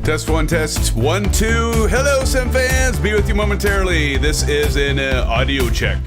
Test one, test 1, 2. Hello, SimFans. Be with you momentarily. This is an audio check.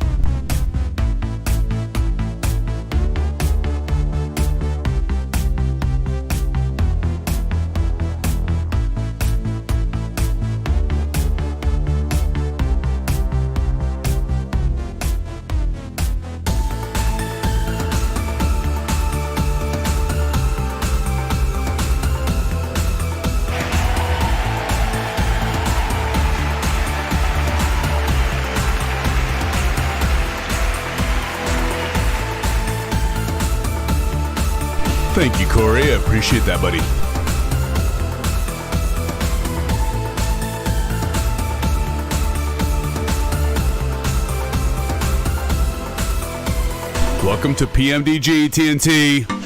Thank you, Corey. I appreciate that, buddy. Welcome to PMDG TNT.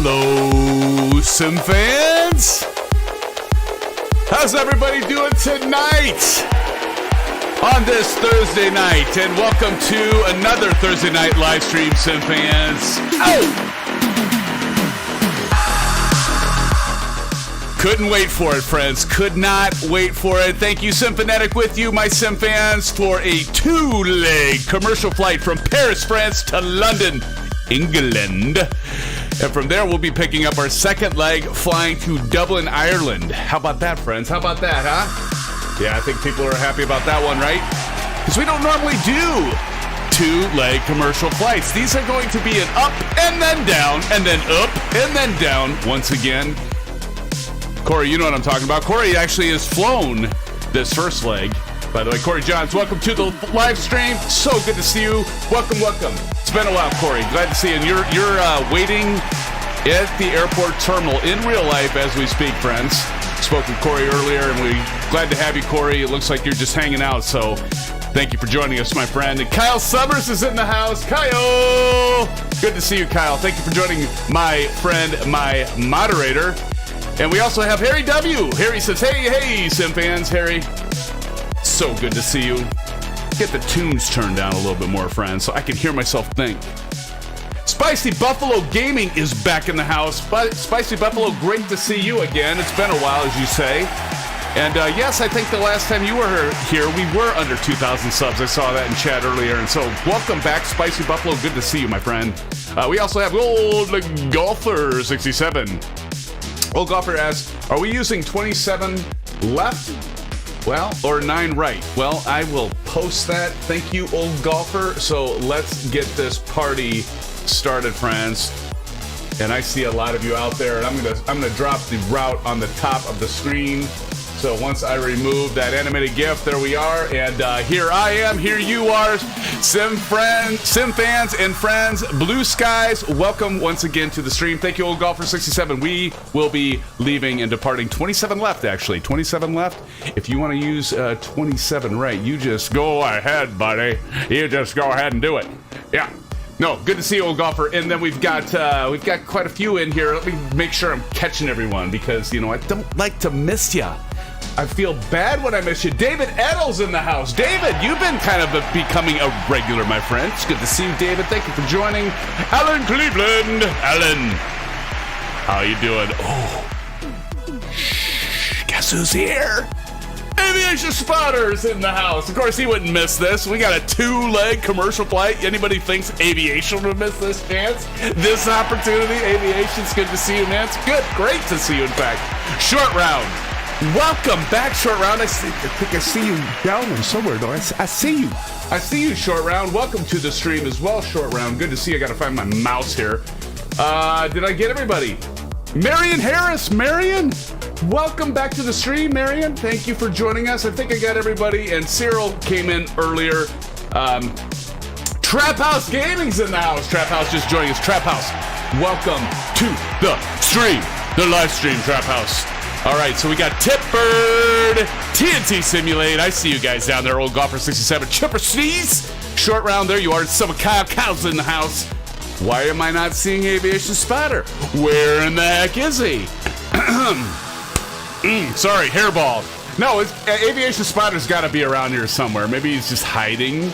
Hello, SimFans. How's everybody doing tonight on this Thursday night? And welcome to another Thursday night live stream, SimFans. Oh! Couldn't wait for it, friends. Could not wait for it. Thank you, SimFanatic, with you, my SimFans, for a two-leg commercial flight from Paris, France to London, England. And from there, we'll be picking up our second leg, flying to Dublin, Ireland. How about that, friends? How about that, huh? Yeah, I think people are happy about that one, right? Because we don't normally do two-leg commercial flights. These are going to be an up and then down, and then up and then down once again. Corey, you know what I'm talking about. Corey actually has flown this first leg. By the way, Corey Johns, welcome to the live stream. So good to see you. Welcome, welcome. It's been a while, Corey. Glad to see you. And you're waiting at the airport terminal in real life as we speak, friends. Spoke with Corey earlier, and we're glad to have you, Corey. It looks like you're just hanging out, so thank you for joining us, my friend. And Kyle Summers is in the house. Kyle! Good to see you, Kyle. Thank you for joining my friend, my moderator. And we also have Harry W. Harry says, hey, SimFans. Harry, so good to see you. Get the tunes turned down a little bit more, friends, so I can hear myself think. Spicy Buffalo Gaming is back in the house. Spicy Buffalo, great to see you again. It's been a while, as you say. And yes, I think the last time you were here, we were under 2,000 subs. I saw that in chat earlier. And so welcome back, Spicy Buffalo. Good to see you, my friend. We also have Old Golfer 67. Old Golfer asks, are we using 27 left? Well, or 9 right? Well, I will post that. Thank you, Old Golfer. So let's get this party started, friends. And I see a lot of you out there, and I'm gonna drop the route on the top of the screen. So once I remove that animated GIF, there we are, and here I am, here you are, SimFans and friends, Blue Skies. Welcome once again to the stream. Thank you, Old Golfer 67. We will be leaving and departing. 27 left, actually. 27 left. If you want to use 27 right, you just go ahead, buddy. You just go ahead and do it. Yeah. No, good to see you, Old Golfer. And then we've got quite a few in here. Let me make sure I'm catching everyone because, you know, I don't like to miss you. I feel bad when I miss you. David Eddle's in the house. David, you've been kind of becoming a regular, my friend. It's good to see you, David. Thank you for joining. Alan Cleveland. Alan, how you doing? Oh, guess who's here? Aviation Spotter's in the house. Of course, he wouldn't miss this. We got a two-leg commercial flight. Anybody thinks aviation would miss this chance? This opportunity? Aviation's good to see you, man. It's good. Great to see you, in fact. Short round. Welcome back, Short Round. I think I see you down there somewhere, though. I see you. I see you, Short Round. Welcome to the stream as well, Short Round. Good to see you. I got to find my mouse here. Did I get everybody? Marion Harris. Marion, welcome back to the stream, Marion. Thank you for joining us. I think I got everybody. And Cyril came in earlier. Trap House Gaming's in the house. Trap House just joining us. Trap House, welcome to the stream. The live stream, Trap House. All right, so we got Tipbird, TNT Simulate. I see you guys down there, Old Golfer 67. Chipper Sneeze, Short Round, there you are. Some Kyle's in the house. Why am I not seeing Aviation Spotter? Where in the heck is he? Sorry, hairball. No, Aviation Spotter's got to be around here somewhere. Maybe he's just hiding.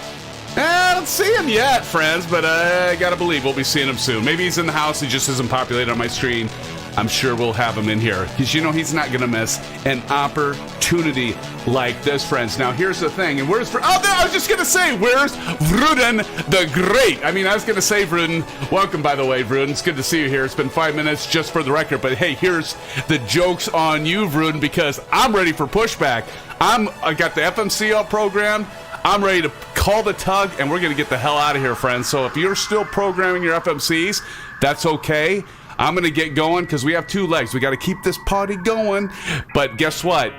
I don't see him yet, friends, but I got to believe we'll be seeing him soon. Maybe he's in the house. He just isn't populated on my screen. I'm sure we'll have him in here because, you know, he's not going to miss an opportunity like this, friends. Now, here's the thing. And where's... I was just going to say, where's Vruden the Great? I mean, I was going to say, Vruden. Welcome, by the way, Vruden. It's good to see you here. It's been 5 minutes just for the record. But, hey, here's the joke's on you, Vruden, because I'm ready for pushback. I got the FMC up programmed. I'm ready to call the tug, and we're going to get the hell out of here, friends. So if you're still programming your FMCs, that's okay. I'm going to get going because we have 2 legs. We got to keep this party going. But guess what?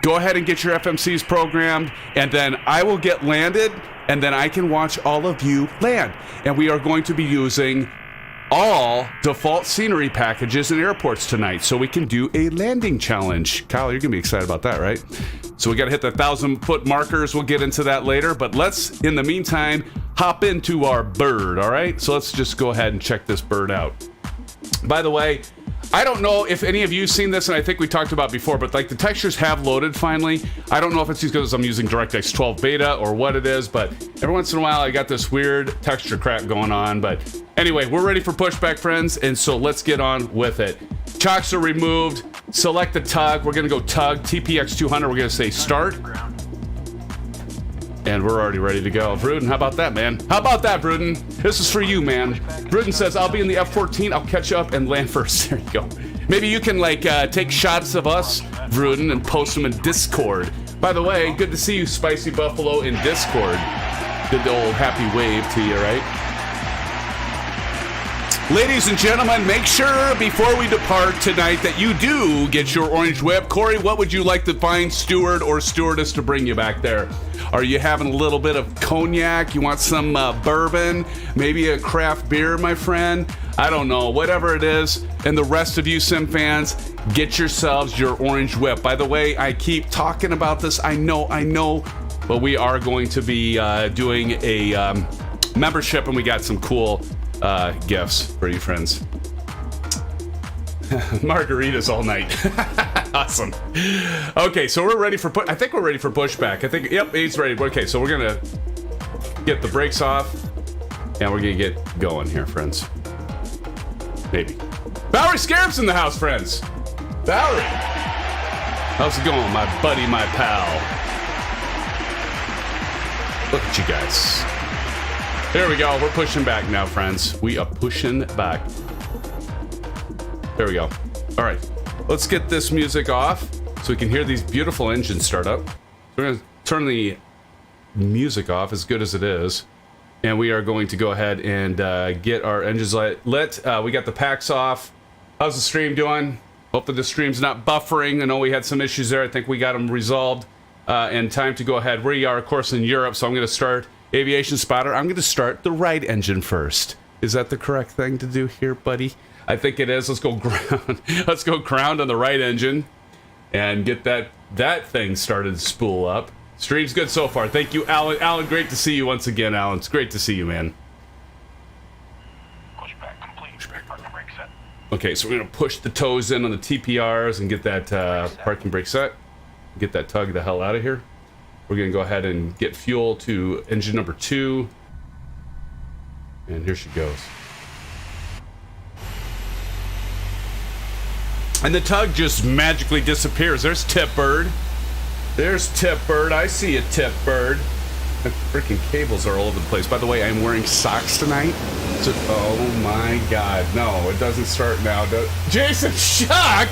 Go ahead and get your FMCs programmed, and then I will get landed, and then I can watch all of you land. And we are going to be using all default scenery packages in airports tonight, so we can do a landing challenge. Kyle, you're going to be excited about that, right? So we got to hit the 1,000-foot markers. We'll get into that later, but let's, in the meantime, hop into our bird, all right? So let's just go ahead and check this bird out. By the way, I don't know if any of you seen this, and I think we talked about before, but like the textures have loaded finally. I don't know if it's because I'm using DirectX 12 beta or what it is, but every once in a while I got this weird texture crap going on. But anyway, we're ready for pushback, friends, and so let's get on with it. Chocks are removed. Select the tug. We're gonna go tug TPX 200. We're gonna say start. And we're already ready to go. Bruden, how about that, man? How about that, Bruden? This is for you, man. Bruden says, I'll be in the F-14. I'll catch up and land first. There you go. Maybe you can, like, take shots of us, Bruden, and post them in Discord. By the way, good to see you, Spicy Buffalo, in Discord. Did the old happy wave to you, right? Ladies and gentlemen, make sure before we depart tonight that you do get your orange whip. Corey, what would you like the fine steward or stewardess to bring you back there? Are you having a little bit of cognac? You want some bourbon? Maybe a craft beer, my friend? I don't know. Whatever it is. And the rest of you Sim fans, get yourselves your orange whip. By the way, I keep talking about this. I know. But we are going to be doing a membership, and we got some cool gifts for you friends. Margaritas all night. Awesome. Okay, so we're ready for I think we're ready for pushback. I think, yep, he's ready. Okay, so we're gonna get the brakes off and we're gonna get going here, friends. Maybe. Valerie Scarab's in the house, friends. Valerie, how's it going, my buddy, my pal? Look at you guys. There we go. We're pushing back now, friends. We are pushing back. There we go. All right. Let's get this music off so we can hear these beautiful engines start up. We're going to turn the music off as good as it is. And we are going to go ahead and get our engines lit. We got the packs off. How's the stream doing? Hopefully the stream's not buffering. I know we had some issues there. I think we got them resolved. And time to go ahead. We are, of course, in Europe, so I'm going to start Aviation Spotter. I'm going to start the right engine first. Is that the correct thing to do here, buddy? I think it is. Let's go ground. Let's go ground on the right engine and get that thing started to spool up. Stream's good so far. Thank you, Alan. Alan, great to see you once again, Alan. It's great to see you, man. Pushback complete. Parking brake set. Okay, so we're going to push the toes in on the TPRs and get that parking brake set. Get that tug the hell out of here. We're going to go ahead and get fuel to engine number 2. And here she goes. And the tug just magically disappears. There's Tip Bird. There's Tip Bird. I see a Tip Bird. The freaking cables are all over the place. By the way, I'm wearing socks tonight. So, oh my God. No, it doesn't start now. Jason Shuck!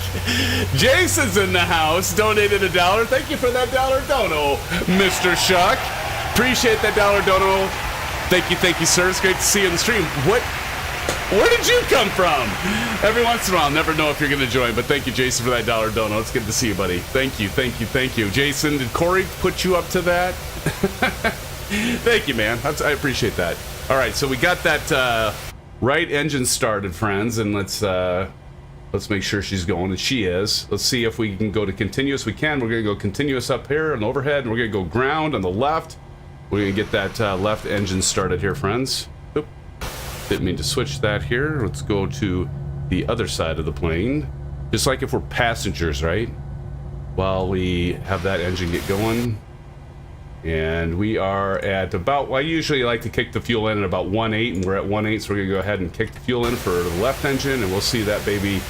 Jason's in the house. Donated $1. Thank you for that $1 dono, Mr. Shuck. Appreciate that $1 dono. Thank you, sir. It's great to see you on the stream. Where did you come from? Every once in a while, I'll never know if you're going to join, but thank you, Jason, for that $1 dono. It's good to see you, buddy. Thank you. Jason, did Corey put you up to that? Thank you, man. I appreciate that. All right, so we got that right engine started, friends, and let's make sure she's going, and she is. Let's see if we can go to continuous. We can. We're going to go continuous up here on the overhead, and we're going to go ground on the left. We're going to get that left engine started here, friends. Oop. Didn't mean to switch that here. Let's go to the other side of the plane. Just like if we're passengers, right? While we have that engine get going. And we are at about, well, I usually like to kick the fuel in at about 1.8, and we're at 1.8, so we're going to go ahead and kick the fuel in for the left engine, and we'll see that baby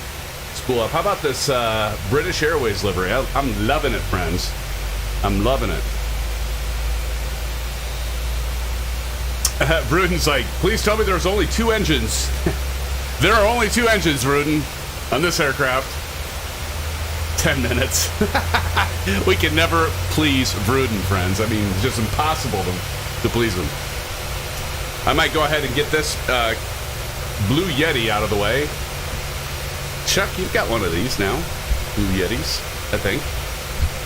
spool up. How about this British Airways livery? I'm loving it, friends. I'm loving it. Bruden's like, please tell me there's only 2 engines. There are only 2 engines, Bruden, on this aircraft. 10 minutes. We can never please Bruden, friends. I mean, it's just impossible to please him. I might go ahead and get this Blue Yeti out of the way. Chuck, you've got one of these now. Blue Yetis, I think.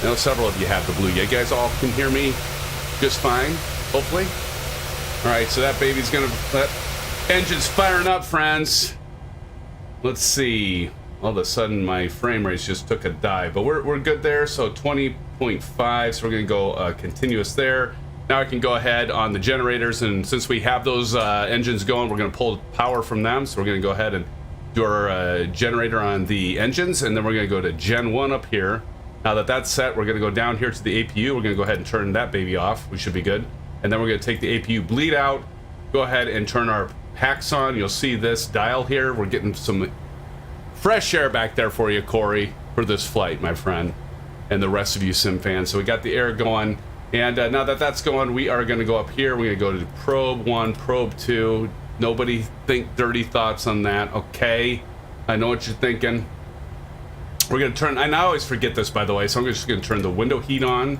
I know several of you have the Blue Yeti. You guys all can hear me just fine, hopefully. All right, so that baby's gonna, that engine's firing up, friends. Let's see. All of a sudden, my frame rates just took a dive, but we're good there. So 20.5. So we're gonna go continuous there. Now I can go ahead on the generators, and since we have those engines going, we're gonna pull power from them. So we're gonna go ahead and do our generator on the engines, and then we're going to go to Gen 1 up here. Now that that's set, we're going to go down here to the APU. We're going to go ahead and turn that baby off. We should be good. And then we're going to take the APU bleed out, go ahead and turn our packs on. You'll see this dial here. We're getting some fresh air back there for you, Corey, for this flight, my friend, and the rest of you sim fans. So we got the air going. And now that that's going, we are going to go up here. We're going to go to probe 1, probe 2. Nobody think dirty thoughts on that, okay? I know what you're thinking. We're going to turn, and I always forget this, by the way, so I'm just going to turn the window heat on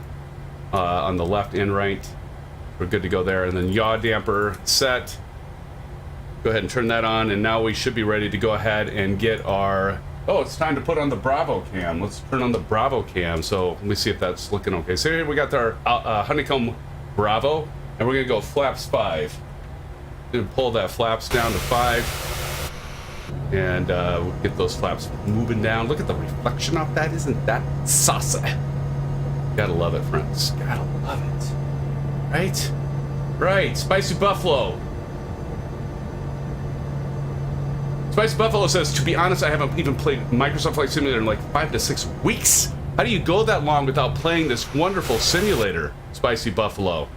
the left and right. We're good to go there. And then yaw damper set. Go ahead and turn that on, and now we should be ready to go ahead and get our... Oh, it's time to put on the Bravo cam. Let's turn on the Bravo cam. So let me see if that's looking okay. So here we got our Honeycomb Bravo, and we're gonna go flaps 5. Gonna pull that flaps down to 5, and we'll get those flaps moving down. Look at the reflection off that. Isn't that saucy? Gotta love it, friends. Gotta love it. Right? Right. Spicy Buffalo. Spicy Buffalo says, to be honest, I haven't even played Microsoft Flight Simulator in like 5 to 6 weeks. How do you go that long without playing this wonderful simulator, Spicy Buffalo?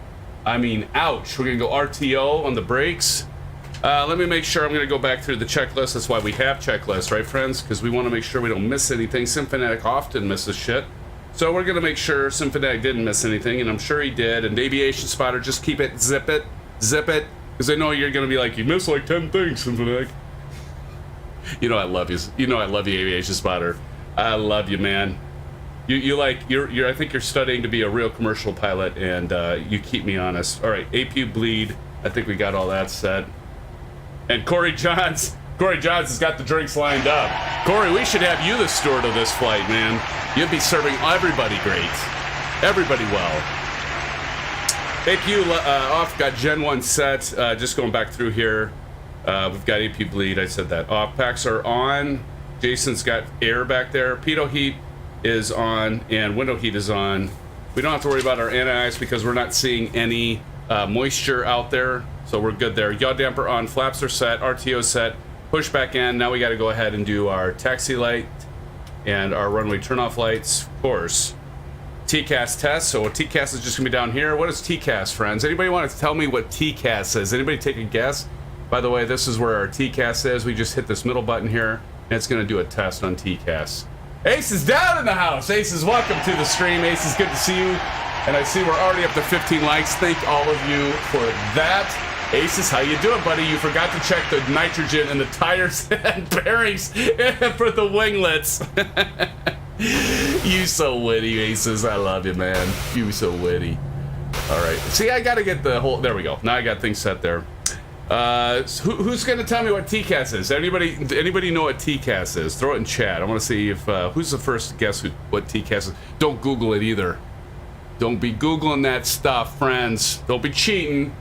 I mean, ouch. We're going to go RTO on the brakes. Let me make sure. I'm going to go back through the checklist. That's why we have checklists, right, friends? Because we want to make sure we don't miss anything. SimFanatic often misses shit. So we're going to make sure SimFanatic didn't miss anything, and I'm sure he did. And Aviation Spotter, just keep it, zip it, because I know you're going to be like, you missed like 10 things, SimFanatic. You know I love you. You know I love you, Aviation Spotter. I love you, man. You're I think you're studying to be a real commercial pilot, and you keep me honest. All right, APU bleed. I think we got all that set. And Corey Johns has got the drinks lined up. Corey, we should have you the steward of this flight, man. You'll be serving everybody great, everybody well. APU off. Got Gen 1 set. Just going back through here. We've got APU bleed, I said that. Off packs are on. Jason's got air back there. Pitot heat is on, and window heat is on. We don't have to worry about our anti-ice because we're not seeing any moisture out there, so we're good there. Yaw damper on, flaps are set, RTO set, push back in. Now we got to go ahead and do our taxi light and our runway turnoff lights, of course. TCAS test, so TCAS is just gonna be down here. What is TCAS, friends? Anybody want to tell me what TCAS is? Anybody take a guess? By the way, this is where our TCAS is. We just hit this middle button here, and it's going to do a test on TCAS. Ace is down in the house. Ace is welcome to the stream. Ace is good to see you. And I see we're already up to 15 likes. Thank all of you for that. Ace is, how you doing, buddy? You forgot to check the nitrogen and the tires and bearings for the winglets. You so witty, Aces. I love you, man. You so witty. All right. See, I got to get the whole... There we go. Now I got things set there. Who's gonna tell me what TCAS is? Anybody know what TCAS is? Throw it in chat. I want to see if who's the first to guess what TCAS is. Don't Google it either. Don't be Googling that stuff, friends. Don't be cheating.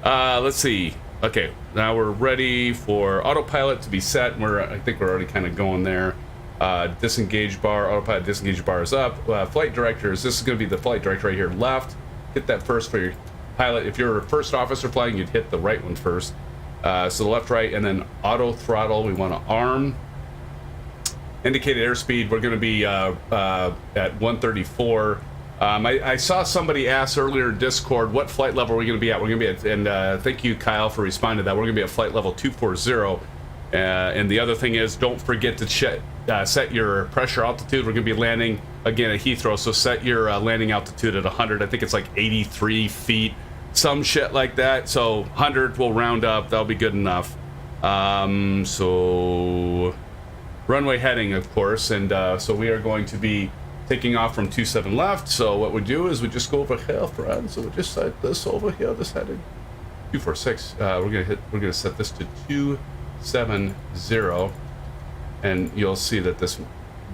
Let's see. Okay, now we're ready for autopilot to be set. I think we're already kind of going there. Disengage bar, autopilot disengage bar is up. Flight directors. This is gonna be the flight director right here, left. Hit that first for your pilot. If you're a first officer flying, you'd hit the right one first. So the left, right, and then auto throttle. We want to arm. Indicated airspeed, we're going to be at 134. I saw somebody ask earlier in Discord, what flight level are we going to be at? We're going to be at, and thank you, Kyle, for responding to that. We're going to be at flight level 240. And the other thing is, don't forget to set your pressure altitude. We're going to be landing, again, at Heathrow, so set your landing altitude at 100. I think it's like 83 feet. Some shit like that. So 100 will round up. That'll be good enough. So runway heading, of course, and so we are going to be taking off from 27 left. So what we do is we just go over here, friends. So we just set this over here, this heading 246. We're gonna set this to 270, and you'll see that this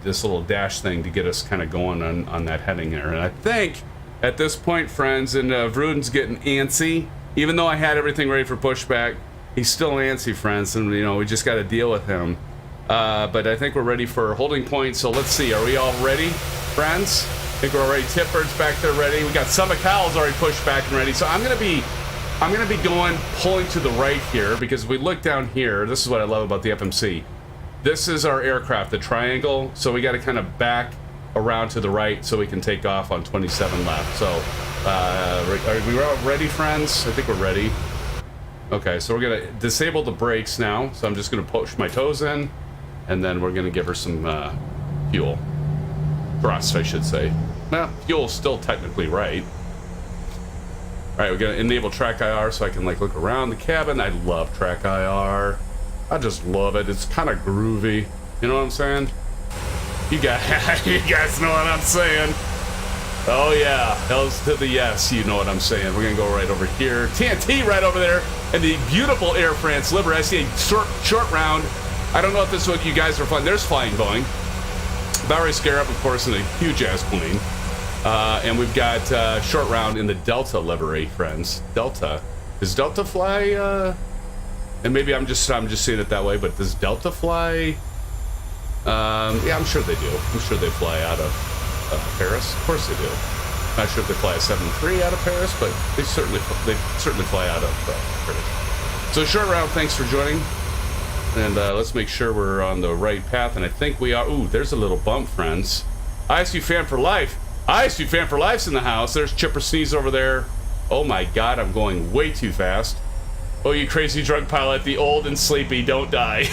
little dash thing to get us kind of going on that heading there. And I think at this point, friends, and Vruden's getting antsy. Even though I had everything ready for pushback, he's still antsy, friends, and we just got to deal with him. But I think we're ready for holding point. So let's see, are we all ready, friends? I think we're already. Tipbird's back there ready. We got some Macal's already pushed back and ready. So I'm gonna be pulling to the right here, because if we look down here, this is what I love about the FMC. this is our aircraft, the triangle. So we got to kind of back around to the right so we can take off on 27 left. So are we all ready, friends? I think we're ready. Okay, so we're gonna disable the brakes now. So I'm just gonna push my toes in, and then we're gonna give her some fuel. Thrust, I should say. Well, fuel's still technically right. All right, we're gonna enable track IR so I can like look around the cabin. I love track IR. I just love it. It's kind of groovy. You know what I'm saying? You guys know what I'm saying. Oh yeah, hells to the yes. You know what I'm saying. We're gonna go right over here. TNT right over there, and the beautiful Air France livery. I see a short round. I don't know if this is what you guys are flying. There's flying Boeing. Bowery Scarab, of course, in a huge ass plane. And we've got short round in the Delta livery, friends. Delta. Does Delta fly? And maybe I'm just saying it that way, but does Delta fly? Yeah, I'm sure they do. I'm sure they fly out of Paris. Of course they do. Not sure if they fly a 7-3 out of Paris, but they certainly fly out of Paris. So short round, thanks for joining. And let's make sure we're on the right path, and I think we are. Ooh, there's a little bump, friends. ISU fan for life. ISU fan for life's in the house. There's Chipper Sneeze over there. Oh my God, I'm going way too fast. Oh, you crazy drunk pilot, the old and sleepy don't die.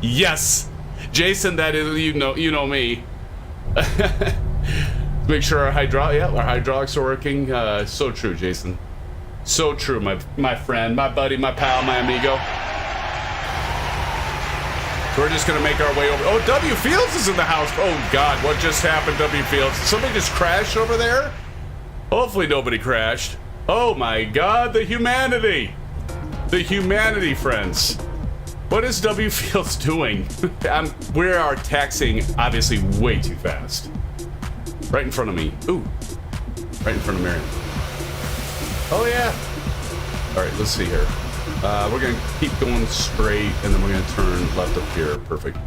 Yes, Jason, that is, you know me. Make sure our hydraulics are working. So true, Jason. So true, my friend, my buddy, my pal, my amigo. We're just gonna make our way over. Oh, W Fields is in the house. Oh God, what just happened, W Fields? Somebody just crashed over there? Hopefully nobody crashed. Oh my God, the humanity. The humanity, friends. What is W Fields doing? We are taxiing, obviously, way too fast. Right in front of me. Ooh. Right in front of Marion. Oh yeah. All right, let's see here. We're gonna keep going straight, and then we're gonna turn left up here. Perfect.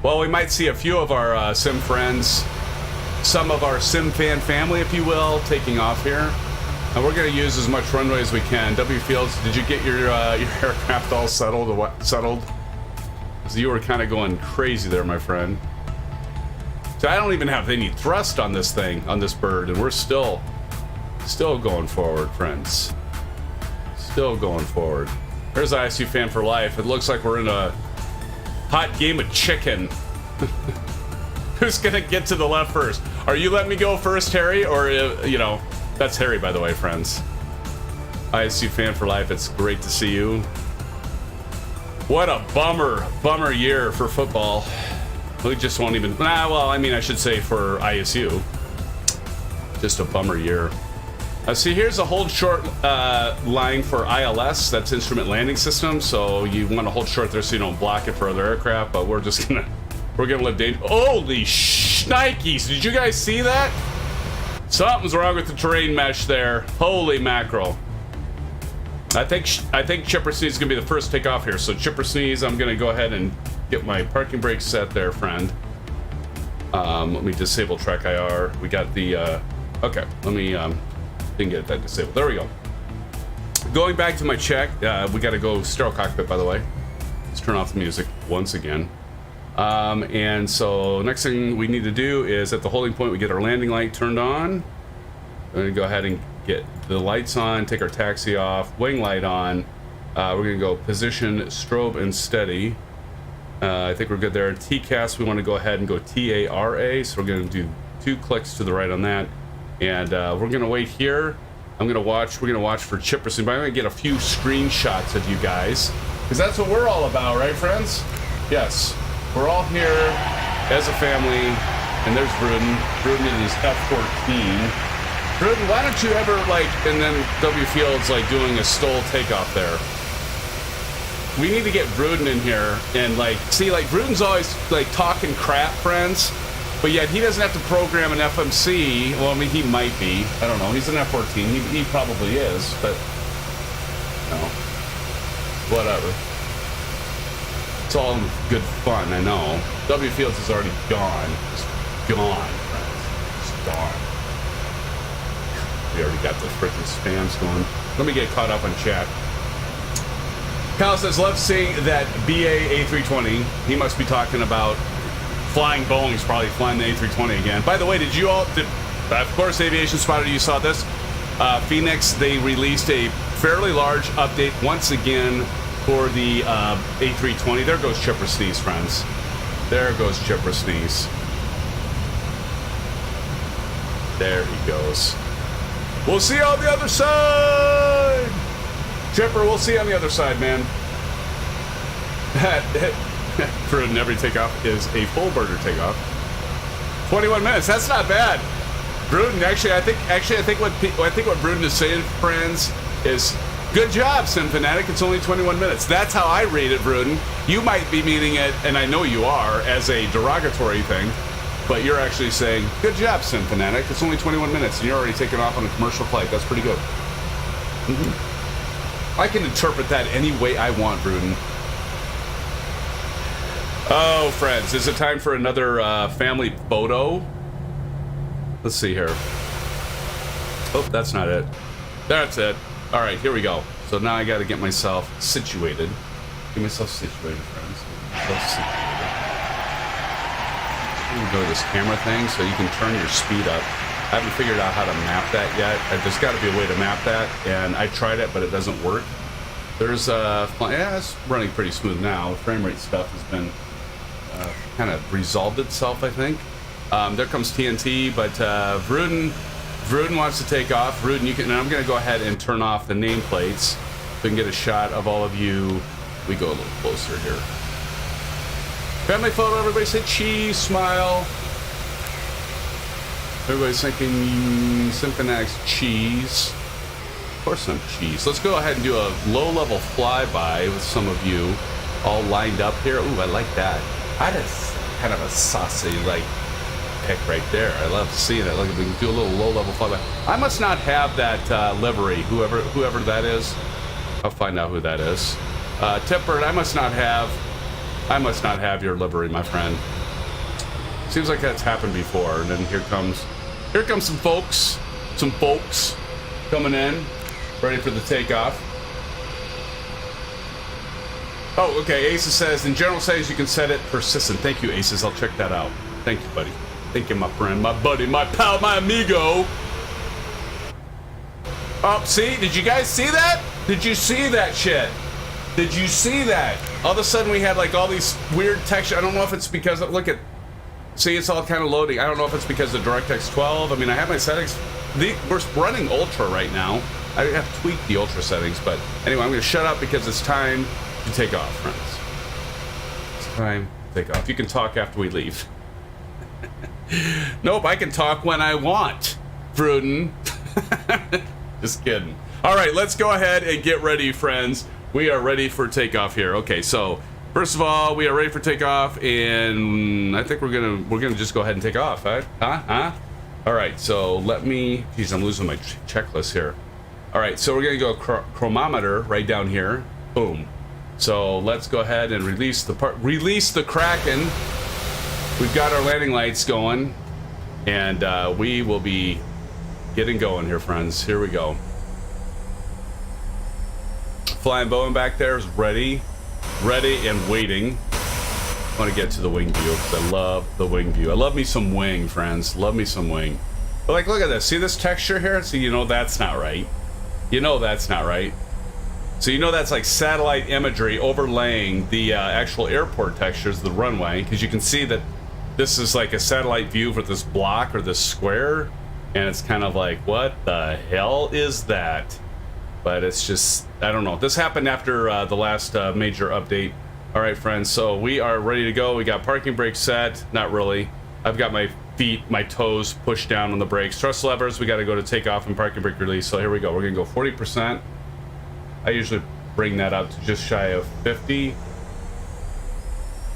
Well, we might see a few of our sim friends, some of our SimFan family, if you will, taking off here. And we're gonna use as much runway as we can. W Fields, did you get your aircraft all settled? Settled? So you were kind of going crazy there, my friend. So I don't even have any thrust on this thing, on this bird, and we're still going forward, friends. Still going forward. There's ISU fan for life. It looks like we're in a hot game of chicken. Who's gonna get to the left first? Are you letting me go first, Harry? Or, you know, that's Harry, by the way, friends. ISU fan for life. It's great to see you. What a bummer year for football. We just won't even, well, I mean, I should say for ISU. Just a bummer year. See, here's a hold short line for ILS. That's Instrument Landing System. So you want to hold short there so you don't block it for other aircraft. But we're gonna live danger. Holy shnikes! Did you guys see that? Something's wrong with the terrain mesh there. Holy mackerel! I think Chipper Sneeze is gonna be the first to take off here. So Chipper Sneeze, I'm gonna go ahead and get my parking brake set there, friend. Let me disable track IR. We got the okay. Let me didn't get that disabled. There we go. Going back to my check, we got to go stereo cockpit, by the way. Let's turn off the music once again. And so next thing we need to do is at the holding point, we get our landing light turned on. We're going to go ahead and get the lights on, take our taxi off, wing light on. We're going to go position, strobe, and steady. I think we're good there. TCAS, we want to go ahead and go TARA. So we're going to do 2 clicks to the right on that. And we're gonna wait here. We're gonna watch for Chipper Sneeze. But I'm gonna get a few screenshots of you guys, because that's what we're all about, right, friends? Yes, we're all here as a family. And there's Bruden. Bruden in his F-14. Bruden, why don't you ever and then W Fields doing a stole takeoff there? We need to get Bruden in here and see, Bruden's always talking crap, friends. But yet he doesn't have to program an FMC. Well, I mean, he might be. I don't know. He's an F-14. He probably is, but no. Whatever. It's all good fun, I know. W Fields is already gone. Just gone, friends. Just gone. We already got the freaking spams going. Let me get caught up on chat. Kyle says, love seeing that BA A320. He must be talking about flying Boeing's probably flying the A320 again. By the way, did you all, of course, Aviation Spotter, you saw this. Phoenix, they released a fairly large update once again for the A320. There goes Chipper Sneeze, friends. There goes Chipper Sneeze. There he goes. We'll see you on the other side! Chipper, we'll see you on the other side, man. For an every takeoff is a full burger takeoff. 21 minutes, that's not bad. Bruden, actually, I think what Bruden is saying, friends, is good job, SimFanatic. It's only 21 minutes. That's how I read it, Bruden. You might be meaning it, and I know you are, as a derogatory thing, but you're actually saying, good job, SimFanatic. It's only 21 minutes, and you're already taking off on a commercial flight. That's pretty good. I can interpret that any way I want, Bruden. Oh, friends, is it time for another family photo? Let's see here. Oh, that's not it. That's it. All right, here we go. So now I got to get myself situated. Get myself situated, friends. Get myself situated. I'm gonna go to this camera thing so you can turn your speed up. I haven't figured out how to map that yet. There's got to be a way to map that, and I tried it, but it doesn't work. There's yeah, it's running pretty smooth now. Frame rate stuff has been kind of resolved itself, I think. There comes TNT, but Vruden wants to take off. Vruden, you can, and I'm going to go ahead and turn off the nameplates so we can get a shot of all of you. We go a little closer here. Family photo, everybody say cheese, smile. Everybody's thinking SimFanatic's cheese. Of course I'm cheese. Let's go ahead and do a low-level flyby with some of you all lined up here. Ooh, I like that. That is kind of a saucy, like, pick right there. I love seeing it. Look, we can do a little low-level flyby. I must not have that livery, whoever that is. I'll find out who that is. Tipper, I must not have your livery, my friend. Seems like that's happened before. And then here comes some folks coming in, ready for the takeoff. Oh, okay. ASUS says, in general settings, you can set it persistent. Thank you, ASUS. I'll check that out. Thank you, buddy. Thank you, my friend, my buddy, my pal, my amigo. Oh, see? Did you guys see that? Did you see that shit? Did you see that? All of a sudden, we had like all these weird texture. I don't know if it's because of, look at, see, it's all kind of loading. I don't know if it's because of DirectX 12. I mean, I have my settings. We're running Ultra right now. I have to tweak the Ultra settings, but anyway, I'm going to shut up because it's time to take off, friends. It's time to take off. You can talk after we leave. Nope, I can talk when I want, Vruden. Just kidding. All right, let's go ahead and get ready, friends. We are ready for takeoff here. Okay, so first of all, we are ready for takeoff, and I think we're gonna just go ahead and take off, huh? All right, so let me. Geez, I'm losing my checklist here. All right, so we're gonna go chronometer right down here. Boom. So let's go ahead and release the Kraken. We've got our landing lights going, and we will be getting going here, friends. Here we go. Flying Boeing back there is ready and waiting. I want to get to the wing view because I love the wing view. I love me some wing, friends. Love me some wing. But like, look at this. See this texture here? See, you know that's not right. You know that's not right. So you know that's like satellite imagery overlaying the actual airport textures of the runway, because you can see that this is like a satellite view for this block or this square, and it's kind of like, what the hell is that? But it's just, I don't know. This happened after the last major update. All right, friends, so we are ready to go. We got parking brake set. Not really. I've got my feet, my toes pushed down on the brakes. Thrust levers, we got to go to takeoff and parking brake release. So here we go. We're going to go 40%. I usually bring that up to just shy of 50.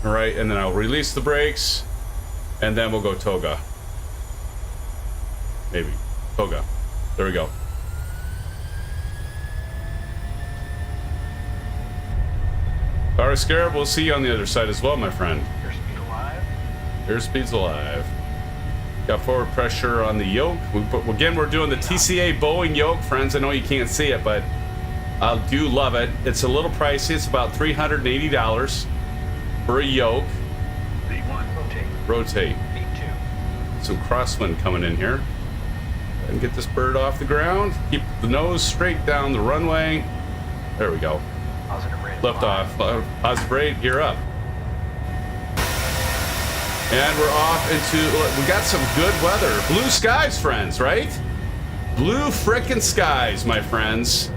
All right, and then I'll release the brakes, and then we'll go toga. Maybe. Toga. There we go. All right, Scarab, we'll see you on the other side as well, my friend. Airspeed alive. Airspeed's alive. Got forward pressure on the yoke. Again, we're doing the TCA Boeing yoke, friends. I know you can't see it, but I do love it. It's a little pricey. It's about $380 for a yoke. V1, rotate. Rotate. V2. Some crosswind coming in here. And get this bird off the ground. Keep the nose straight down the runway. There we go. Positive rate. Lift off. Positive rate. Gear up. And we're off into. We got some good weather. Blue skies, friends. Right? Blue frickin' skies, my friends.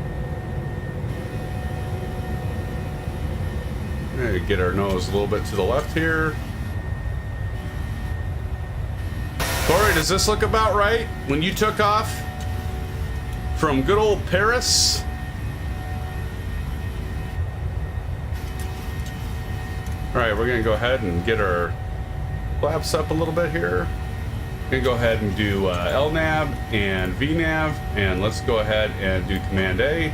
Get our nose a little bit to the left here. Corey, does this look about right when you took off from good old Paris? All right, we're gonna go ahead and get our flaps up a little bit here. We're gonna go ahead and do LNAV and VNAV, and let's go ahead and do Command A.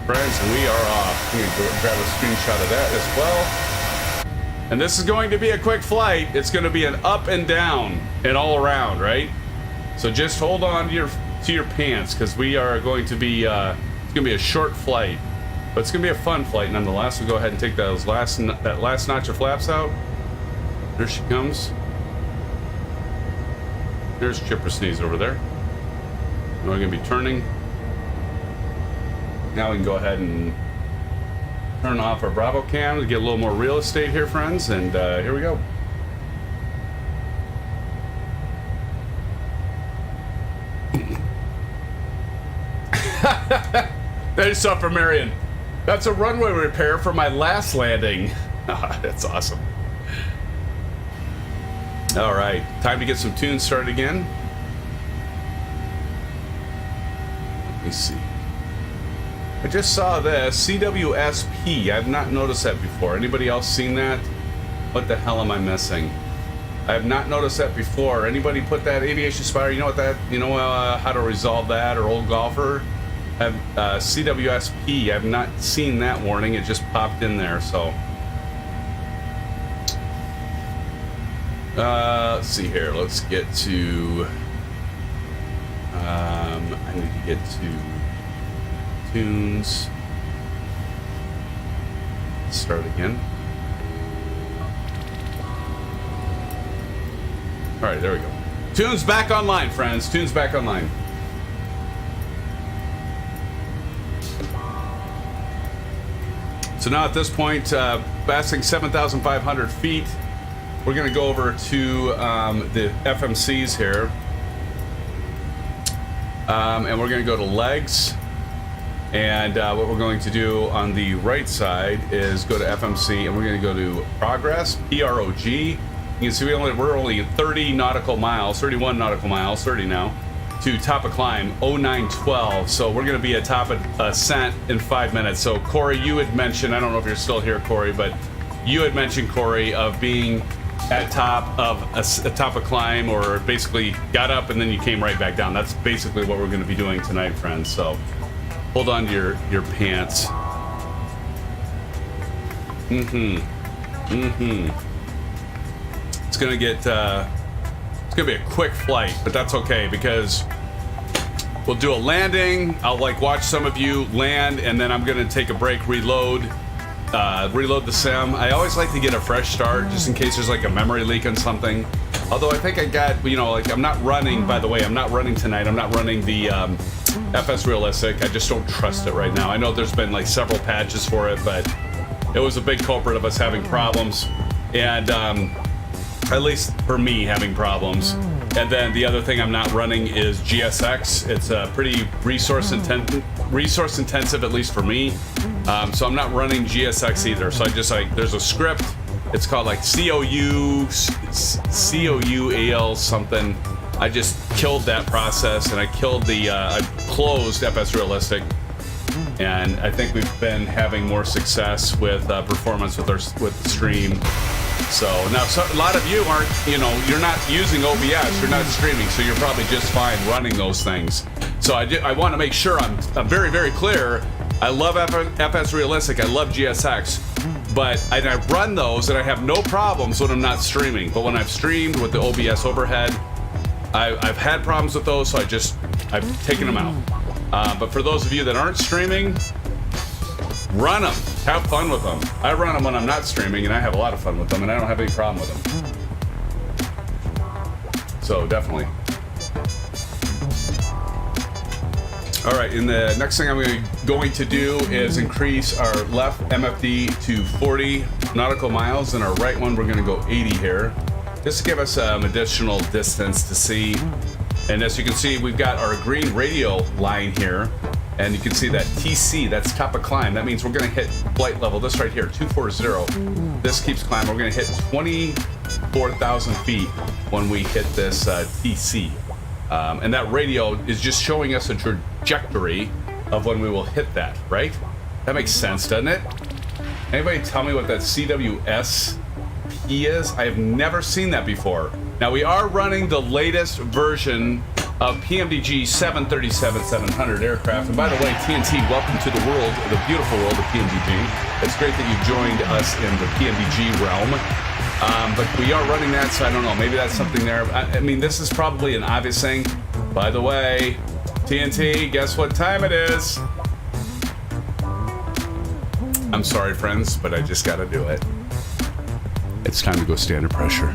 Friends, and we are off. I'm gonna go grab a screenshot of that as well. And this is going to be a quick flight. It's going to be an up and down and all around, right? So just hold on to your pants, because we are going to be. It's going to be a short flight, but it's going to be a fun flight nonetheless. We'll go ahead and take that last notch of flaps out. There she comes. There's Chipper Sneeze over there. And we're going to be turning. Now we can go ahead and turn off our Bravo cam to get a little more real estate here, friends, and here we go. There's stuff for Marion. That's a runway repair for my last landing. That's awesome. All right, time to get some tunes started again. Let me see. I just saw this, CWSP. I've not noticed that before. Anybody else seen that? What the hell am I missing? I have not noticed that before. Anybody put that Aviation Spire? You know what that? You know how to resolve that, or Old Golfer? I have CWSP. I've not seen that warning. It just popped in there. So let's see here. Let's get to. I need to get to. Tunes. Start again. All right, there we go. Tunes back online, friends. Tunes back online. So now at this point, passing 7,500 feet, we're going to go over to the FMCs here. And we're going to go to legs. And what we're going to do on the right side is go to FMC, and we're going to go to progress, PROG. You can see we're only 30 nautical miles, 31 nautical miles, 30 now, to top of climb, 0912. So we're going to be at top of ascent in 5 minutes. So Corey, you had mentioned, I don't know if you're still here, Corey, but you had mentioned, Corey, of being at top of a top of climb, or basically got up and then you came right back down. That's basically what we're going to be doing tonight, friends. So hold on to your pants. It's gonna get it's gonna be a quick flight, but that's okay, because we'll do a landing. I'll watch some of you land, and then I'm gonna take a break, reload the sim. I always like to get a fresh start just in case there's a memory leak on something. Although I think I got, I'm not running, by the way, I'm not running tonight. I'm not running the FS Realistic. I just don't trust it right now. I know there's been several patches for it, but it was a big culprit of us having problems, and at least for me having problems. And then the other thing I'm not running is GSX. It's pretty resource intensive, at least for me. So I'm not running GSX either. So I just there's a script. It's called COUAL something. I just killed that process, and I killed I closed FS Realistic, and I think we've been having more success with performance with the stream. So now a lot of you aren't, you're not using OBS, you're not streaming, so you're probably just fine running those things. So I want to make sure I'm very, very clear. I love FS Realistic, I love GSX, But I run those and I have no problems when I'm not streaming. But when I've streamed with the OBS overhead, I've had problems with those, so I've taken them out. But for those of you that aren't streaming, run them. Have fun with them. I run them when I'm not streaming, and I have a lot of fun with them, and I don't have any problem with them. So definitely. All right, and the next thing I'm going to do is increase our left MFD to 40 nautical miles, and our right one we're going to go 80 here, just to give us some additional distance to see. And as you can see, we've got our green radio line here, and you can see that TC, that's top of climb. That means we're going to hit flight level, this right here, 240. This keeps climbing. We're going to hit 24,000 feet when we hit this TC. And that radio is just showing us a trajectory of when we will hit that, right? That makes sense, doesn't it? Anybody tell me what that CWSP is? I have never seen that before. Now, we are running the latest version of PMDG 737-700 aircraft. And by the way, TNT, welcome to the world, the beautiful world of PMDG. It's great that you've joined us in the PMDG realm. But we are running that, so I don't know. Maybe that's something there. I mean, this is probably an obvious thing. By the way, TNT, guess what time it is? I'm sorry, friends, but I just got to do it. It's time to go standard pressure.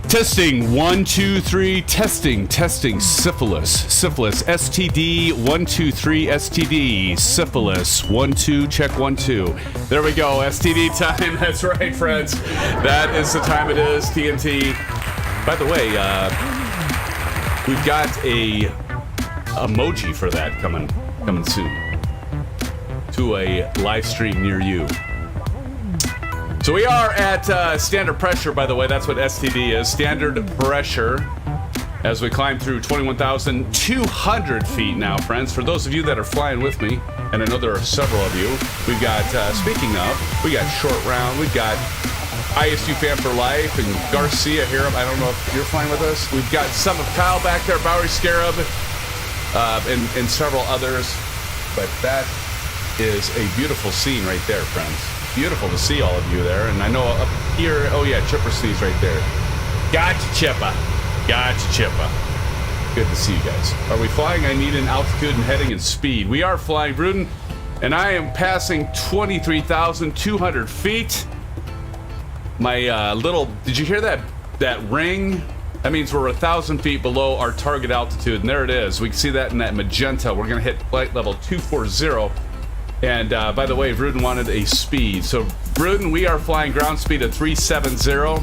Testing, 1, 2, 3, testing, syphilis, STD, 1, 2, 3, STD, syphilis, 1, 2, check 1, 2. There we go, STD time, that's right, friends. That is the time it is, TNT. By the way, we've got a emoji for that coming soon to a live stream near you. So we are at standard pressure, by the way. That's what STD is, standard pressure, as we climb through 21,200 feet now, friends. For those of you that are flying with me, and I know there are several of you, we've got, speaking of, we got Short Round, we've got ISU Fan for Life, and Garcia here. I don't know if you're flying with us. We've got some of Kyle back there, Bowery Scarab, and several others. But that is a beautiful scene right there, friends. Beautiful to see all of you there. And I know up here, oh yeah, Chipper Steve's right there. Gotcha, Chipper. Gotcha, Chipper. Good to see you guys. Are we flying? I need an altitude and heading and speed. We are flying, Bruden, and I am passing 23,200 feet. My little, did you hear that ring? That means we're 1,000 feet below our target altitude, and there it is. We can see that in that magenta. We're gonna hit flight level 240. And by the way, Bruden wanted a speed. So Bruden, we are flying ground speed at 370.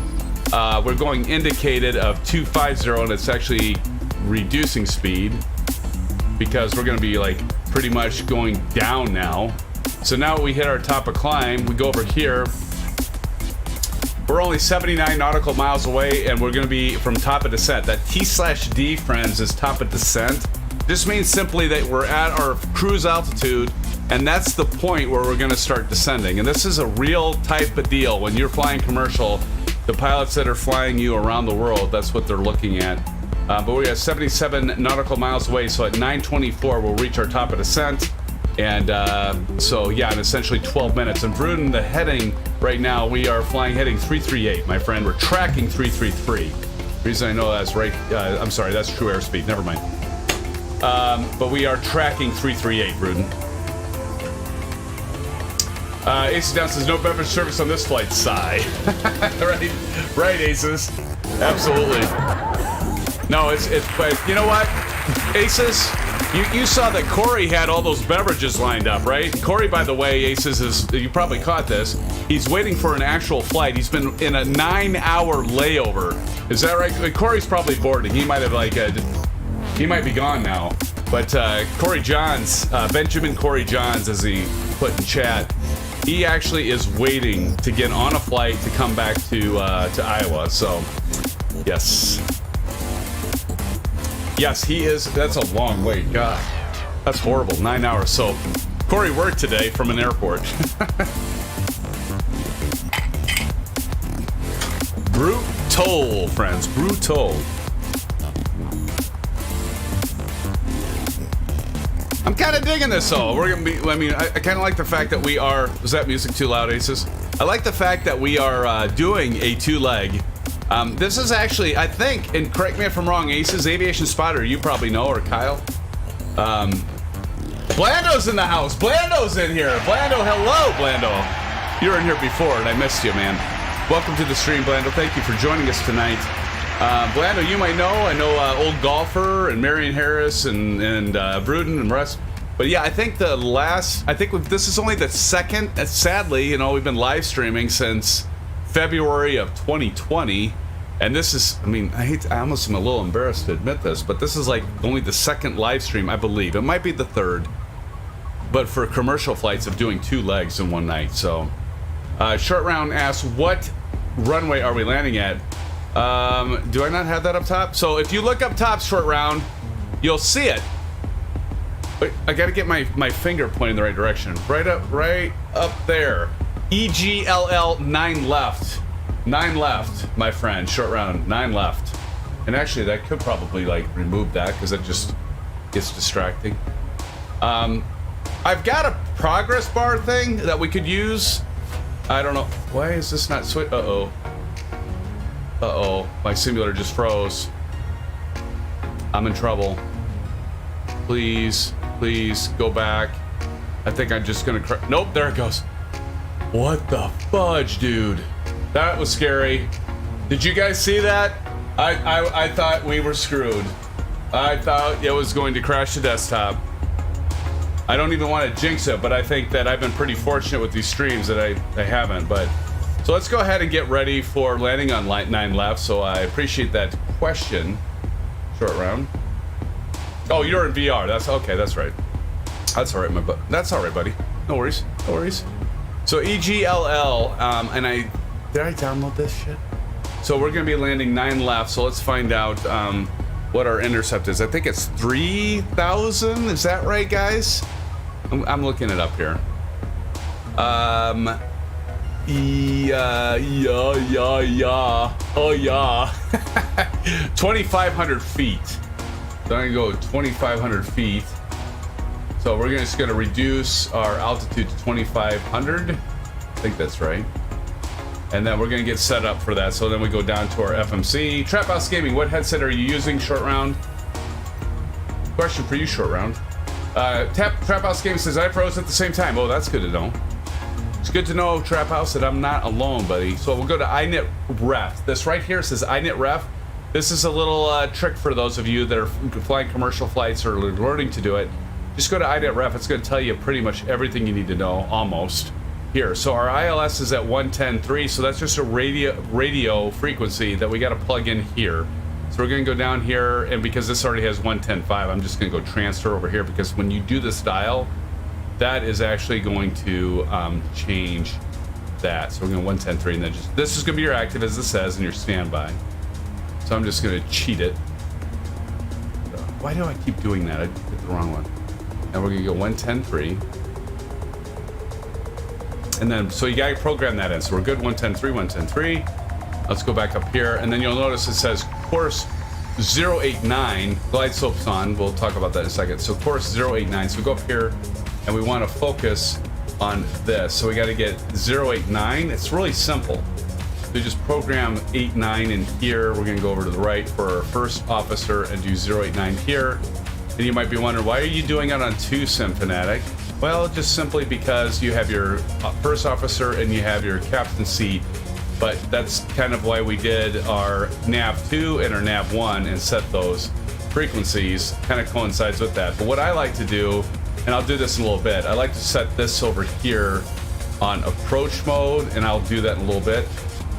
We're going indicated of 250, and it's actually reducing speed because we're going to be like pretty much going down now. So now we hit our top of climb, we go over here. We're only 79 nautical miles away, and we're going to be from top of descent. That T/D, friends, is top of descent. This means simply that we're at our cruise altitude, and that's the point where we're going to start descending. And this is a real type of deal. When you're flying commercial, the pilots that are flying you around the world, that's what they're looking at. But we're at 77 nautical miles away, so at 9:24 we'll reach our top of descent. And so yeah, in essentially 12 minutes. And Bruden, the heading right now, we are flying heading 338, my friend. We're tracking 333. The reason I know that's right, I'm sorry, that's true airspeed, never mind. But we are tracking 338, Bruden. Aces down says no beverage service on this flight. Sigh. right, Aces. Absolutely. No, it's. But you know what, Aces, you saw that Corey had all those beverages lined up, right? Corey, by the way, Aces is. You probably caught this. He's waiting for an actual flight. He's been in a 9-hour layover. Is that right? Corey's probably boarding. He might have he might be gone now. But Corey Johns, Benjamin Corey Johns, as he put in chat, he actually is waiting to get on a flight to come back to Iowa. So, yes, he is. That's a long wait. God, that's horrible. 9 hours. So, Corey worked today from an airport. Brutal, friends. Brutal. I'm kind of digging this though. We're gonna be. I mean, I kind of like the fact that we are. Was that music too loud, Asus? I like the fact that we are doing a 2-leg. This is actually, I think, and correct me if I'm wrong, Aces Aviation Spotter, you probably know, or Kyle. Blando's in the house. Blando's in here. Blando, hello, Blando. You were in here before, and I missed you, man. Welcome to the stream, Blando. Thank you for joining us tonight. Blando, you might know. I know Old Golfer and Marion Harris and Bruden and Russ. But yeah, I think this is only the second. Sadly, you know, we've been live streaming since February of 2020. And this is, I mean, I almost am a little embarrassed to admit this, but this is like only the second live stream, I believe. It might be the third, but for commercial flights of doing 2 legs in one night. So, Short Round asks, what runway are we landing at? Do I not have that up top? So if you look up top, Short Round, you'll see it. Wait, I gotta get my finger pointing the right direction. Right up there. EGLL 9 left. 9 left, my friend. Short Round, 9 left. And actually, that could probably like remove that because it just gets distracting. I've got a progress bar thing that we could use. I don't know. Why is this not switch? Uh-oh. Uh-oh. My simulator just froze. I'm in trouble. Please, please go back. I think I'm just gonna nope, there it goes. What the fudge, dude? That was scary. Did you guys see that? I thought we were screwed. I thought it was going to crash the desktop. I don't even want to jinx it, but I think that I've been pretty fortunate with these streams that I haven't. But so let's go ahead and get ready for landing on line 9 left. So I appreciate that question. Short Round. Oh, you're in VR. That's okay. That's right. That's all right, that's all right, buddy. No worries. No worries. So EGLL, and did I download this shit? So we're gonna be landing 9 left. So let's find out what our intercept is. I think it's 3,000. Is that right, guys? I'm looking it up here. Yeah. Oh yeah. 2,500 feet. So I'm gonna go 2,500 feet. So we're just gonna reduce our altitude to 2,500. I think that's right. And then we're gonna get set up for that. So then we go down to our FMC. Trap House Gaming, what headset are you using, Short Round? Question for you, Short Round. Trap House Gaming says, I froze at the same time. Oh, that's good to know. It's good to know, Trap House, that I'm not alone, buddy. So we'll go to iNet Ref. This right here says iNet Ref. This is a little trick for those of you that are flying commercial flights or learning to do it. Just go to iNet Ref. It's going to tell you pretty much everything you need to know, almost. Here, so our ILS is at 110.3, so that's just a radio frequency that we got to plug in here. So we're going to go down here, and because this already has 110.5, I'm just going to go transfer over here, because when you do this dial, that is actually going to change that. So we're going to 110.3, and then just this is going to be your active, as it says, and your standby. So I'm just going to cheat it. Why do I keep doing that? I did the wrong one. And we're going to go 110.3. And then, so you gotta program that in. So we're good, 110.3, 110.3. Let's go back up here. And then you'll notice it says course 089, glide slope's on. We'll talk about that in a second. So course 089, so we go up here and we wanna focus on this. So we gotta get 089. It's really simple. So just program 89 in here. We're gonna go over to the right for our first officer and do 089 here. And you might be wondering, why are you doing it on 2 SimFanatic? Well, just simply because you have your first officer and you have your captain seat, but that's kind of why we did our nav2 and our nav1 and set those frequencies, kind of coincides with that. But what I like to do, and I'll do this in a little bit, I like to set this over here on approach mode, and I'll do that in a little bit,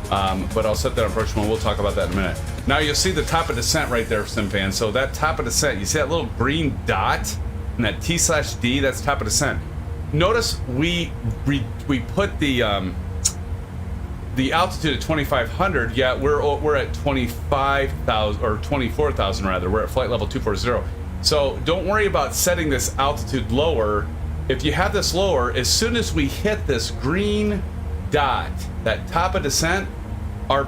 but I'll set that on approach mode. We'll talk about that in a minute. Now you'll see the top of descent right there, SimFans. So that top of descent, you see that little green dot? And that T/D, that's top of descent. Notice we put the altitude at 2,500. Yet we're at 25,000 or 24,000 rather. We're at flight level 240. So don't worry about setting this altitude lower. If you have this lower, as soon as we hit this green dot, that top of descent, our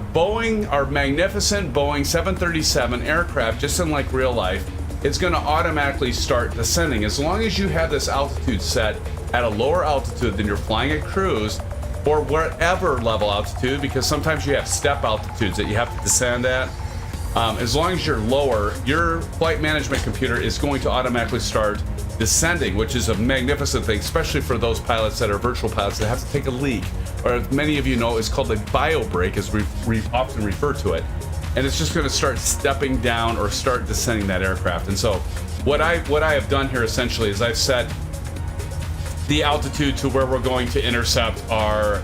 magnificent Boeing 737 aircraft, just in like real life, it's going to automatically start descending. As long as you have this altitude set at a lower altitude than you're flying at cruise, or whatever level altitude, because sometimes you have step altitudes that you have to descend at. As long as you're lower, your flight management computer is going to automatically start descending, which is a magnificent thing, especially for those pilots that are virtual pilots that have to take a leak, or as many of you know, it's called a bio break, as we often refer to it. And it's just going to start stepping down or start descending that aircraft. And so what I have done here essentially is I've set the altitude to where we're going to intercept our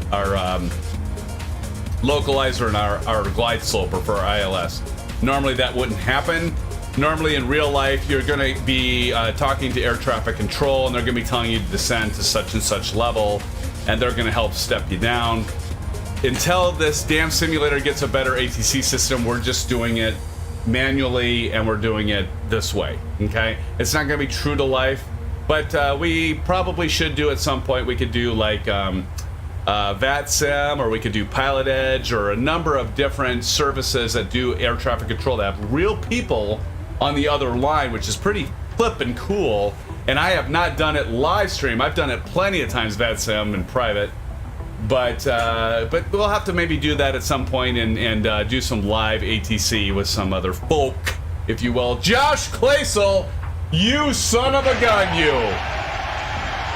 localizer and our glide sloper for our ILS. Normally that wouldn't happen. Normally in real life, you're going to be talking to air traffic control, and they're going to be telling you to descend to such and such level, and they're going to help step you down. Until this damn simulator gets a better ATC system, we're just doing it manually, and we're doing it this way, okay? It's not going to be true to life, but we probably should do at some point. We could do like VATSIM, or we could do Pilot Edge, or a number of different services that do air traffic control that have real people on the other line, which is pretty flippin' cool. And I have not done it live stream. I've done it plenty of times, VATSIM in private, but we'll have to maybe do that at some point and do some live ATC with some other folk, if you will. Josh Claysel, you son of a gun, you!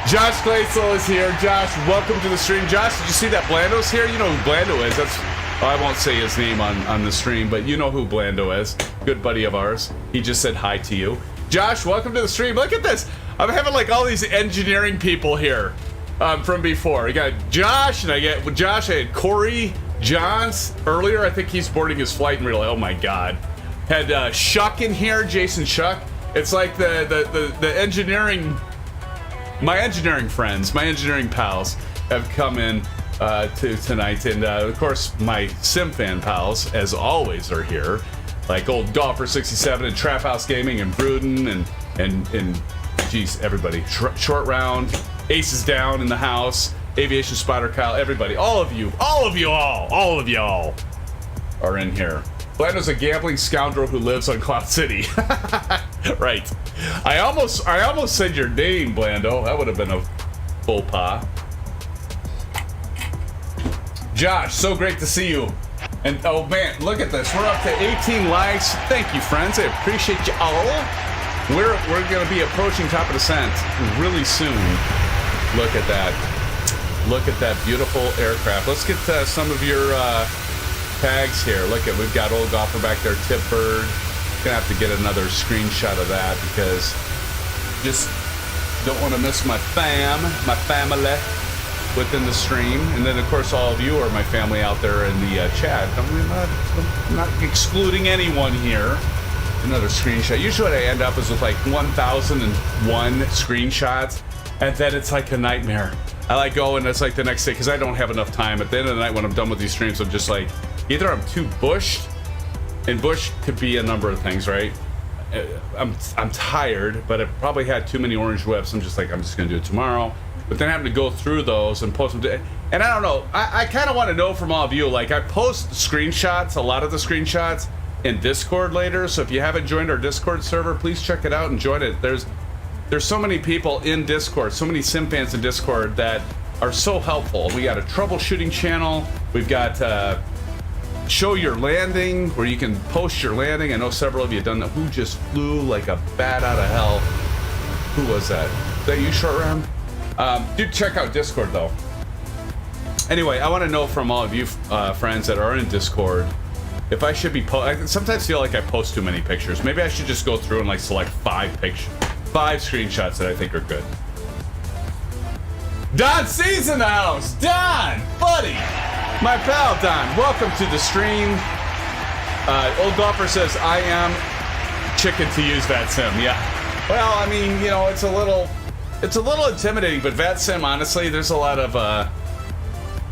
Josh Claysel is here. Josh, welcome to the stream. Josh, did you see that Blando's here? You know who Blando is. I won't say his name on the stream, but you know who Blando is. Good buddy of ours. He just said hi to you. Josh, welcome to the stream. Look at this. I'm having like all these engineering people here from before. I got Josh, and I had Corey Johns earlier. I think he's boarding his flight in real life. Oh my God. Had Shuck in here, Jason Shuck. It's like the engineering... My engineering friends, my engineering pals have come in to tonight, and of course my SimFan pals, as always, are here, like old Golfer 67 and Trap House Gaming and Bruden and geez, everybody. Short Round, Aces Down in the house, Aviation Spotter Kyle, everybody, all of you all are in here. Blando's a gambling scoundrel who lives on Cloud City. Right. I almost said your name, Blando. That would have been a faux pas. Josh, so great to see you. And oh man, look at this. We're up to 18 likes. Thank you, friends. I appreciate you all. We're gonna be approaching top of descent really soon. Look at that. Look at that beautiful aircraft. Let's get some of your tags here. Look at, we've got old golfer back there, Tip Bird. Gonna have to get another screenshot of that because just don't want to miss my family within the stream. And then of course all of you are my family out there in the chat. I'm not excluding anyone here. Another screenshot. Usually what I end up is with like 1001 screenshots, and then it's like a nightmare. I like go and it's like the next day because I don't have enough time. At the end of the night when I'm done with these streams, I'm just like, either I'm too bushed, and bush could be a number of things, right? I'm tired, but I probably had too many orange whips. I'm just gonna do it tomorrow. But then having to go through those and post them, and I don't know. I kind of want to know from all of you. Like I post screenshots, a lot of the screenshots in Discord later. So if you haven't joined our Discord server, please check it out and join it. There's so many people in Discord, so many SimFans in Discord that are so helpful. We got a troubleshooting channel. We've got show your landing, where you can post your landing. I know several of you have done that. Who just flew like a bat out of hell? Who was that? Is that you, Short Round? Do check out Discord though. Anyway, I want to know from all of you friends that are in Discord if I should be I sometimes feel like I post too many pictures. Maybe I should just go through and like select 5 screenshots that I think are good. Don C's in the house. Don, buddy, my pal Don, welcome to the stream. Old Golfer says I am chicken to use VATSIM. Yeah. Well, I mean, you know, it's a little intimidating, but VATSIM, honestly, there's a lot of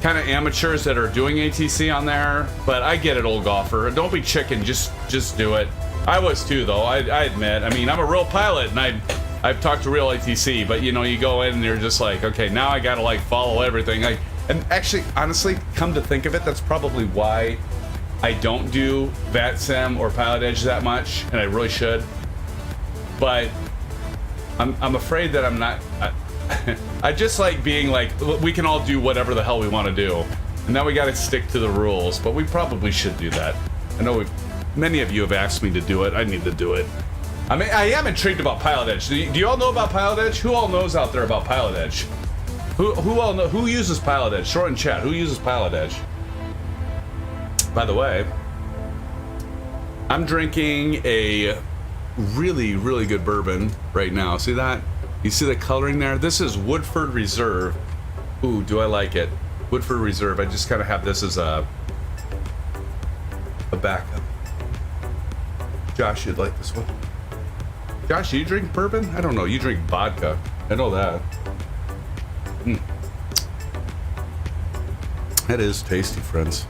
kind of amateurs that are doing ATC on there. But I get it, Old Golfer. Don't be chicken. Just do it. I was too, though. I admit. I mean, I'm a real pilot, and I've talked to real ATC, but you know, you go in and you're just like, okay, now I gotta like follow everything. And actually, honestly, come to think of it, that's probably why I don't do VATSIM or Pilot Edge that much, and I really should. but I'm afraid that I'm not. I just like being like, we can all do whatever the hell we want to do, and now we got to stick to the rules. But we probably should do that. I know many of you have asked me to do it. I need to do it. I mean, I am intrigued about Pilot Edge. Do you all know about Pilot Edge? Who all knows out there about Pilot Edge? Who uses Pilot Edge? Short in chat. Who uses Pilot Edge? By the way, I'm drinking a really, really good bourbon right now. See that? You see the coloring there? This is Woodford Reserve. Ooh, do I like it? Woodford Reserve. I just kind of have this as a backup. Josh, you'd like this one. Josh, do you drink bourbon? I don't know. You drink vodka. I know that. That is tasty, friends.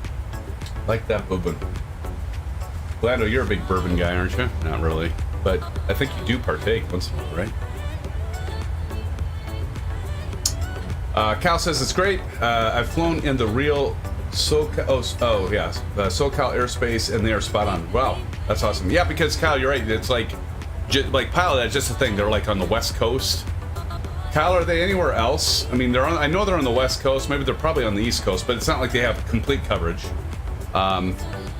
Like that bourbon. Lando, you're a big bourbon guy, aren't you? Not really. But I think you do partake once in a while, right? Cal says it's great. I've flown in the real SoCal, SoCal airspace, and they are spot on. Wow, that's awesome. Yeah, because Cal, you're right. It's like Pilot Edge, just the thing. They're like on the West Coast. Cal, are they anywhere else? I mean, I know they're on the West Coast. Maybe they're probably on the East Coast, but it's not like they have complete coverage.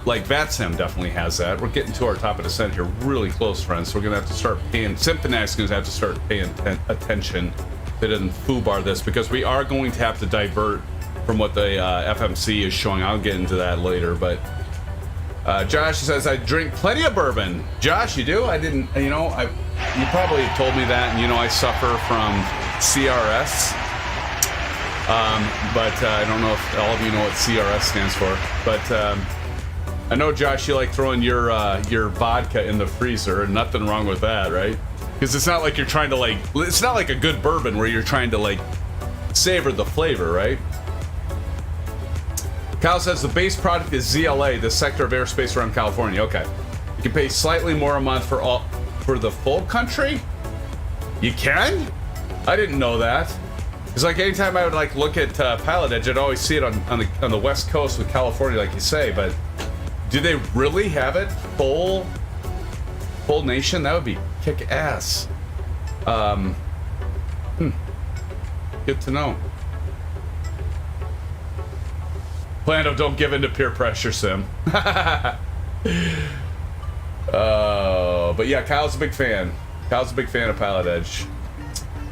Like VATSIM definitely has that. We're getting to our top of descent here really close, friends. So we're gonna have to start paying. SimFanatic's gonna have to start paying attention. They didn't foobar this because we are going to have to divert from what the FMC is showing. I'll get into that later, but Josh says I drink plenty of bourbon. Josh, you do? I didn't. You know, you probably told me that, and you know I suffer from CRS. But I don't know if all of you know what CRS stands for. But I know, Josh, you like throwing your vodka in the freezer, and nothing wrong with that, right? Because it's not like you're trying to like. It's not like a good bourbon where you're trying to like savor the flavor, right? Kyle says the base product is ZLA, the sector of airspace around California. Okay, you can pay slightly more a month for the full country. You can? I didn't know that. It's like anytime I would like look at Pilot Edge, I'd always see it on the West Coast with California, like you say. But do they really have it full nation? That would be kick ass. Good to know. Plano, don't give in to peer pressure, Sim. But yeah, Kyle's a big fan. Kyle's a big fan of Pilot Edge.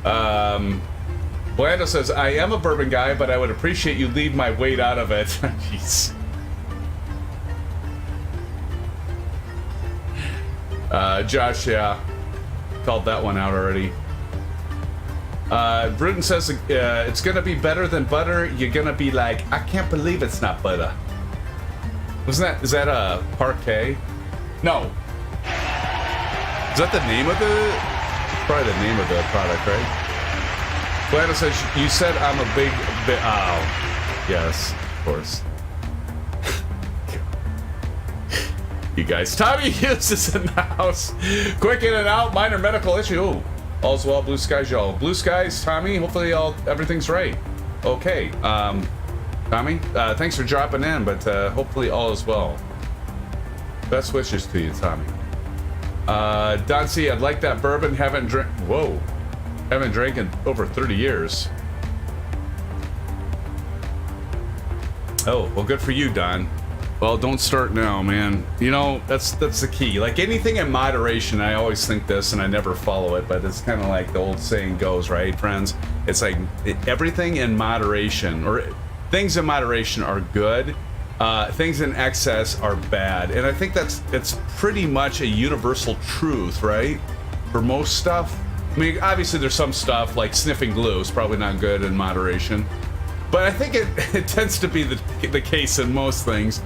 Blando says, I am a bourbon guy, but I would appreciate you leave my weight out of it. Jeez. Josh, yeah. Called that one out already. Bruton says, it's gonna be better than butter. You're gonna be like, I can't believe it's not butter. Is that a parquet? No. Is that the name of probably the name of the product, right? Blanda says, you said I'm a big oh. Yes, of course. You guys. Tommy Hughes is in the house. Quick in and out, minor medical issue. Ooh. All's well, blue skies, y'all. Blue skies, Tommy. Hopefully everything's right. Okay. Tommy, thanks for dropping in, but hopefully all is well. Best wishes to you, Tommy. Don C, I'd like that bourbon. Haven't drank in over 30 years. Oh, well, good for you, Don. Well, don't start now, man. You know, that's the key. Like anything in moderation, I always think this, and I never follow it, but it's kind of like the old saying goes, right, friends? It's like everything in moderation, or things in moderation are good. Things in excess are bad, and I think it's pretty much a universal truth, right? For most stuff. I mean, obviously there's some stuff like sniffing glue is probably not good in moderation, but I think it tends to be the case in most things.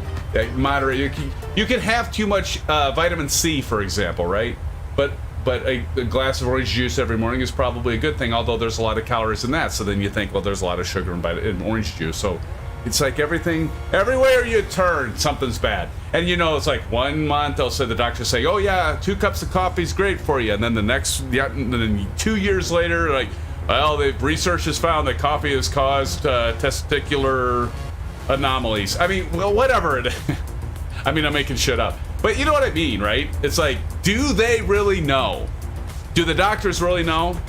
Moderate. You can have too much vitamin C, for example, right? But a glass of orange juice every morning is probably a good thing, although there's a lot of calories in that. So then you think, well, there's a lot of sugar in orange juice. So it's like everything, everywhere you turn, something's bad. And you know, it's like 1 month they'll say, the doctor say, oh yeah, 2 cups of coffee is great for you. And then and then 2 years later, like, well, the research has found that coffee has caused testicular anomalies. I mean, well, whatever it is. I mean, I'm making shit up. But you know what I mean, right? It's like, do they really know? Do the doctors really know?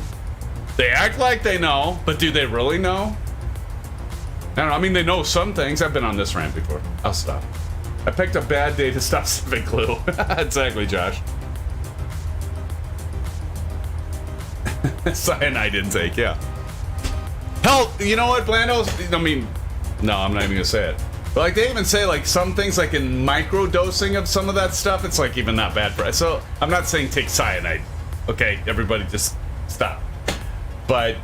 They act like they know, but do they really know? I don't know. I mean, they know some things. I've been on this rant before. I'll stop. I picked a bad day to stop sipping glue. Exactly, Josh. Cyanide intake, yeah. Hell, you know what, Blando's? I mean, no, I'm not even gonna say it. But like, they even say like some things, like in micro dosing of some of that stuff, it's like even not bad for us. So I'm not saying take cyanide. Okay, everybody, just stop. But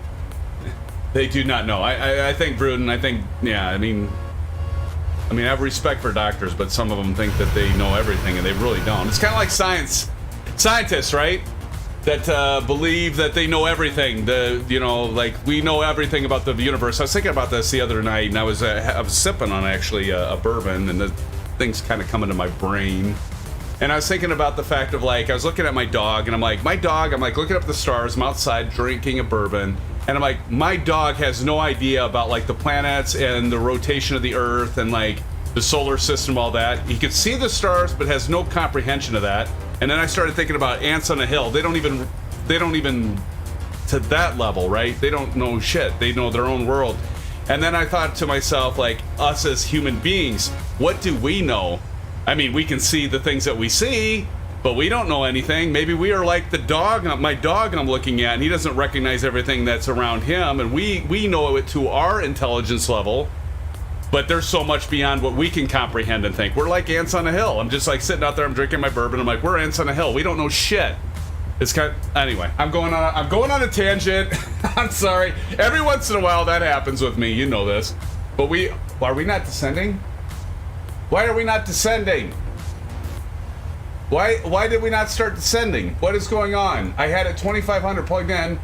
they do not know. I think Bruden. I think, yeah. I mean, I have respect for doctors, but some of them think that they know everything, and they really don't. It's kind of like scientists, right? That believe that they know everything. Like we know everything about the universe. I was thinking about this the other night, and I was sipping on actually a bourbon, and the things kind of come into my brain. And I was thinking about the fact of like, I was looking at my dog, and I'm like, looking up the stars. I'm outside drinking a bourbon, and I'm like, my dog has no idea about like the planets and the rotation of the Earth and like the solar system, all that. He could see the stars, but has no comprehension of that. And then I started thinking about ants on a hill. They don't even to that level, right? They don't know shit. They know their own world. And then I thought to myself, like, us as human beings, what do we know? I mean, we can see the things that we see, but we don't know anything. Maybe we are like the dog, my dog I'm looking at, and he doesn't recognize everything that's around him, and we know it to our intelligence level. But there's so much beyond what we can comprehend and think. We're like ants on a hill. I'm just like sitting out there, I'm drinking my bourbon, I'm like, we're ants on a hill. We don't know shit. It's kind of, anyway, I'm going on a tangent. I'm sorry. Every once in a while that happens with me, you know this. But are we not descending? Why are we not descending? Why did we not start descending? What is going on? I had a 2500 plugged in.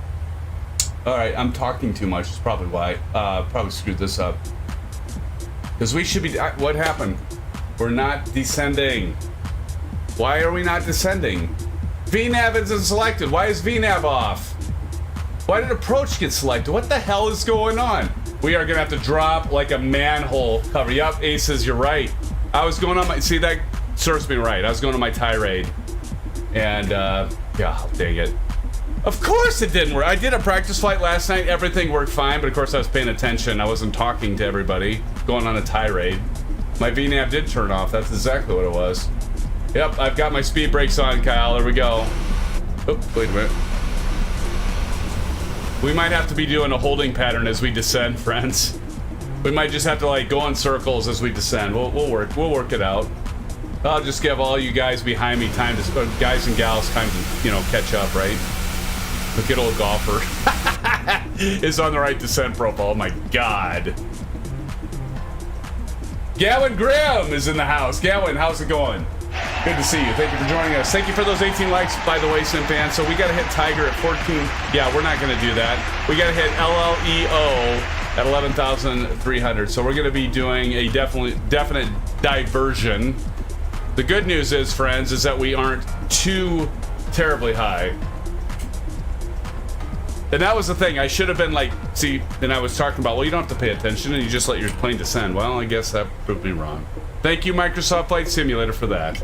All right, I'm talking too much. It's probably why. Probably screwed this up. Because we should be... What happened? We're not descending. Why are we not descending? VNAV isn't selected. Why is VNAV off? Why did approach get selected? What the hell is going on? We are going to have to drop like a manhole cover. Yup, ASUS, you're right. I was going on my... See, that serves me right. I was going on my tirade. And, yeah, dang it. Of course it didn't work. I did a practice flight last night. Everything worked fine, but of course I was paying attention. I wasn't talking to everybody, going on a tirade. My VNAV did turn off. That's exactly what it was. Yep, I've got my speed brakes on, Kyle. There we go. Oh, wait a minute. We might have to be doing a holding pattern as we descend, friends. We might just have to like go in circles as we descend. We'll work it out. I'll just give all you guys behind me time to, guys and gals, time to, catch up, right? The good old golfer is on the right descent profile. Oh my God. Gavin Graham is in the house. Gavin, how's it going? Good to see you. Thank you for joining us. Thank you for those 18 likes, by the way, SimFans. So we got to hit Tiger at 14. Yeah, we're not going to do that. We got to hit LLEO at 11,300. So we're going to be doing a definite diversion. The good news is, friends, is that we aren't too terribly high. And that was the thing. I should have been like, see, and I was talking about, well, you don't have to pay attention and you just let your plane descend. Well, I guess that proved me wrong. Thank you, Microsoft Flight Simulator, for that.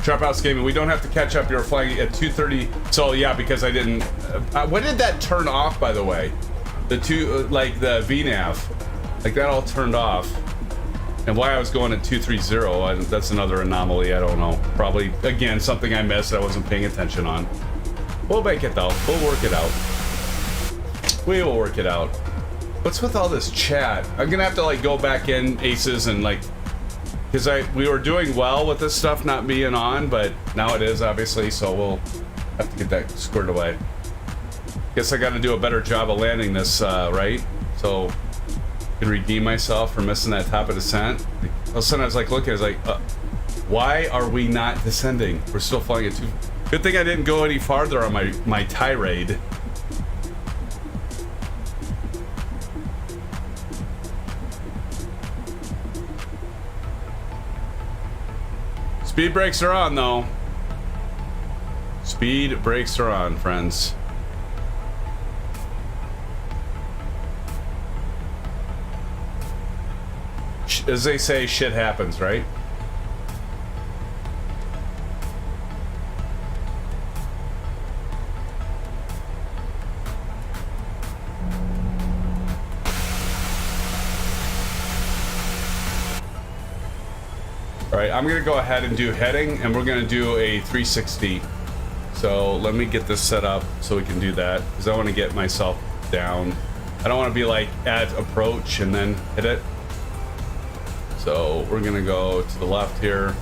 Trap House Gaming, we don't have to catch up. You're flying at 2:30. So, yeah, because I didn't... when did that turn off, by the way? The the VNAV. Like, that all turned off. And why I was going at 230, that's another anomaly. I don't know. Probably, again, something I missed I wasn't paying attention on. We'll make it, though. We'll work it out. We will work it out. What's with all this chat? I'm going to have to, like, go back in ASUS and, like... Because we were doing well with this stuff not being on, but now it is, obviously, so we'll have to get that squared away. Guess I got to do a better job of landing this, right? So... can redeem myself for missing that top of descent. All of a sudden I was like looking, I was like, why are we not descending? We're still flying at 2. Good thing I didn't go any farther on my tirade. Speed brakes are on though. Speed brakes are on, friends. As they say, shit happens, right? All right, I'm gonna go ahead and do heading, and we're gonna do a 360. So let me get this set up so we can do that, because I want to get myself down. I don't want to be like at approach and then hit it. So we're gonna go to the left here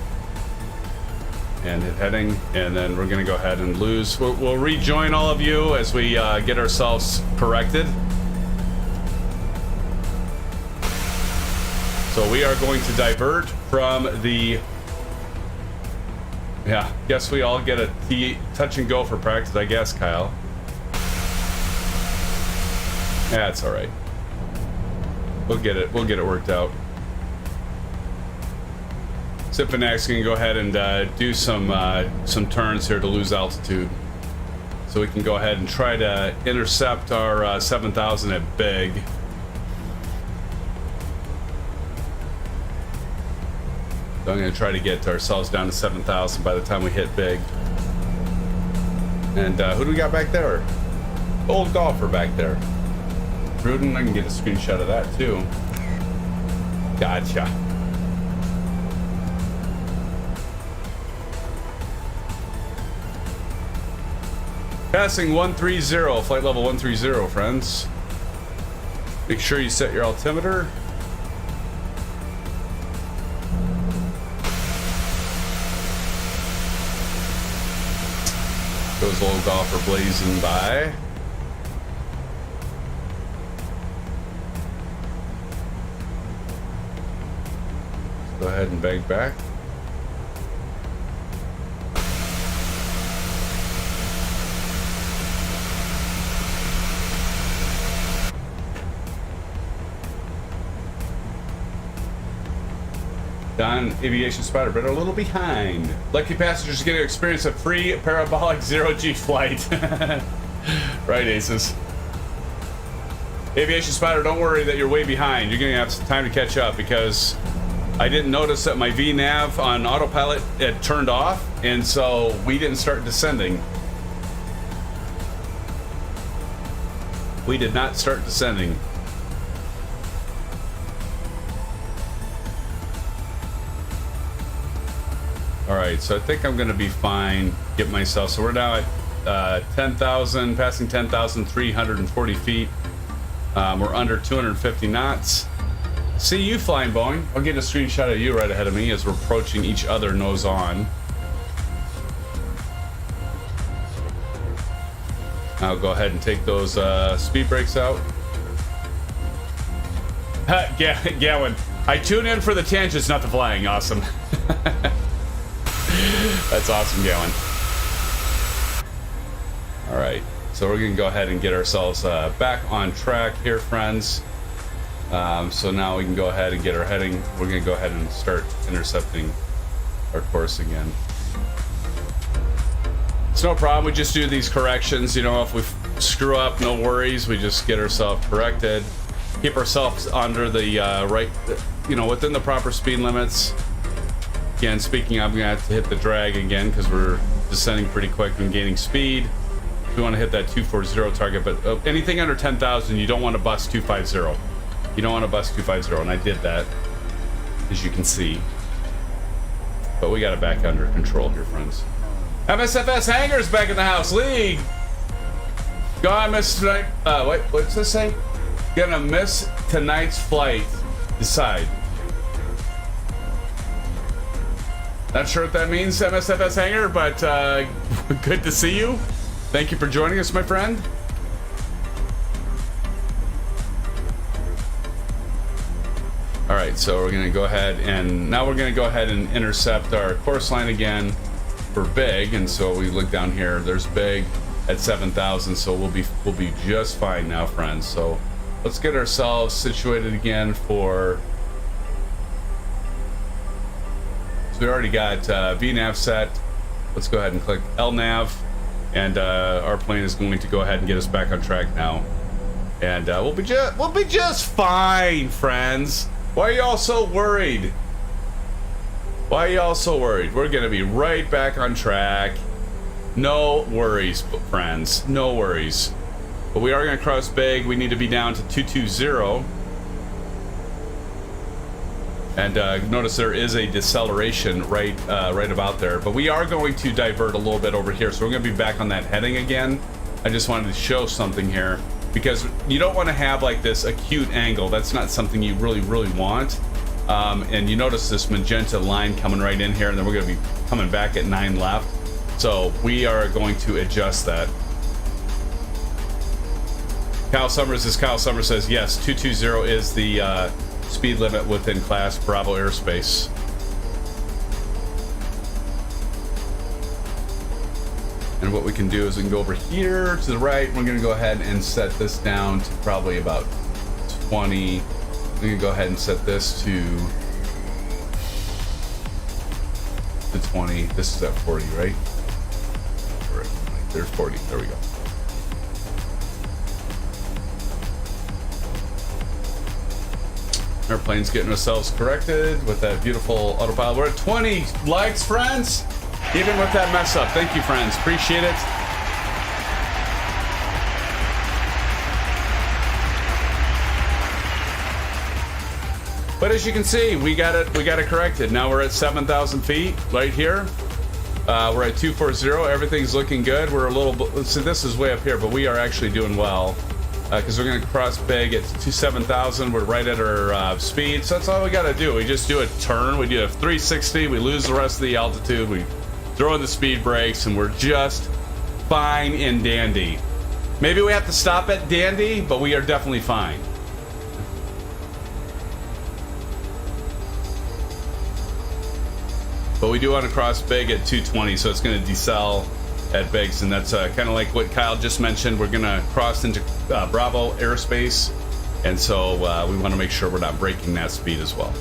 and hit heading, and then we're gonna go ahead and lose. We'll rejoin all of you as we get ourselves corrected. So we are going to divert from the, yeah, guess we all get a touch and go for practice, I guess, Kyle. Yeah, it's all right. We'll get it worked out. SimFanatic's gonna go ahead and do some turns here to lose altitude, so we can go ahead and try to intercept our 7,000 at big. So I'm gonna try to get ourselves down to 7,000 by the time we hit big. And who do we got back there? Old golfer back there. Rudin, I can get a screenshot of that too. Gotcha. Passing 130, flight level 130, friends. Make sure you set your altimeter. Goes old golfer blazing by. Go ahead and bank back. Don Aviation Spider, but a little behind. Lucky passengers get to experience a free parabolic zero-G flight. Right, ASUS. Aviation Spider, don't worry that you're way behind. You're gonna have some time to catch up, because I didn't notice that my VNav on autopilot had turned off, and so we didn't start descending. We did not start descending. All right, so I think I'm gonna be fine. Get myself, so we're now at 10,000, passing 10,340 feet. We're under 250 knots. See you flying, Boeing. I'll get a screenshot of you right ahead of me as we're approaching each other nose on. I'll go ahead and take those speed brakes out. Gowan, I tune in for the tangents, not the flying. Awesome. That's awesome, Gowan. All right, so we're gonna go ahead and get ourselves back on track here, friends. So now we can go ahead and get our heading. We're gonna go ahead and start intercepting our course again. It's no problem, we just do these corrections. You know, if we screw up, no worries. We just get ourselves corrected. Keep ourselves under the right, you know, within the proper speed limits. Again, speaking, I'm gonna have to hit the drag again because we're descending pretty quick and gaining speed. We want to hit that 240 target, but anything under 10,000, you don't want to bust 250. You don't want to bust 250, and I did that, as you can see. But we got it back under control here, friends. MSFS Hangers back in the house. League. Gonna miss tonight. Wait, what's this say? Gonna miss tonight's flight. Decide. Not sure what that means, MSFS Hanger, but good to see you. Thank you for joining us, my friend. All right, so we're gonna go ahead and now we're gonna go ahead and intercept our course line again for big, and so we look down here. There's big at 7,000, so we'll be just fine now, friends. So let's get ourselves situated again for. So we already got VNav set. Let's go ahead and click LNav, and our plane is going to go ahead and get us back on track now, and we'll be just fine, friends. Why are y'all so worried? Why are y'all so worried? We're gonna be right back on track. No worries, friends. No worries. But we are gonna cross big. We need to be down to 220. And notice there is a deceleration right about there. But we are going to divert a little bit over here. So we're going to be back on that heading again. I just wanted to show something here, because you don't want to have like this acute angle. That's not something you really want. And you notice this magenta line coming right in here, and then we're going to be coming back at 9 left. So we are going to adjust that. Kyle Summers says, yes, 220 is the speed limit within class Bravo airspace. And what we can do is we can go over here to the right. We're going to go ahead and set this down to probably about 20. We can go ahead and set this to 20. This is at 40, right? There's 40. There we go. Airplane's getting ourselves corrected with that beautiful autopilot. We're at 20 likes, friends. Even with that mess up. Thank you, friends. Appreciate it. But as you can see, we got it corrected. Now we're at 7,000 feet right here. We're at 240. Everything's looking good. We're a little. So this is way up here, but we are actually doing well because we're going to cross big at 7,000. We're right at our speed. So that's all we got to do. We just do a turn. We do a 360. We lose the rest of the altitude. We throw in the speed brakes, and we're just fine and dandy. Maybe we have to stop at dandy, but we are definitely fine. But we do want to cross big at 220, so it's going to decel at bigs, and that's kind of like what Kyle just mentioned. We're going to cross into Bravo airspace, and so we want to make sure we're not breaking that speed as well.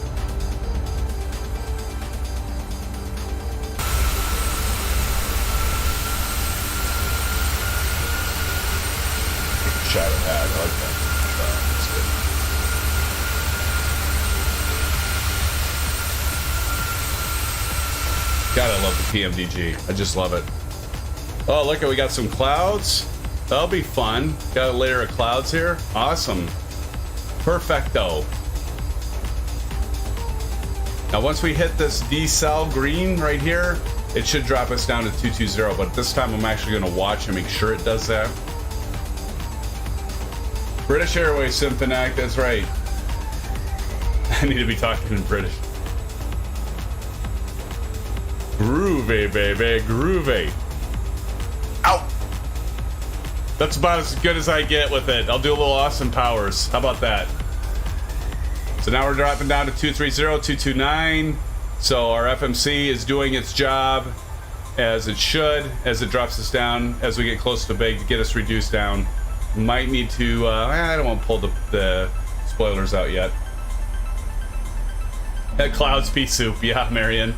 Shadow pad, I like that. That's good. God, I love the PMDG. I just love it. Oh, look, we got some clouds. That'll be fun. Got a layer of clouds here. Awesome. Perfecto. Now, once we hit this decel green right here, it should drop us down to 220. But this time, I'm actually going to watch and make sure it does that. British Airways, SimFanatic, that's right. I need to be talking in British. Groovy, baby, groovy. Ow! That's about as good as I get with it. I'll do a little Austin Powers. How about that? So now we're dropping down to 230, 229. So our FMC is doing its job as it should, as it drops us down, as we get close to big to get us reduced down. Might need to, I don't want to pull the spoilers out yet. Clouds pea soup, yeah, Marion.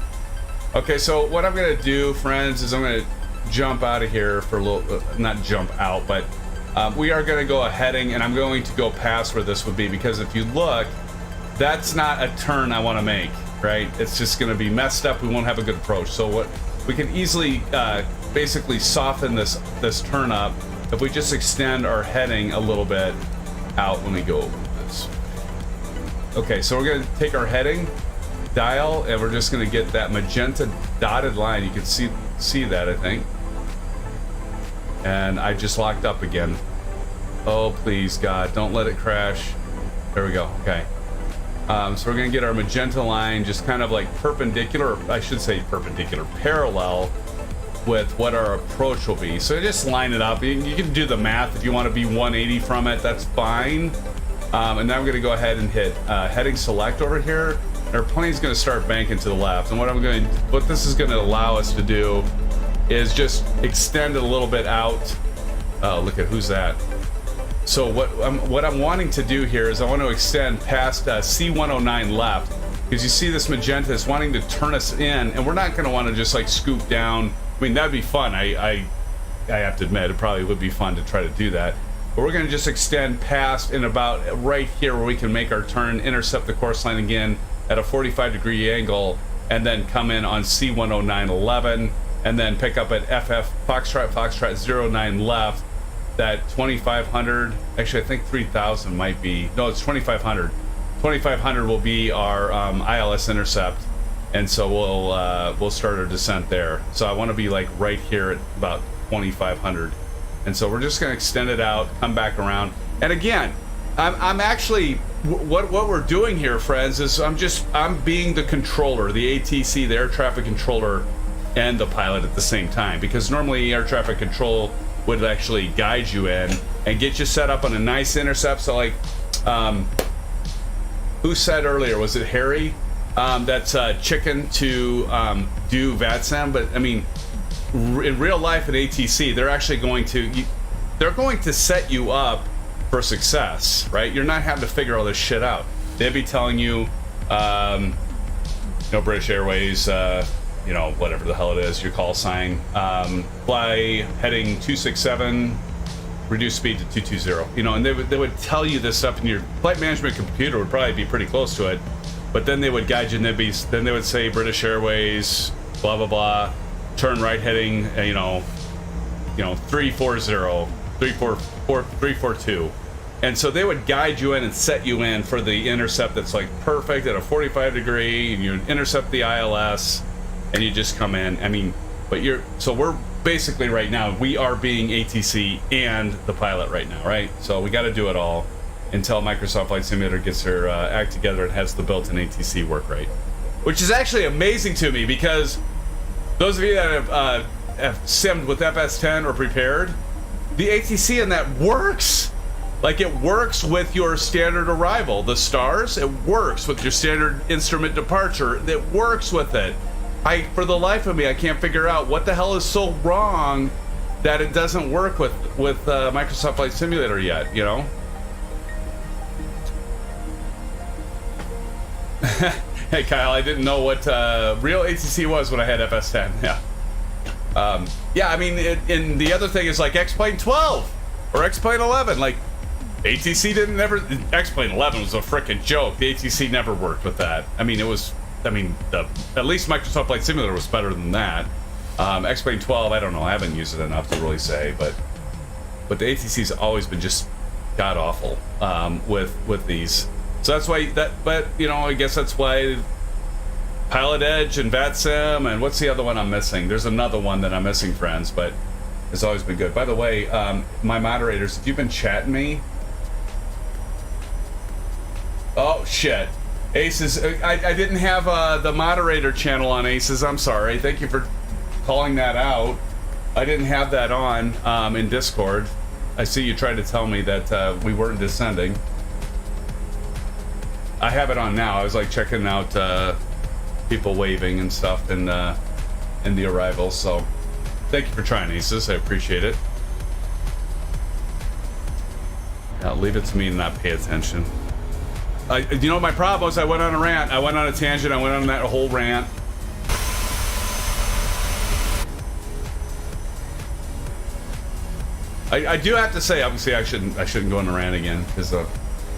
Okay, so what I'm going to do, friends, is I'm going to jump out of here for a little, not jump out, but we are going to go a heading, and I'm going to go past where this would be, because if you look, that's not a turn I want to make, right? It's just going to be messed up. We won't have a good approach. So what we can easily basically soften this turn up if we just extend our heading a little bit out when we go over this. Okay, so we're going to take our heading dial, and we're just going to get that magenta dotted line. You can see that, I think. And I just locked up again. Oh, please, God, don't let it crash. There we go. Okay. So we're going to get our magenta line just kind of like perpendicular, I should say perpendicular, parallel with what our approach will be. So just line it up. You can do the math. If you want to be 180 from it, that's fine. And now I'm going to go ahead and hit heading select over here. Our plane's going to start banking to the left. And what this is going to allow us to do is just extend it a little bit out. Oh, look at who's that. So what I'm wanting to do here is I want to extend past C109 left, because you see this magenta is wanting to turn us in, and we're not going to want to just like scoop down. I mean, that'd be fun. I have to admit, it probably would be fun to try to do that. But we're going to just extend past and about right here where we can make our turn, intercept the course line again at a 45-degree angle, and then come in on C10911, and then pick up at FF Foxtrot 09 left, that 2500, actually I think 3000 might be, no, it's 2500 2500 will be our ILS intercept, and so we'll start our descent there. So I want to be like right here at about 2500, and so we're just going to extend it out, come back around, and again, I'm actually what we're doing here, friends, is I'm being the controller, the ATC, the air traffic controller, and the pilot at the same time, because normally air traffic control would actually guide you in and get you set up on a nice intercept. So like, who said earlier, was it Harry, that's chicken to do VATSIM? But I mean, in real life at ATC, they're actually going to set you up for success, right? You're not having to figure all this shit out. They'd be telling you, British Airways, whatever the hell it is, your call sign, fly heading 267, reduce speed to 220, and they would tell you this stuff, and your flight management computer would probably be pretty close to it, but then they would guide you, and then they would say British Airways, blah blah blah, turn right heading 340, 342, and so they would guide you in and set you in for the intercept that's like perfect at a 45 degree, and you intercept the ILS, and you just come in. I mean, so we're basically right now, we are being ATC and the pilot right now, right? So we got to do it all until Microsoft Flight Simulator gets their act together and has the built-in ATC work right. Which is actually amazing to me, because those of you that have simmed with FS10 or prepared, the ATC in that works. Like, it works with your standard arrival. The stars, it works with your standard instrument departure. It works with it. For the life of me, I can't figure out what the hell is so wrong that it doesn't work with Microsoft Flight Simulator yet, Hey Kyle, I didn't know what real ATC was when I had FS10. Yeah. I mean, and the other thing is like X-Plane 12 or X-Plane 11. Like, ATC X-Plane 11 was a freaking joke. The ATC never worked with that. I mean, at least Microsoft Flight Simulator was better than that. X-Plane 12, I don't know. I haven't used it enough to really say, but the ATC's always been just god awful with these. So that's why I guess that's why Pilot Edge and VATSIM, and what's the other one I'm missing? There's another one that I'm missing, friends, but it's always been good. By the way, my moderators, if you've been chatting me, oh shit. ASUS, I didn't have the moderator channel on ASUS. I'm sorry. Thank you for calling that out. I didn't have that on in Discord. I see you tried to tell me that we weren't descending. I have it on now. I was like checking out people waving and stuff in the arrival. So thank you for trying, ASUS. I appreciate it. Now leave it to me to not pay attention. My problem was I went on a rant. I went on a tangent. I went on that whole rant. I do have to say, obviously, I shouldn't go on a rant again, because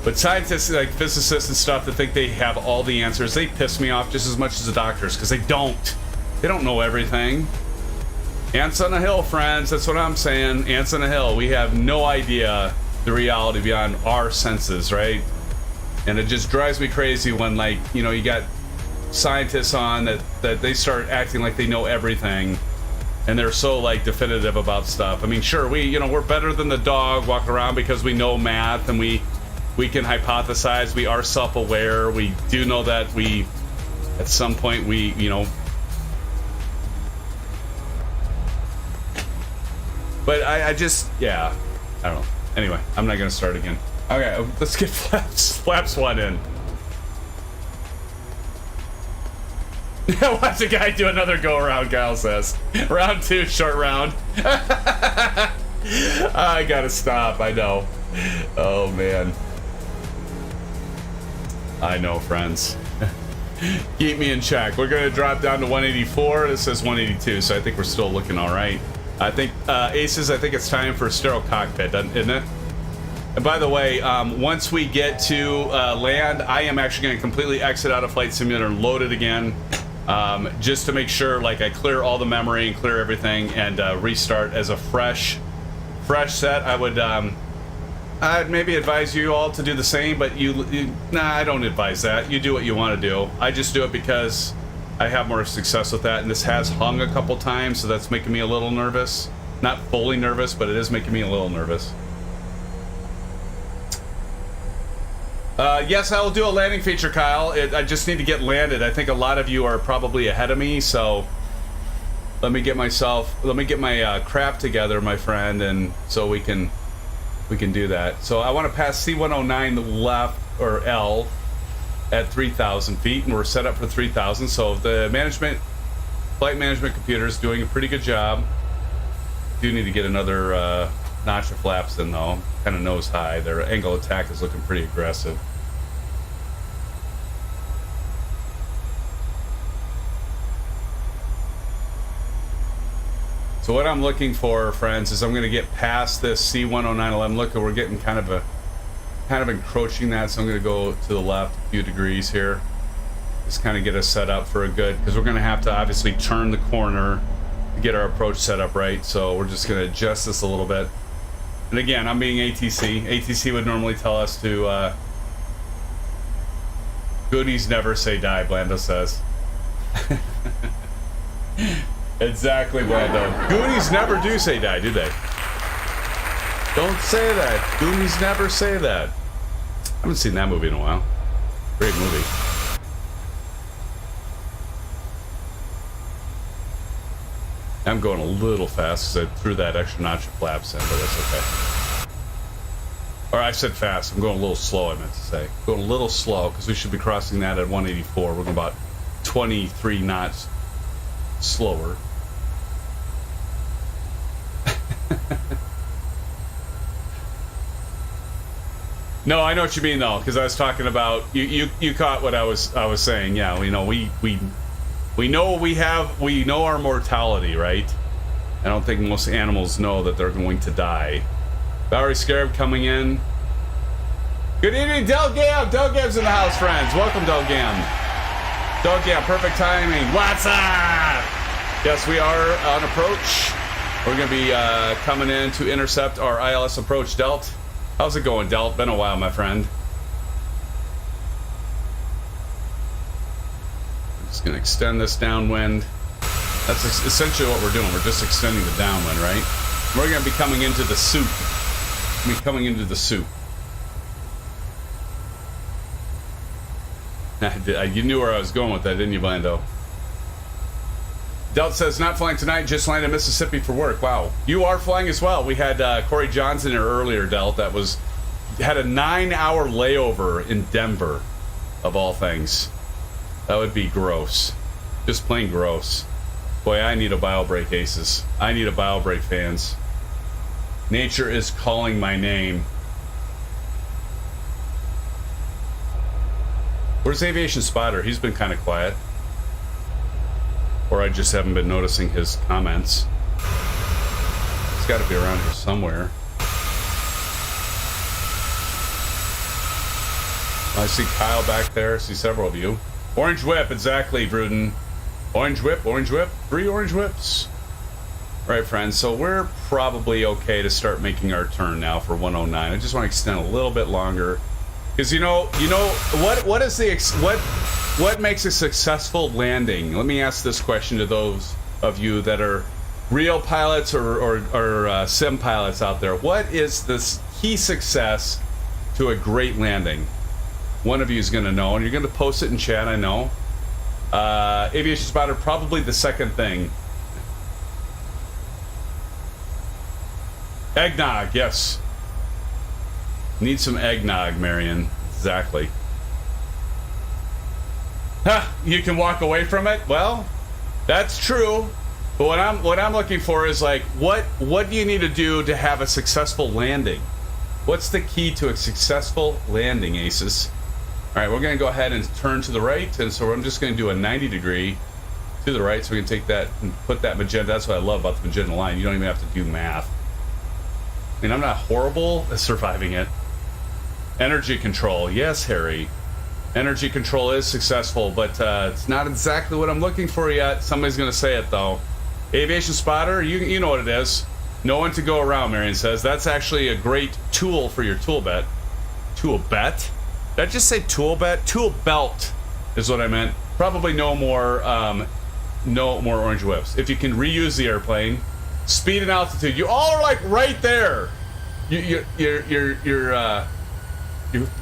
but scientists, like physicists and stuff, that think they have all the answers, they piss me off just as much as the doctors, because they don't know everything. Ants on a hill, friends. That's what I'm saying. Ants on a hill. We have no idea the reality beyond our senses, right? And it just drives me crazy when, like, you got scientists on that they start acting like they know everything, and they're so, like, definitive about stuff. I mean, sure, we're better than the dog, walk around because we know math, and we can hypothesize. We are self-aware. We do know that at some point, but I just, I don't know. Anyway, I'm not gonna start again. Okay, let's get flaps one in. Watch the guy do another go around, Kyle says. Round 2, short round. I gotta stop, I know. Oh, man. I know, friends. Keep me in check. We're gonna drop down to 184. This says 182, so I think we're still looking all right. I think, ASUS, I think it's time for a sterile cockpit, isn't it? And by the way, once we get to land, I am actually going to completely exit out of Flight Simulator and load it again, just to make sure, like, I clear all the memory and clear everything and restart as a fresh set. I would I'd maybe advise you all to do the same, but nah, I don't advise that. You do what you want to do. I just do it because I have more success with that, and this has hung a couple times, so that's making me a little nervous. Not fully nervous, but it is making me a little nervous. Yes, I will do a landing feature, Kyle. I just need to get landed. I think a lot of you are probably ahead of me, so let me get my crap together, my friend, and so we can do that. So I want to pass C109 left, or L, at 3,000 feet, and we're set up for 3,000. So the flight management computer is doing a pretty good job. Do need to get another notch of flaps in though. Kind of nose high. Their angle of attack is looking pretty aggressive. So what I'm looking for, friends, is I'm going to get past this C10911. Look, we're getting kind of encroaching that, so I'm going to go to the left a few degrees here. Just kind of get us set up for a good, because we're going to have to obviously turn the corner to get our approach set up right. So we're just going to adjust this a little bit. And again, I'm being ATC. ATC would normally tell us to goodies never say die, Blando says. Exactly, Blando. Goonies never do say die, do they? Don't say that. Goonies never say that. I haven't seen that movie in a while. Great movie. I'm going a little fast because I threw that extra notch of flaps in, but that's okay. Or I said fast. I'm going a little slow, I meant to say. Going a little slow because we should be crossing that at 184. We're going about 23 knots slower. No, I know what you mean though, because I was talking about you caught what I was saying. Yeah, we know we know our mortality, right? I don't think most animals know that they're going to die. Bowery Scarab coming in. Good evening, Delgam. Delgam's in the house, friends. Welcome, Delgam. Delgam, perfect timing. What's up? Yes, we are on approach. We're going to be coming in to intercept our ILS approach, Delt. How's it going, Delt? Been a while, my friend. I'm just going to extend this downwind. That's essentially what we're doing. We're just extending the downwind, right? We're going to be coming into the soup. You knew where I was going with that, didn't you, Blando? Delt says, not flying tonight, just landed in Mississippi for work. Wow. You are flying as well. We had Corey Johnson here earlier, Delt, that had a 9-hour layover in Denver, of all things. That would be gross. Just plain gross. Boy, I need a bio break, Aces. I need a bio break, fans. Nature is calling my name. Where's Aviation Spotter? He's been kind of quiet. Or I just haven't been noticing his comments. He's got to be around here somewhere. I see Kyle back there. I see several of you. Orange Whip, exactly, Bruden. Orange Whip, 3 orange whips. All right, friends, so we're probably okay to start making our turn now for 109. I just want to extend a little bit longer. Because you know what makes a successful landing? Let me ask this question to those of you that are real pilots or sim pilots out there. What is this key success to a great landing? One of you is going to know, and you're going to post it in chat, I know. Aviation Spotter, probably the second thing. Eggnog, yes. Need some eggnog, Marion. Exactly. Ha! You can walk away from it? Well, that's true. But what I'm looking for is like, what do you need to do to have a successful landing? What's the key to a successful landing, Aces? All right, we're going to go ahead and turn to the right, and so I'm just going to do a 90 degree to the right, so we can take that and put that magenta. That's what I love about the magenta line. You don't even have to do math. I mean, I'm not horrible at surviving it. Energy control, yes, Harry. Energy control is successful, but it's not exactly what I'm looking for yet. Somebody's going to say it, though. Aviation Spotter, you know what it is. No one to go around, Marion says. That's actually a great tool for your tool bet. Tool bet? Did I just say tool bet? Tool belt is what I meant. Probably no more orange whips. If you can reuse the airplane, speed and altitude. You all are like right there. You're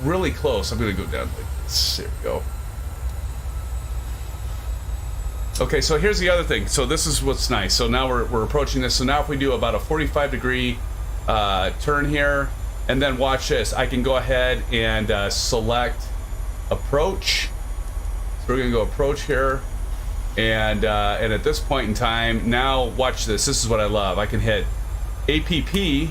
really close. I'm gonna go down like this. There we go. Okay, so here's the other thing. So this is what's nice. So now we're approaching this. So now if we do about a 45-degree turn here, and then watch this, I can go ahead and select approach. So we're gonna go approach here, and at this point in time, now watch this. This is what I love. I can hit APP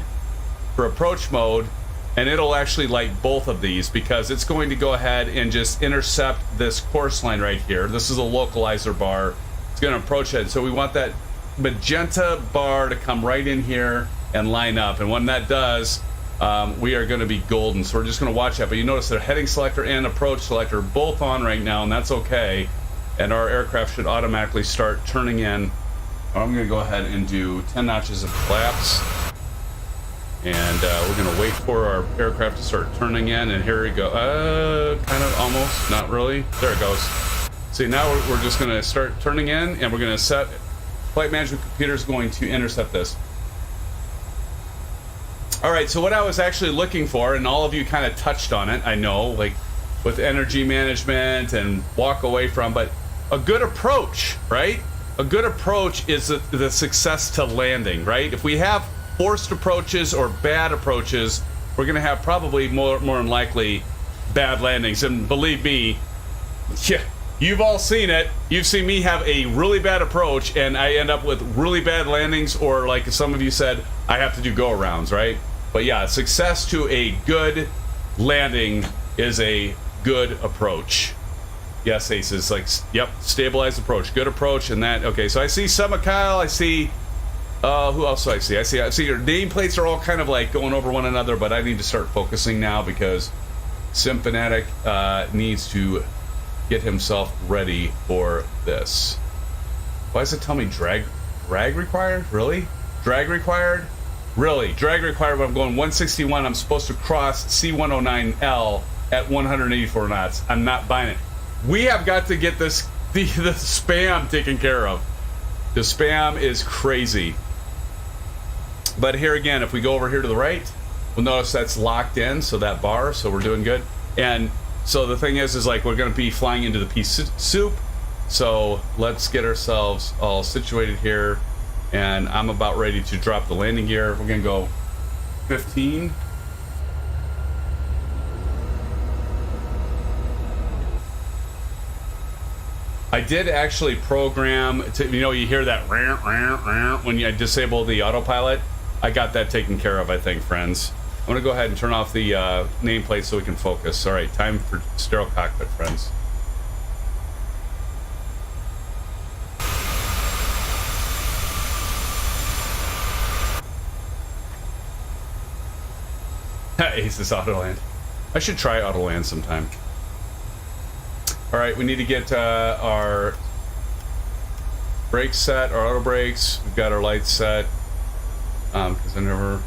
for approach mode, and it'll actually light both of these because it's going to go ahead and just intercept this course line right here. This is a localizer bar. It's going to approach it. So we want that magenta bar to come right in here and line up. And when that does, we are going to be golden. So we're just going to watch that. But you notice the heading selector and approach selector both on right now, and that's okay. And our aircraft should automatically start turning in. I'm going to go ahead and do 10 notches of flaps. And we're going to wait for our aircraft to start turning in, and here we go. Kind of, almost, not really. There it goes. See, now we're just going to start turning in, and we're going to set... Flight management computer is going to intercept this. All right, so what I was actually looking for, and all of you kind of touched on it, I know, like with energy management and walk away from, but a good approach, right? A good approach is the success to landing, right? If we have forced approaches or bad approaches, we're going to have probably more than likely bad landings. And believe me, yeah, you've all seen it. You've seen me have a really bad approach and I end up with really bad landings, or like some of you said, I have to do go-arounds, right? But yeah, success to a good landing is a good approach. Yes, Aces, like, yep, stabilized approach, good approach, and that, okay, so I see Summer Kyle, I see who else do I see? I see your nameplates are all kind of like going over one another, but I need to start focusing now because SimFanatic needs to get himself ready for this. Why does it tell me drag required? Really? Drag required? Really? Drag required when I'm going 161, I'm supposed to cross C109L at 184 knots. I'm not buying it. We have got to get this the spam taken care of. The spam is crazy. But here again, if we go over here to the right, we'll notice that's locked in, so that bar, so we're doing good. And so the thing is like we're going to be flying into the pea soup. So let's get ourselves all situated here, and I'm about ready to drop the landing gear. We're going to go 15. I did actually program to, you know, you hear that when you disable the autopilot. I got that taken care of, I think, friends. I'm gonna go ahead and turn off the nameplate so we can focus. All right, time for sterile cockpit, friends. Aces Autoland. I should try Autoland sometime. All right, we need to get our brakes set, our auto brakes. We've got our lights set. Because I never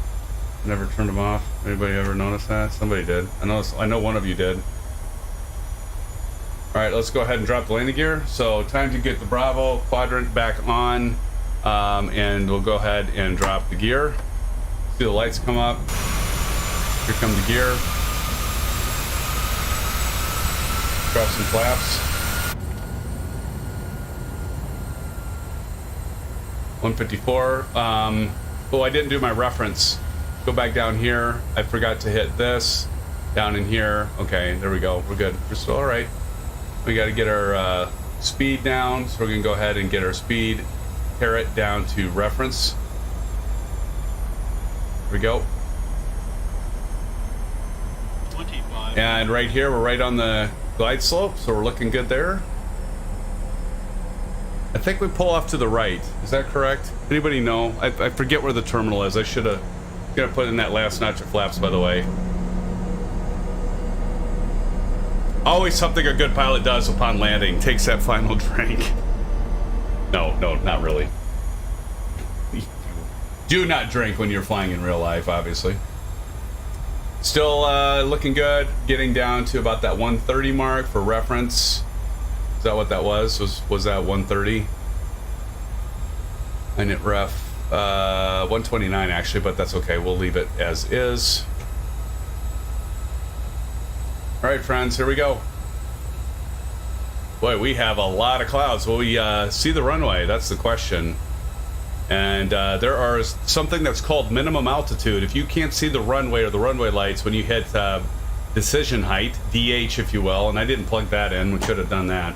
turned them off. Anybody ever notice that? Somebody did. I know one of you did. All right, let's go ahead and drop the landing gear. So time to get the Bravo Quadrant back on, and we'll go ahead and drop the gear. See the lights come up. Here come the gear. Drop some flaps. 154. Oh, I didn't do my reference. Go back down here. I forgot to hit this. Down in here. Okay, there we go. We're good. We're still all right. We got to get our speed down. So we're going to go ahead and get our speed caret down to reference. Here we go. 25. And right here, we're right on the glide slope. So we're looking good there. I think we pull off to the right. Is that correct? Anybody know? I forget where the terminal is. I should have put in that last notch of flaps, by the way. Always something a good pilot does upon landing. Takes that final drink. No, not really. Do not drink when you're flying in real life, obviously. Still looking good. Getting down to about that 130 mark for reference. Is that what that was? Was that 130? And it ref 129 actually, but that's okay. We'll leave it as is. All right, friends, here we go. Boy, we have a lot of clouds. Will we see the runway? That's the question. And there are something that's called minimum altitude. If you can't see the runway or the runway lights when you hit decision height, DH if you will, and I didn't plug that in, we should have done that,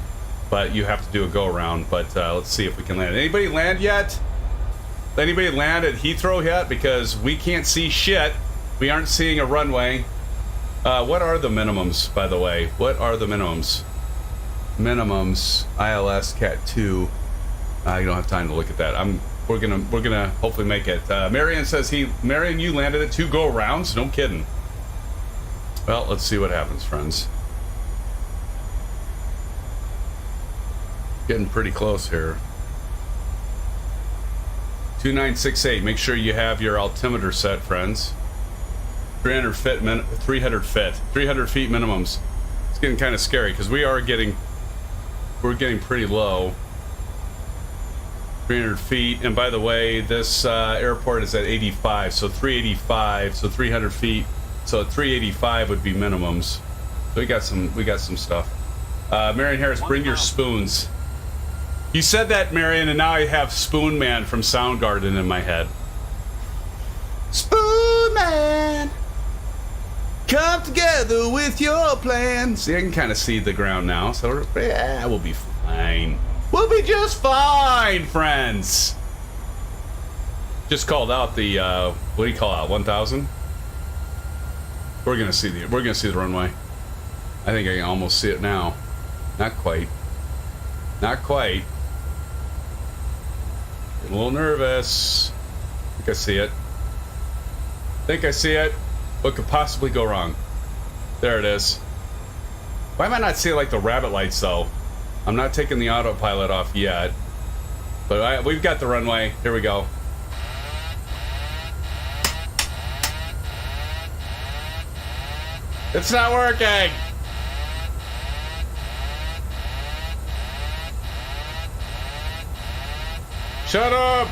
but you have to do a go around. But let's see if we can land. Anybody land yet? Anybody land at Heathrow yet? Because we can't see shit. We aren't seeing a runway. What are the minimums, by the way? What are the minimums? Minimums, ILS Cat 2. You don't have time to look at that. We're gonna hopefully make it. Marion says Marion, you landed at 2 go rounds? No kidding. Well, let's see what happens, friends. Getting pretty close here. 2968. Make sure you have your altimeter set, friends. 300 feet, 300 feet minimums. It's getting kind of scary because we're getting pretty low. 300 feet, and by the way, this airport is at 85, so 385, so 300 feet, so 385 would be minimums. So we got some stuff. Marion Harris, bring your spoons. You said that, Marion, and now I have Spoon Man from Soundgarden in my head. Spoon Man, come together with your plan. See, I can kind of see the ground now, so yeah, we'll be fine. We'll be just fine, friends. Just called out the what do you call out? 1,000. We're gonna see the runway. I think I can almost see it now. Not quite. Not quite. Getting a little nervous. I think I see it. Think I see it. What could possibly go wrong? There it is. Why am I not seeing like the rabbit lights though? I'm not taking the autopilot off yet, but we've got the runway. Here we go. It's not working. Shut up.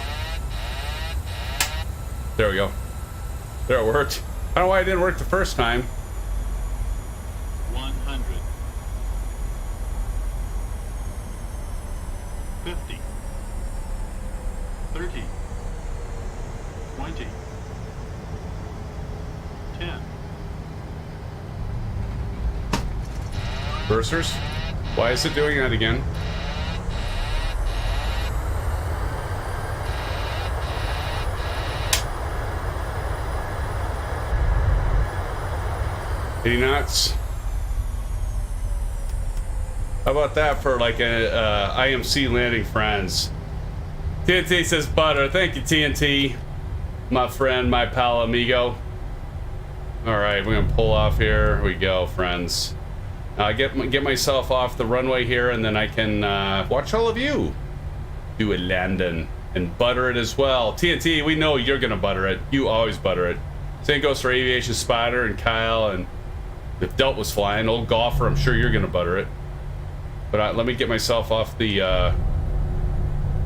There we go. There, it worked. I don't know why it didn't work the first time. 100. 50. 30. 20. 10. Bursers? Why is it doing that again? Knots. How about that for like a IMC landing, friends? TNT says butter. Thank you, TNT, my friend, my pal amigo. All right, we're gonna pull off here. Here we go, friends. Get myself off the runway here, and then I can watch all of you do a landing and butter it as well. TNT, we know you're gonna butter it. You always butter it. Same goes for Aviation Spider and Kyle, and if Delt was flying, old golfer, I'm sure you're gonna butter it. But let me get myself off the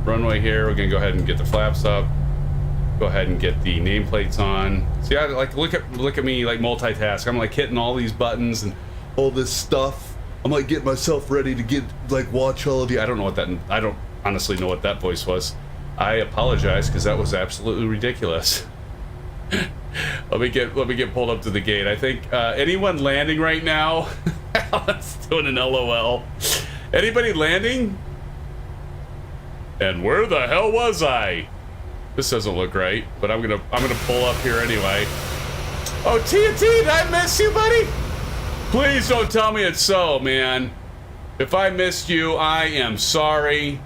runway here. We're gonna go ahead and get the flaps up. Go ahead and get the nameplates on. See, I like look at me like multitask. I'm like hitting all these buttons and all this stuff. I'm like getting myself ready to get like watch all of you. I don't honestly know what that voice was. I apologize because that was absolutely ridiculous. Let me get pulled up to the gate. I think anyone landing right now? Let's doing an LOL. Anybody landing? And where the hell was I? This doesn't look right, but I'm gonna pull up here anyway. Oh, TNT, did I miss you, buddy? Please don't tell me it's so, man. If I missed you, I am sorry.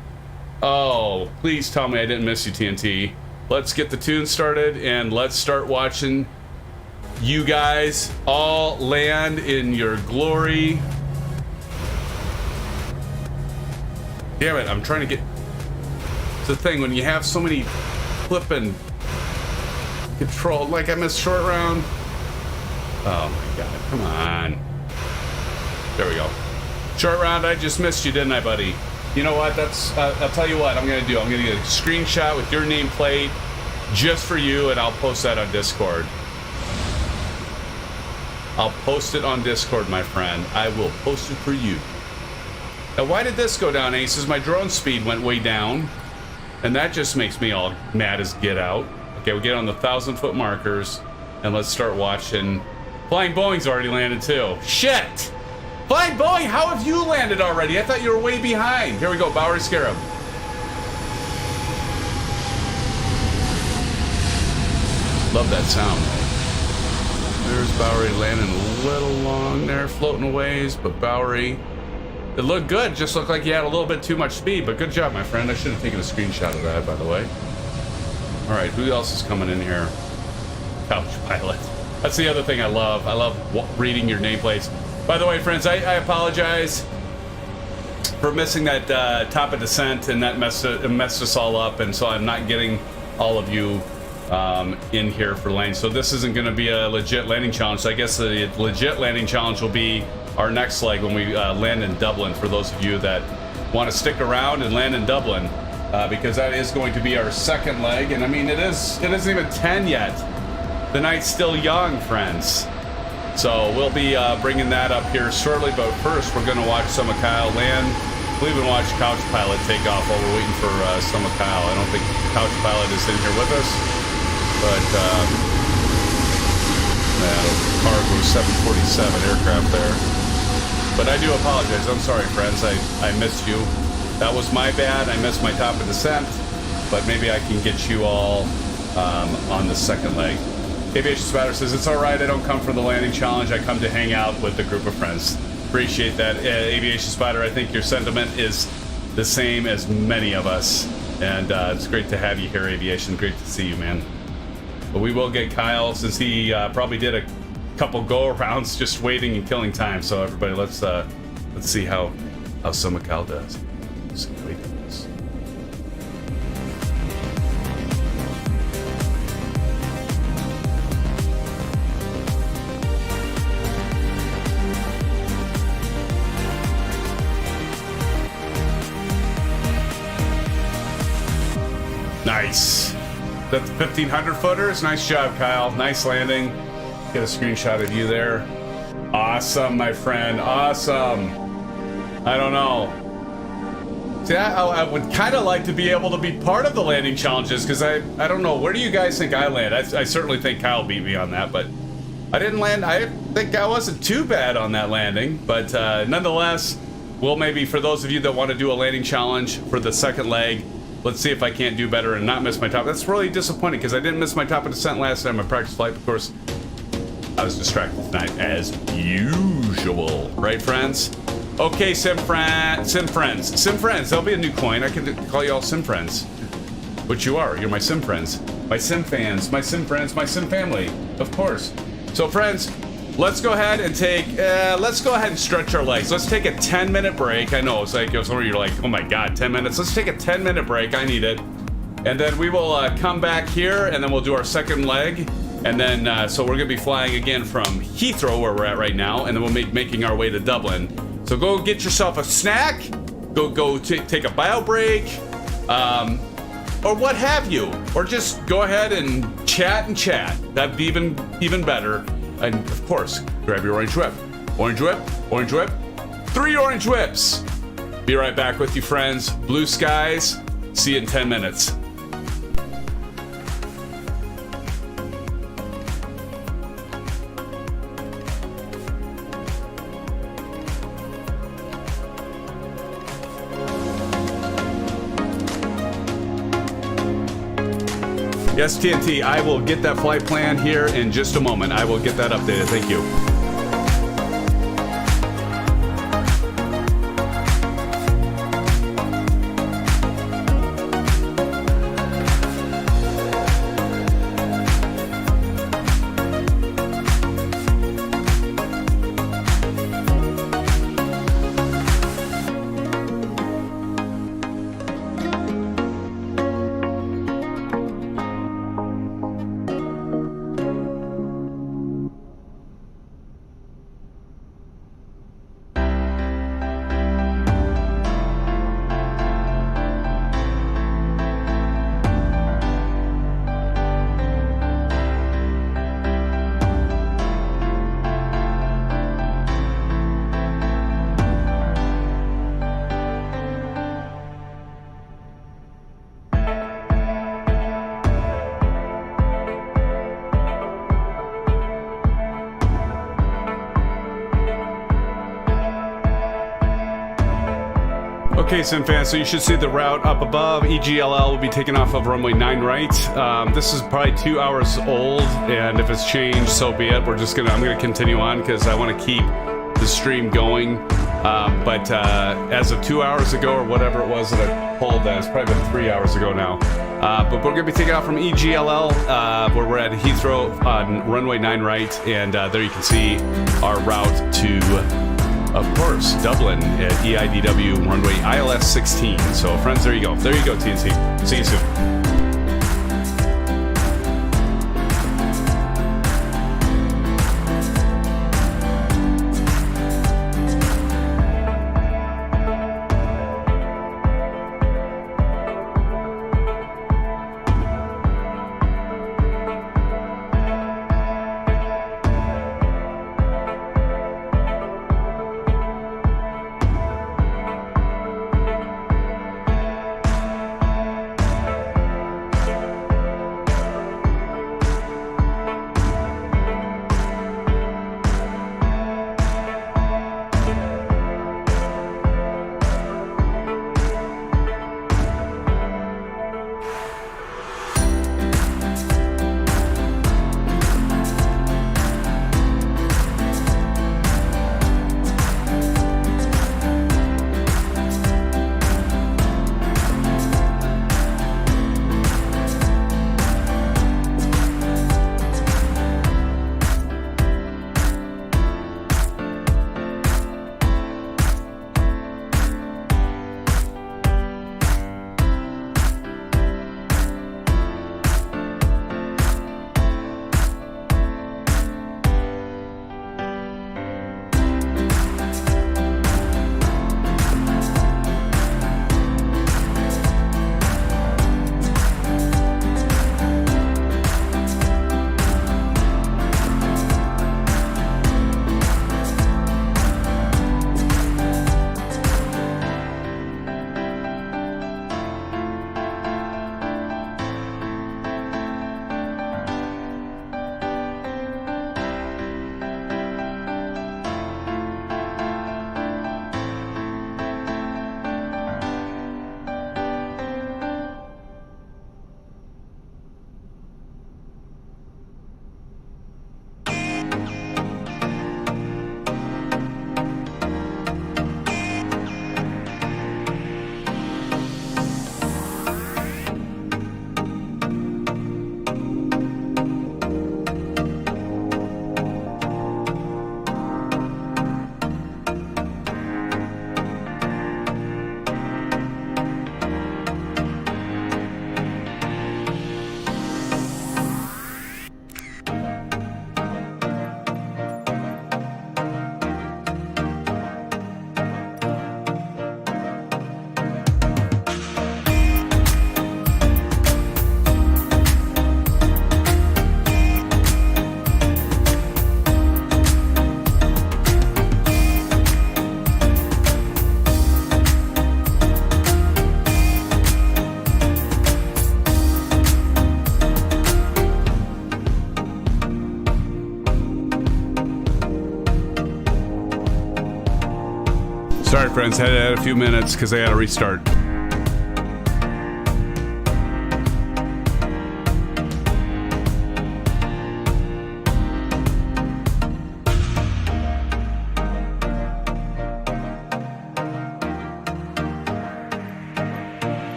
Oh, please tell me I didn't miss you, TNT. Let's get the tune started and let's start watching you guys all land in your glory. Damn it, I'm trying to get... It's the thing, when you have so many flipping control. Like I missed short round. Oh my god, come on. There we go. Short round, I just missed you, didn't I, buddy? You know what, that's, I'll tell you what I'm gonna do. I'm gonna get a screenshot with your nameplate just for you, and I'll post that on Discord. I'll post it on Discord, my friend. I will post it for you. Now, why did this go down, Aces? My drone speed went way down, and that just makes me all mad as get out. Okay, we get on the 1,000-foot markers, and let's start watching. Flying Boeing's already landed, too. Shit! Flying Boeing, how have you landed already? I thought you were way behind. Here we go, Bowery Scarab. Love that sound. There's Bowery landing a little long there, floating a ways, but Bowery, it looked good. Just looked like you had a little bit too much speed, but good job, my friend. I should have taken a screenshot of that, by the way. All right, who else is coming in here? Couch Pilot. That's the other thing I love. I love reading your nameplates. By the way, friends, I apologize for missing that top of descent, and that messed us all up, and so I'm not getting all of you in here for lane. So this isn't going to be a legit landing challenge. So I guess the legit landing challenge will be our next leg when we land in Dublin, for those of you that want to stick around and land in Dublin, because that is going to be our second leg. And I mean, it isn't even 10 yet. The night's still young, friends. So we'll be bringing that up here shortly, but first we're going to watch some of Kyle land. We'll even watch Couch Pilot take off while we're waiting for some of Kyle. I don't think Couch Pilot is in here with us, but cargo 747 aircraft there. But I do apologize. I'm sorry, friends. I missed you. That was my bad. I missed my top of descent, but maybe I can get you all on the second leg. Aviation Spatter says, it's all right. I don't come for the landing challenge. I come to hang out with a group of friends. Appreciate that, Aviation Spider. I think your sentiment is the same as many of us, and it's great to have you here, Aviation. Great to see you, man. But we will get Kyle, since he probably did a couple go-arounds just waiting and killing time. So everybody, let's see how some of Kyle does. Let's see how he does. Nice. That's 1,500 footers. Nice job, Kyle. Nice landing. Get a screenshot of you there. Awesome, my friend. Awesome. I don't know. See, I would kind of like to be able to be part of the landing challenges, because I don't know. Where do you guys think I land? I certainly think Kyle beat me on that, but I didn't land. I think I wasn't too bad on that landing, but nonetheless, well, maybe for those of you that want to do a landing challenge for the second leg, let's see if I can't do better and not miss my top. That's really disappointing, because I didn't miss my top of descent last time I practiced flight. Of course, I was distracted tonight as usual. Right, friends? Okay, SimFriends. There'll be a new coin. I can call you all SimFriends. Which you are. You're my SimFriends. My SimFans. My SimFriends. My Sim family. Of course. So, friends, let's go ahead and stretch our legs. Let's take a 10-minute break. I know, it's like, some of you are like, oh my God, 10 minutes. Let's take a 10-minute break. I need it. And then we will come back here, and then we'll do our second leg. And then, so we're going to be flying again from Heathrow, where we're at right now, and then we'll be making our way to Dublin. So go get yourself a snack, go take a bio break, or what have you. Or just go ahead and chat. That'd be even better. And of course, grab your orange whip. Orange whip, 3 orange whips. Be right back with you, friends. Blue skies. See you in 10 minutes. Yes, TNT, I will get that flight plan here in just a moment. I will get that updated. Thank you. Okay, SimFans, so you should see the route up above. EGLL will be taking off of runway 9 right. This is probably 2 hours old, and if it's changed, so be it. I'm gonna continue on because I want to keep the stream going. But as of 2 hours ago, or whatever it was that I pulled, it's probably been 3 hours ago now. But we're gonna be taking off from EGLL, where we're at Heathrow on runway 9 right, and there you can see our route to, of course, Dublin at EIDW runway ILS 16. So, friends, there you go. There you go, TNC. See you soon. Sorry, friends, had to add a few minutes because I had to restart.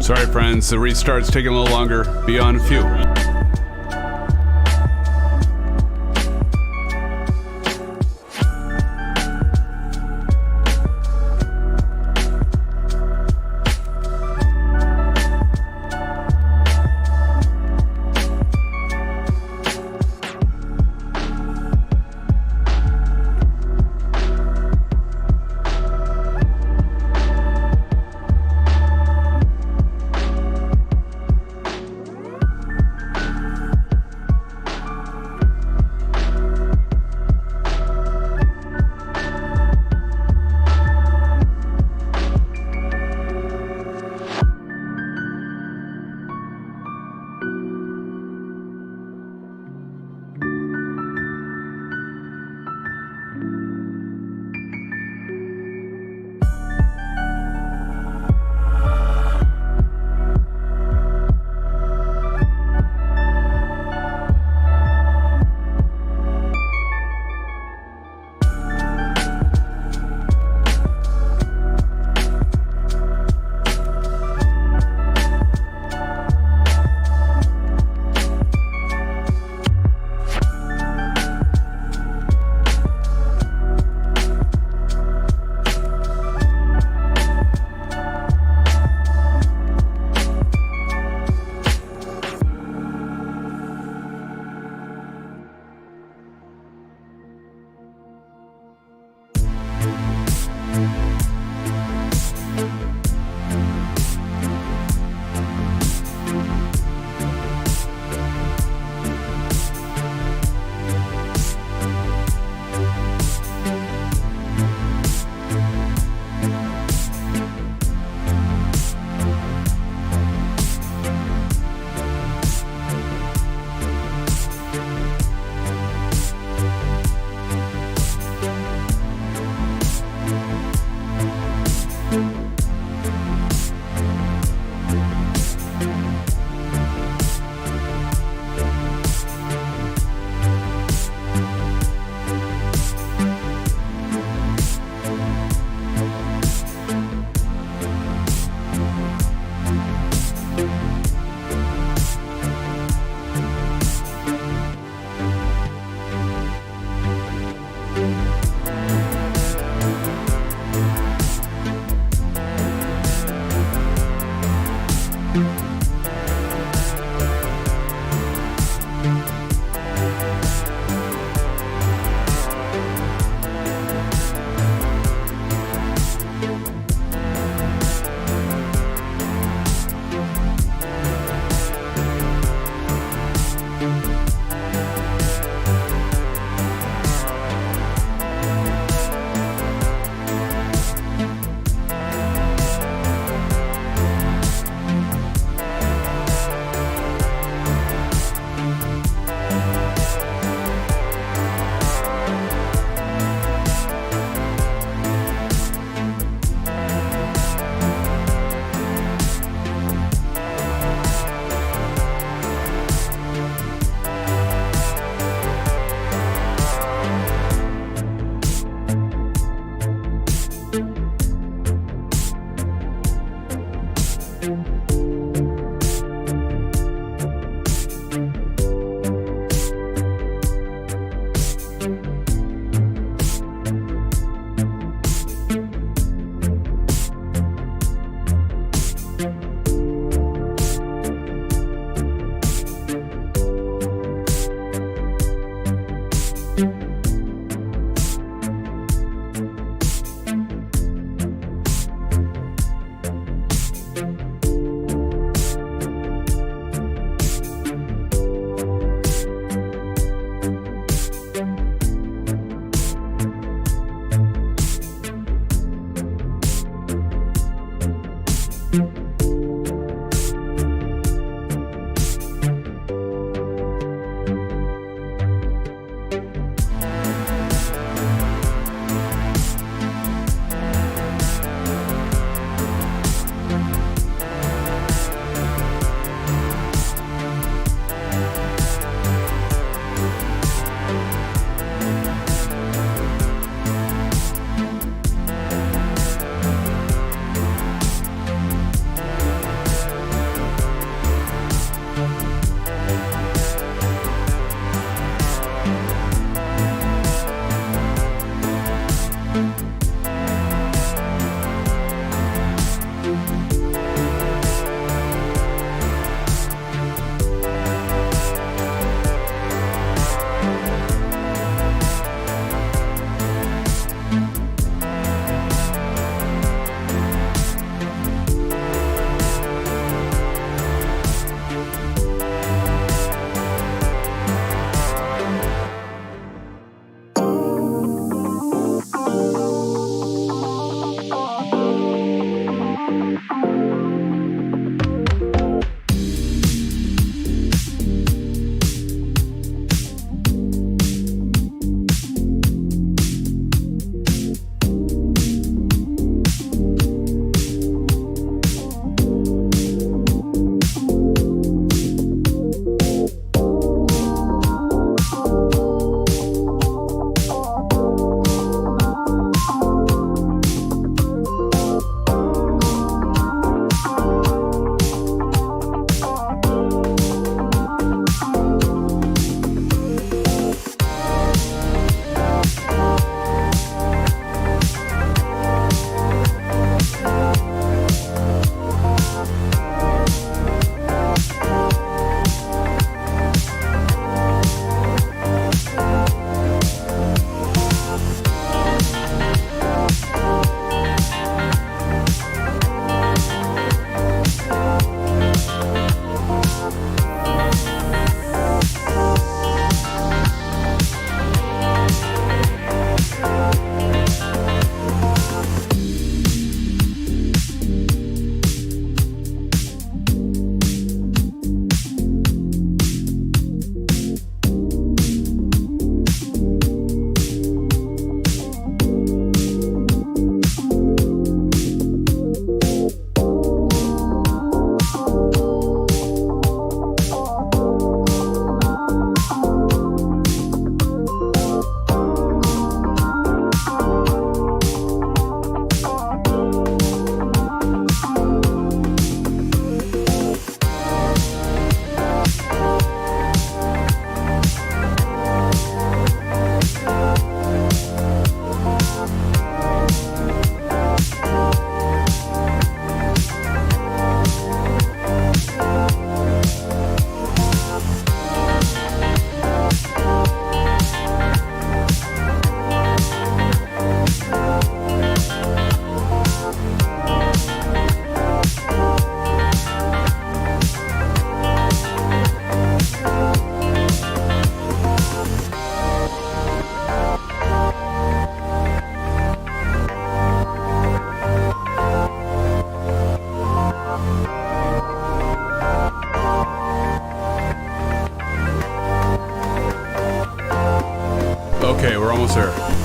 Sorry, friends, the restart's taking a little longer. Beyond fuel. sir.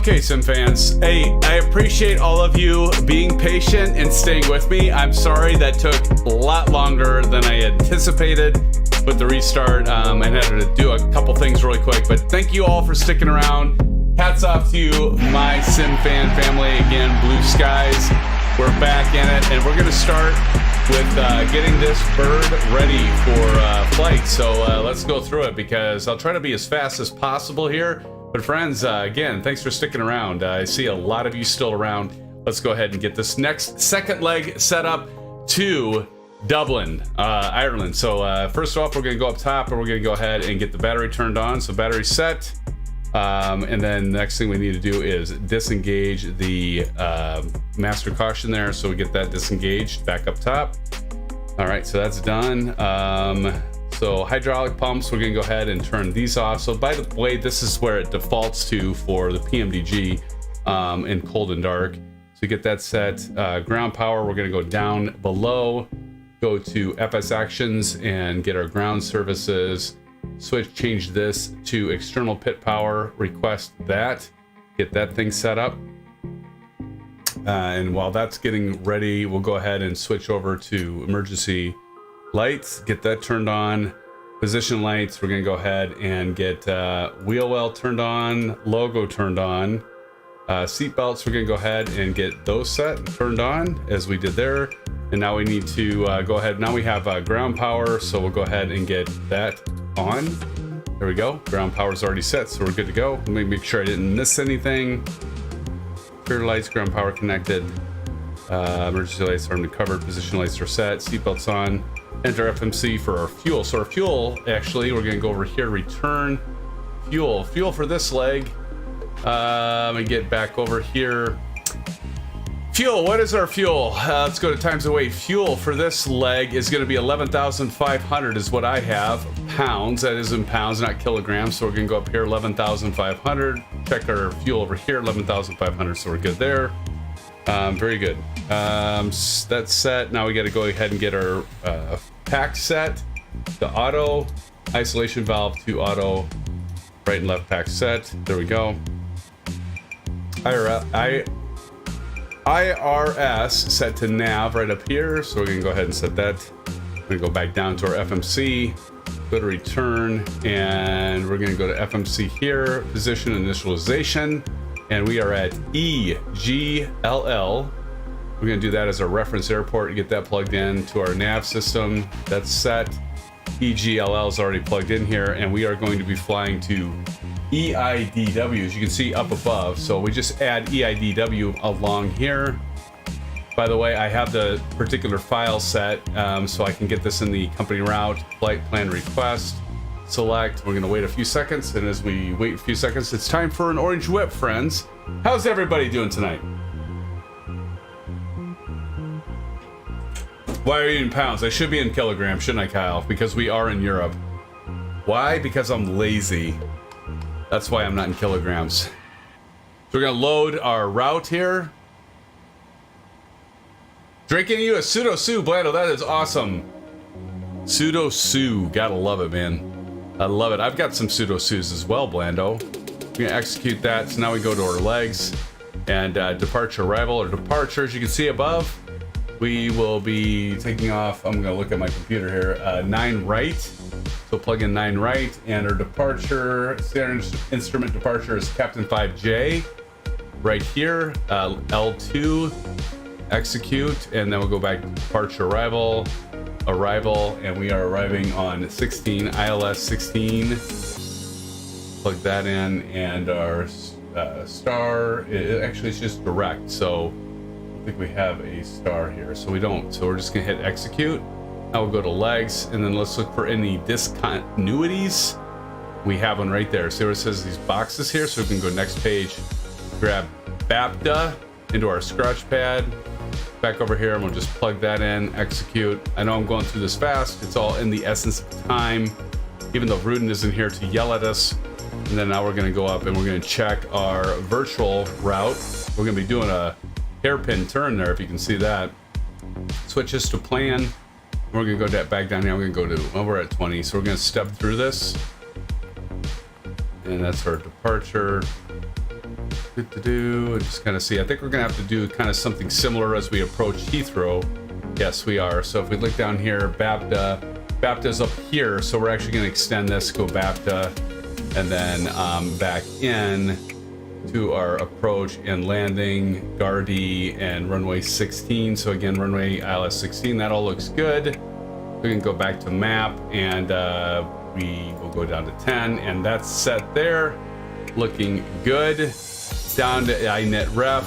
Okay, SimFans. Hey, I appreciate all of you being patient and staying with me. I'm sorry that took a lot longer than I anticipated with the restart. I had to do a couple things really quick, but thank you all for sticking around. Hats off to you, my SimFan family. Again, blue skies. We're back in it, and we're going to start with getting this bird ready for flight. So let's go through it, because I'll try to be as fast as possible here. But friends, again, thanks for sticking around. I see a lot of you still around. Let's go ahead and get this next second leg set up to Dublin, Ireland. So first off, we're going to go up top, and we're going to go ahead and get the battery turned on. So battery set. And then the next thing we need to do is disengage the master caution there. So we get that disengaged back up top. All right, so that's done. So hydraulic pumps, we're gonna go ahead and turn these off. So by the way, this is where it defaults to for the PMDG in cold and dark. So get that set. Ground power, we're gonna go down below, go to FS actions and get our ground services. Change this to external pit power, request that, get that thing set up. And while that's getting ready, we'll go ahead and switch over to emergency lights, get that turned on. Position lights, we're gonna go ahead and get wheel well turned on, logo turned on. Seat belts, we're gonna go ahead and get those set and turned on as we did there. And now we need to go ahead, now we have ground power, so we'll go ahead and get that on. There we go, ground power is already set, so we're good to go. Let me make sure I didn't miss anything. Clear lights, ground power connected. Emergency lights are covered, position lights are set, seatbelts on. Enter FMC for our fuel. So our fuel, actually, we're gonna go over here, return fuel. Fuel for this leg. And get back over here. Fuel, what is our fuel? Let's go to times the weight. Fuel for this leg is gonna be 11,500 is what I have. Pounds, that is in pounds, not kilograms. So we're gonna go up here, 11,500. Check our fuel over here, 11,500, so we're good there. Very good. That's set. Now we got to go ahead and get our pack set. The auto isolation valve to auto right and left pack set. There we go. IRS set to nav right up here. So we're gonna go ahead and set that. We're gonna go back down to our FMC. Go to return, and we're gonna go to FMC here. Position initialization. And we are at EGLL. We're gonna do that as a reference airport, get that plugged in to our nav system. That's set. EGLL is already plugged in here, and we are going to be flying to EIDW, as you can see up above. So we just add EIDW along here. By the way, I have the particular file set, so I can get this in the company route, flight plan request. Select. We're gonna wait a few seconds, and as we wait a few seconds, it's time for an orange whip, friends. How's everybody doing tonight? Why are you in pounds? I should be in kilograms, shouldn't I, Kyle? Because we are in Europe. Why? Because I'm lazy. That's why I'm not in kilograms. So we're gonna load our route here. Drinking you a pseudo Sue, Blando. That is awesome. Pseudo Sue, gotta love it, man. I love it. I've got some pseudo Sues as well, Blando. We're gonna execute that. So now we go to our legs and departure, arrival, or departure. As you can see above, we will be taking off. I'm gonna look at my computer here. 9 right. So plug in 9 right, and our departure, standard instrument departure is Captain 5J. Right here, L2, execute, and then we'll go back to departure, arrival, and we are arriving on 16, ILS 16. Plug that in, and our star, actually it's just direct, so I think we have a star here, so we don't. So we're just gonna hit execute. Now we'll go to legs, and then let's look for any discontinuities. We have one right there. See where it says these boxes here? So we can go next page, grab BAPTA into our scratch pad, back over here, and we'll just plug that in, execute. I know I'm going through this fast. It's all in the essence of time, even though Rudin isn't here to yell at us. And then now we're gonna go up and we're gonna check our virtual route. We're gonna be doing a hairpin turn there, if you can see that. Switch this to plan. We're gonna go back down here. We're gonna go to, well, we're at 20, so we're gonna step through this. And that's our departure. And just kind of see, I think we're gonna have to do kind of something similar as we approach Heathrow. Yes, we are. So if we look down here, BAPTA's up here, so we're actually gonna extend this, go BAPTA, and then back in to our approach and landing, Gardy, and runway 16. So again, runway ILS 16, that all looks good. We can go back to map, and we will go down to 10, and that's set there, looking good. Down to iNet ref,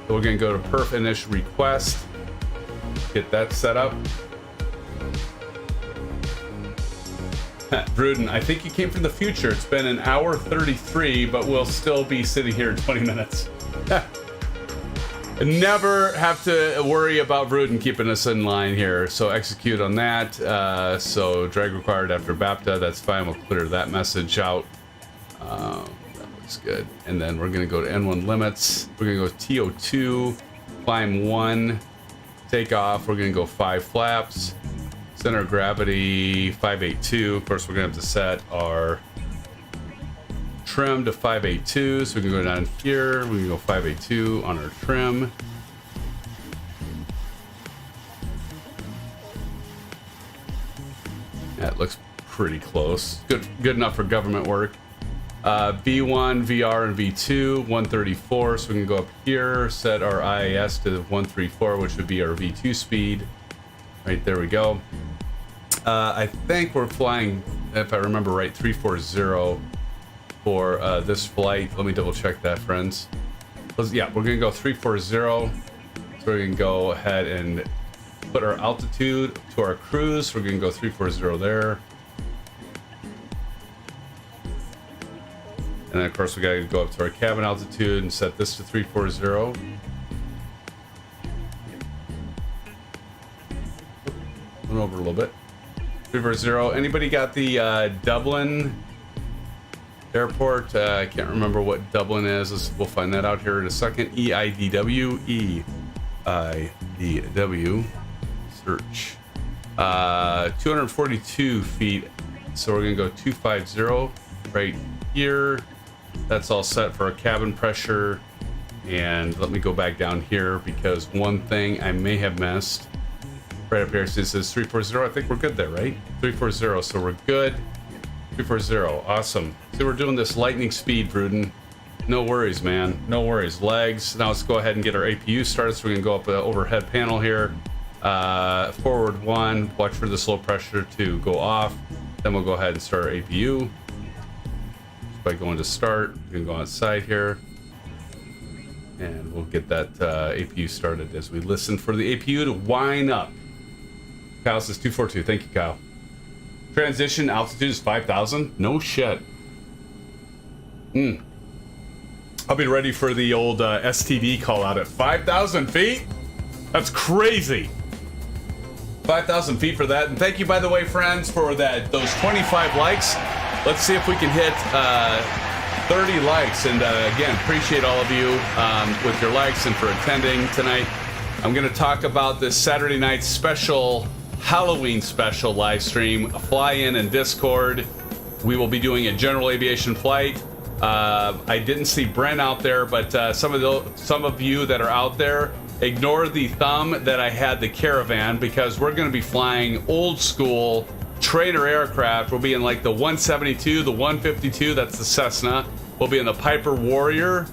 so we're gonna go to perf initial request, get that set up. Bruden, I think you came from the future. It's been an hour 33, but we'll still be sitting here in 20 minutes. Never have to worry about Bruden keeping us in line here. So execute on that. So drag required after BAPTA, that's fine. We'll clear that message out. That looks good. And then we're gonna go to N1 limits. We're gonna go TO2, climb 1, take off. We're gonna go 5 flaps. Center of gravity 582. Of course, we're gonna have to set our trim to 582, so we can go down here. We can go 582 on our trim. That looks pretty close. Good enough for government work. V1, VR, and V2 134. So we can go up here, set our IAS to 134, which would be our V2 speed. Right there we go. I think we're flying, if I remember right, 340 for this flight. Let me double check that, friends. Yeah, we're gonna go 340. So we can go ahead and put our altitude to our cruise. We're gonna go 340 there. And then of course we gotta go up to our cabin altitude and set this to 340. Went over a little bit. 340. Anybody got the Dublin airport? I can't remember what Dublin is. We'll find that out here in a second. EIDW. EIDW. Search. 242 feet. So we're gonna go 250 right here. That's all set for our cabin pressure. And let me go back down here because one thing I may have missed. Right up here, so it says 340. I think we're good there, right? 340, so we're good. 340, awesome. So we're doing this lightning speed, Bruden. No worries, man. No worries. Legs. Now let's go ahead and get our APU started. So we're gonna go up the overhead panel here. Forward 1. Watch for the slow pressure to go off. Then we'll go ahead and start our APU. Just by going to start, we can go outside here. And we'll get that APU started as we listen for the APU to wind up. Kyle says 242. Thank you, Kyle. Transition altitude is 5,000. No shit. I'll be ready for the old STD call out at 5,000 feet. That's crazy. 5,000 feet for that. And thank you, by the way, friends, for those 25 likes. Let's see if we can hit 30 likes. And again, appreciate all of you with your likes and for attending tonight. I'm going to talk about this Saturday night special, Halloween special live stream, a fly-in and Discord. We will be doing a general aviation flight. I didn't see Brent out there, but some of you that are out there, ignore the thumb that I had the Caravan, because we're going to be flying old school trainer aircraft. We'll be in like the 172, the 152, that's the Cessna. We'll be in the Piper Warrior.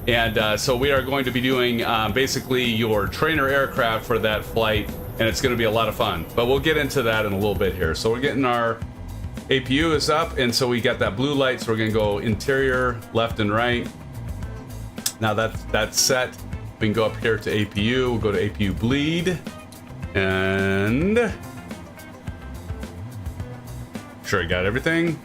And so we are going to be doing basically your trainer aircraft for that flight, and it's going to be a lot of fun. But we'll get into that in a little bit here. So we're getting our APU is up, and so we got that blue light, so we're going to go interior, left and right. Now that's set. We can go up here to APU. We'll go to APU bleed, and sure I got everything.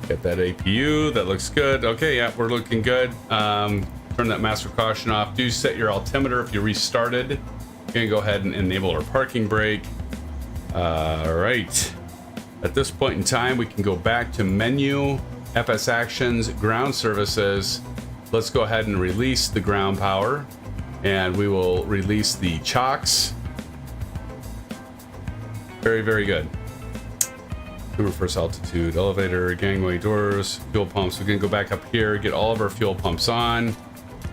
Get that APU, that looks good. Okay, yeah, we're looking good. Turn that master caution off. Do set your altimeter if you restarted. You're gonna go ahead and enable our parking brake. All right. At this point in time, we can go back to menu, FS actions, ground services. Let's go ahead and release the ground power, and we will release the chocks. Very, very good. Reverse altitude, elevator, gangway doors, fuel pumps. We're gonna go back up here, get all of our fuel pumps on.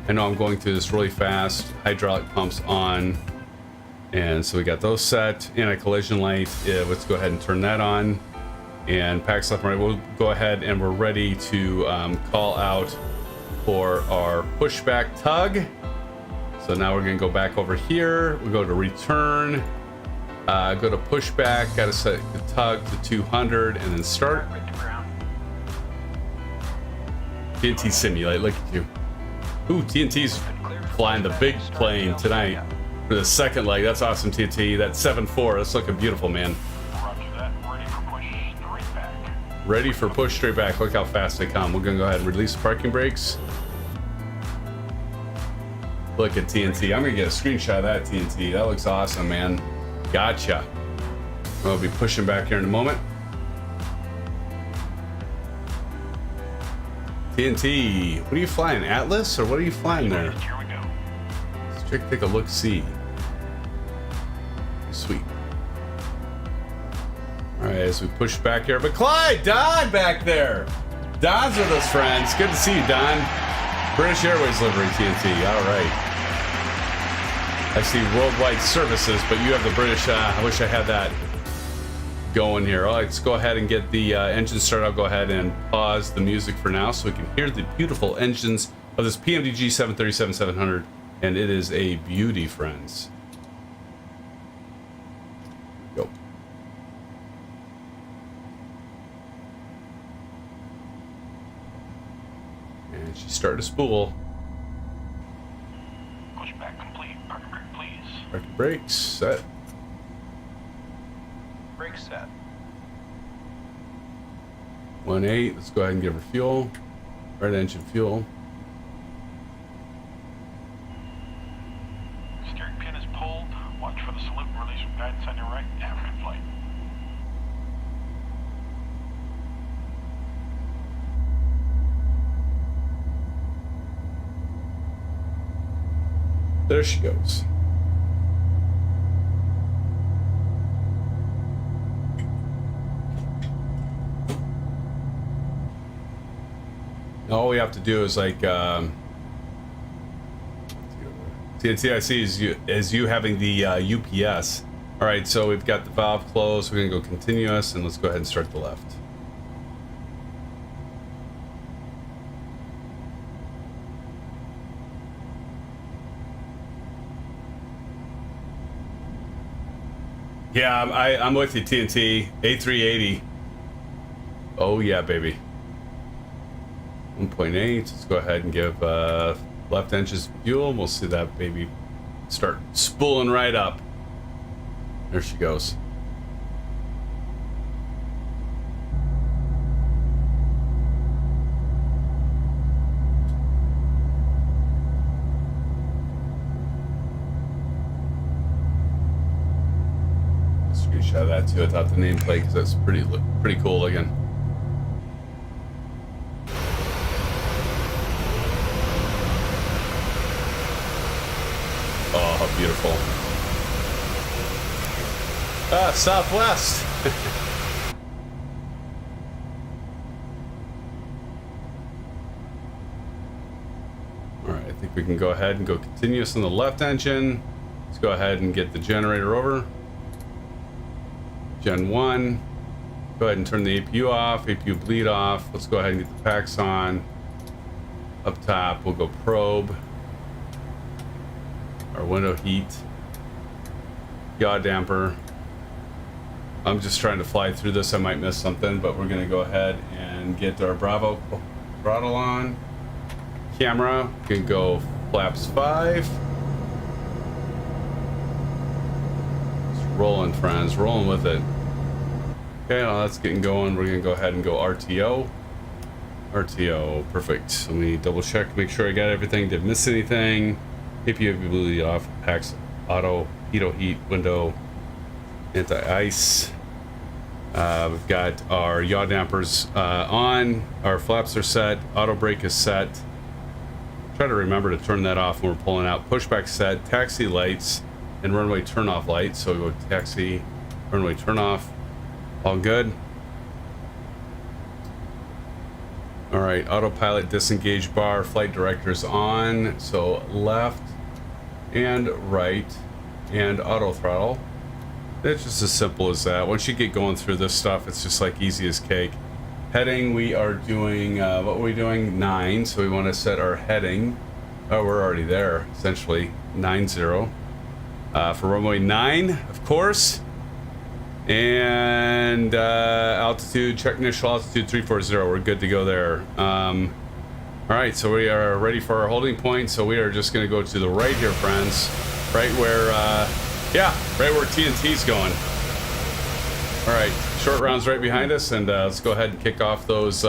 I know I'm going through this really fast. Hydraulic pumps on. And so we got those set. Anti-collision light, let's go ahead and turn that on. And packs left and right, we'll go ahead and we're ready to call out for our pushback tug. So now we're gonna go back over here. We go to return. Go to pushback, gotta set the tug to 200 and then start. TNT simulate, look at you. Ooh, TNT's flying the big plane tonight for the second leg. That's awesome, TNT. That's 7-4. That's looking beautiful, man. Ready for push straight back. Look how fast they come. We're gonna go ahead and release the parking brakes. Look at TNT. I'm gonna get a screenshot of that TNT. That looks awesome, man. Gotcha. We'll be pushing back here in a moment. TNT, what are you flying? Atlas, or what are you flying there? Here we go. Let's take a look. See. Sweet. All right, as we push back here, but Clyde, Don back there. Don's with us, friends. Good to see you, Don. British Airways livery, TNT. All right. I see worldwide services, but you have the British. I wish I had that going here. All right, let's go ahead and get the engine started. I'll go ahead and pause the music for now so we can hear the beautiful engines of this PMDG 737-700, and it is a beauty, friends. Go. And she's starting to spool. Pushback complete. Parking brake, please. Parking brakes set. Brake set. 1.8. Let's go ahead and give her fuel. Right engine fuel. Steering pin is pulled. Watch for the salute and release from guidance on your right. African flight. There she goes. All we have to do is like TNT is you having the UPS. All right, so we've got the valve closed. We're gonna go continuous, and let's go ahead and start the left. Yeah, I'm with you, TNT. A380. Oh yeah, baby. 1.8. Let's go ahead and give left engine fuel, and we'll see that baby start spooling right up. There she goes. Screenshot of that too without the nameplate, because that's pretty cool looking. Beautiful. Ah, Southwest. All right, I think we can go ahead and go continuous on the left engine. Let's go ahead and get the generator over. Gen 1. Go ahead and turn the APU off, APU bleed off. Let's go ahead and get the packs on. Up top, we'll go probe. Our window heat. Yaw damper. I'm just trying to fly through this. I might miss something, but we're gonna go ahead and get our Bravo throttle on. Camera, we can go flaps 5. It's rolling, friends, rolling with it. Okay, well, that's getting going. We're gonna go ahead and go RTO. RTO, perfect. So we double check, make sure I got everything. Didn't miss anything. APU bleed off, packs auto, heat, window, anti-ice. We've got our yaw dampers on. Our flaps are set. Auto brake is set. Try to remember to turn that off when we're pulling out. Pushback set, taxi lights, and runway turn off lights. So we go taxi, runway turn off. All good. All right, autopilot disengage bar, flight directors on. So left and right and auto throttle. It's just as simple as that. Once you get going through this stuff, it's just like easy as cake. Heading, we are doing, what are we doing? 9, so we want to set our heading. Oh, we're already there, essentially, 90. For runway 9, of course. And altitude, check initial altitude 340, we're good to go there. All right, so we are ready for our holding point, so we are just gonna go to the right here, friends. Right where, yeah, right where TNT's going. All right, short round's right behind us, and let's go ahead and kick off those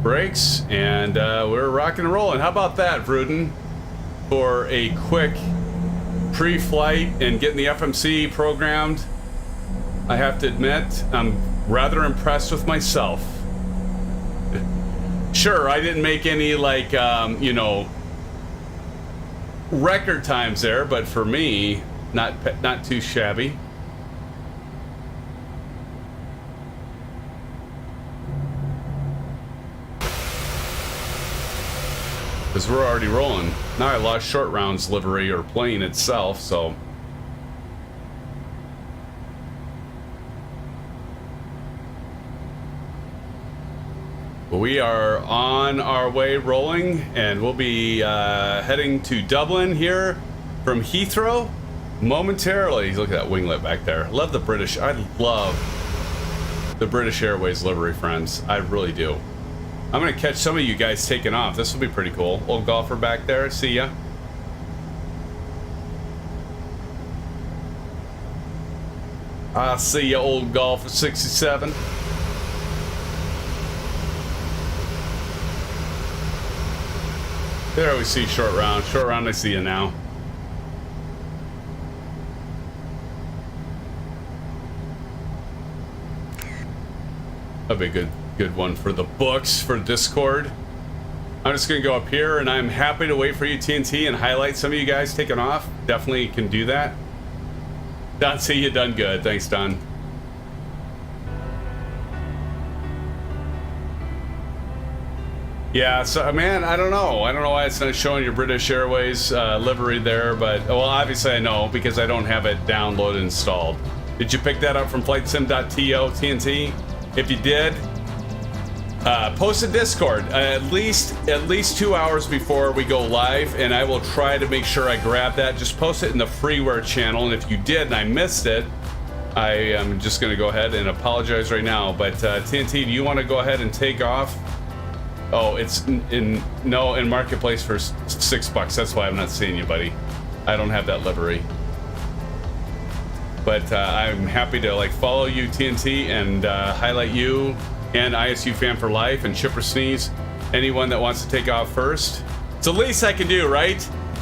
brakes, and we're rocking and rolling. How about that, Vruden? For a quick pre-flight and getting the FMC programmed, I have to admit, I'm rather impressed with myself. Sure, I didn't make any, like, you know, record times there, but for me, not too shabby. Because we're already rolling. Now I lost short rounds livery or plane itself, so. But we are on our way rolling, and we'll be heading to Dublin here from Heathrow momentarily. Look at that winglet back there. Love the British. I love the British Airways livery, friends. I really do. I'm gonna catch some of you guys taking off. This will be pretty cool. Old golfer back there. See ya. I see ya, old golfer 67. There we see short round. Short round, I see you now. That'd be a good one for the books, for Discord. I'm just gonna go up here, and I'm happy to wait for you, TNT, and highlight some of you guys taking off. Definitely can do that. Don, see you done good. Thanks, Don. Yeah, so man, I don't know why it's not showing your British Airways livery there, but well, obviously I know because I don't have it downloaded installed. Did you pick that up from flightsim.to, TNT? If you did, post a Discord at least 2 hours before we go live, and I will try to make sure I grab that. Just post it in the freeware channel, and if you did and I missed it, I am just going to go ahead and apologize right now. But TNT, do you want to go ahead and take off? Oh, it's in Marketplace for $6. That's why I'm not seeing you, buddy. I don't have that livery. But I'm happy to like follow you, TNT, and highlight you and ISU Fan for Life and Chipper Sneeze. Anyone that wants to take off first. It's the least I can do, right?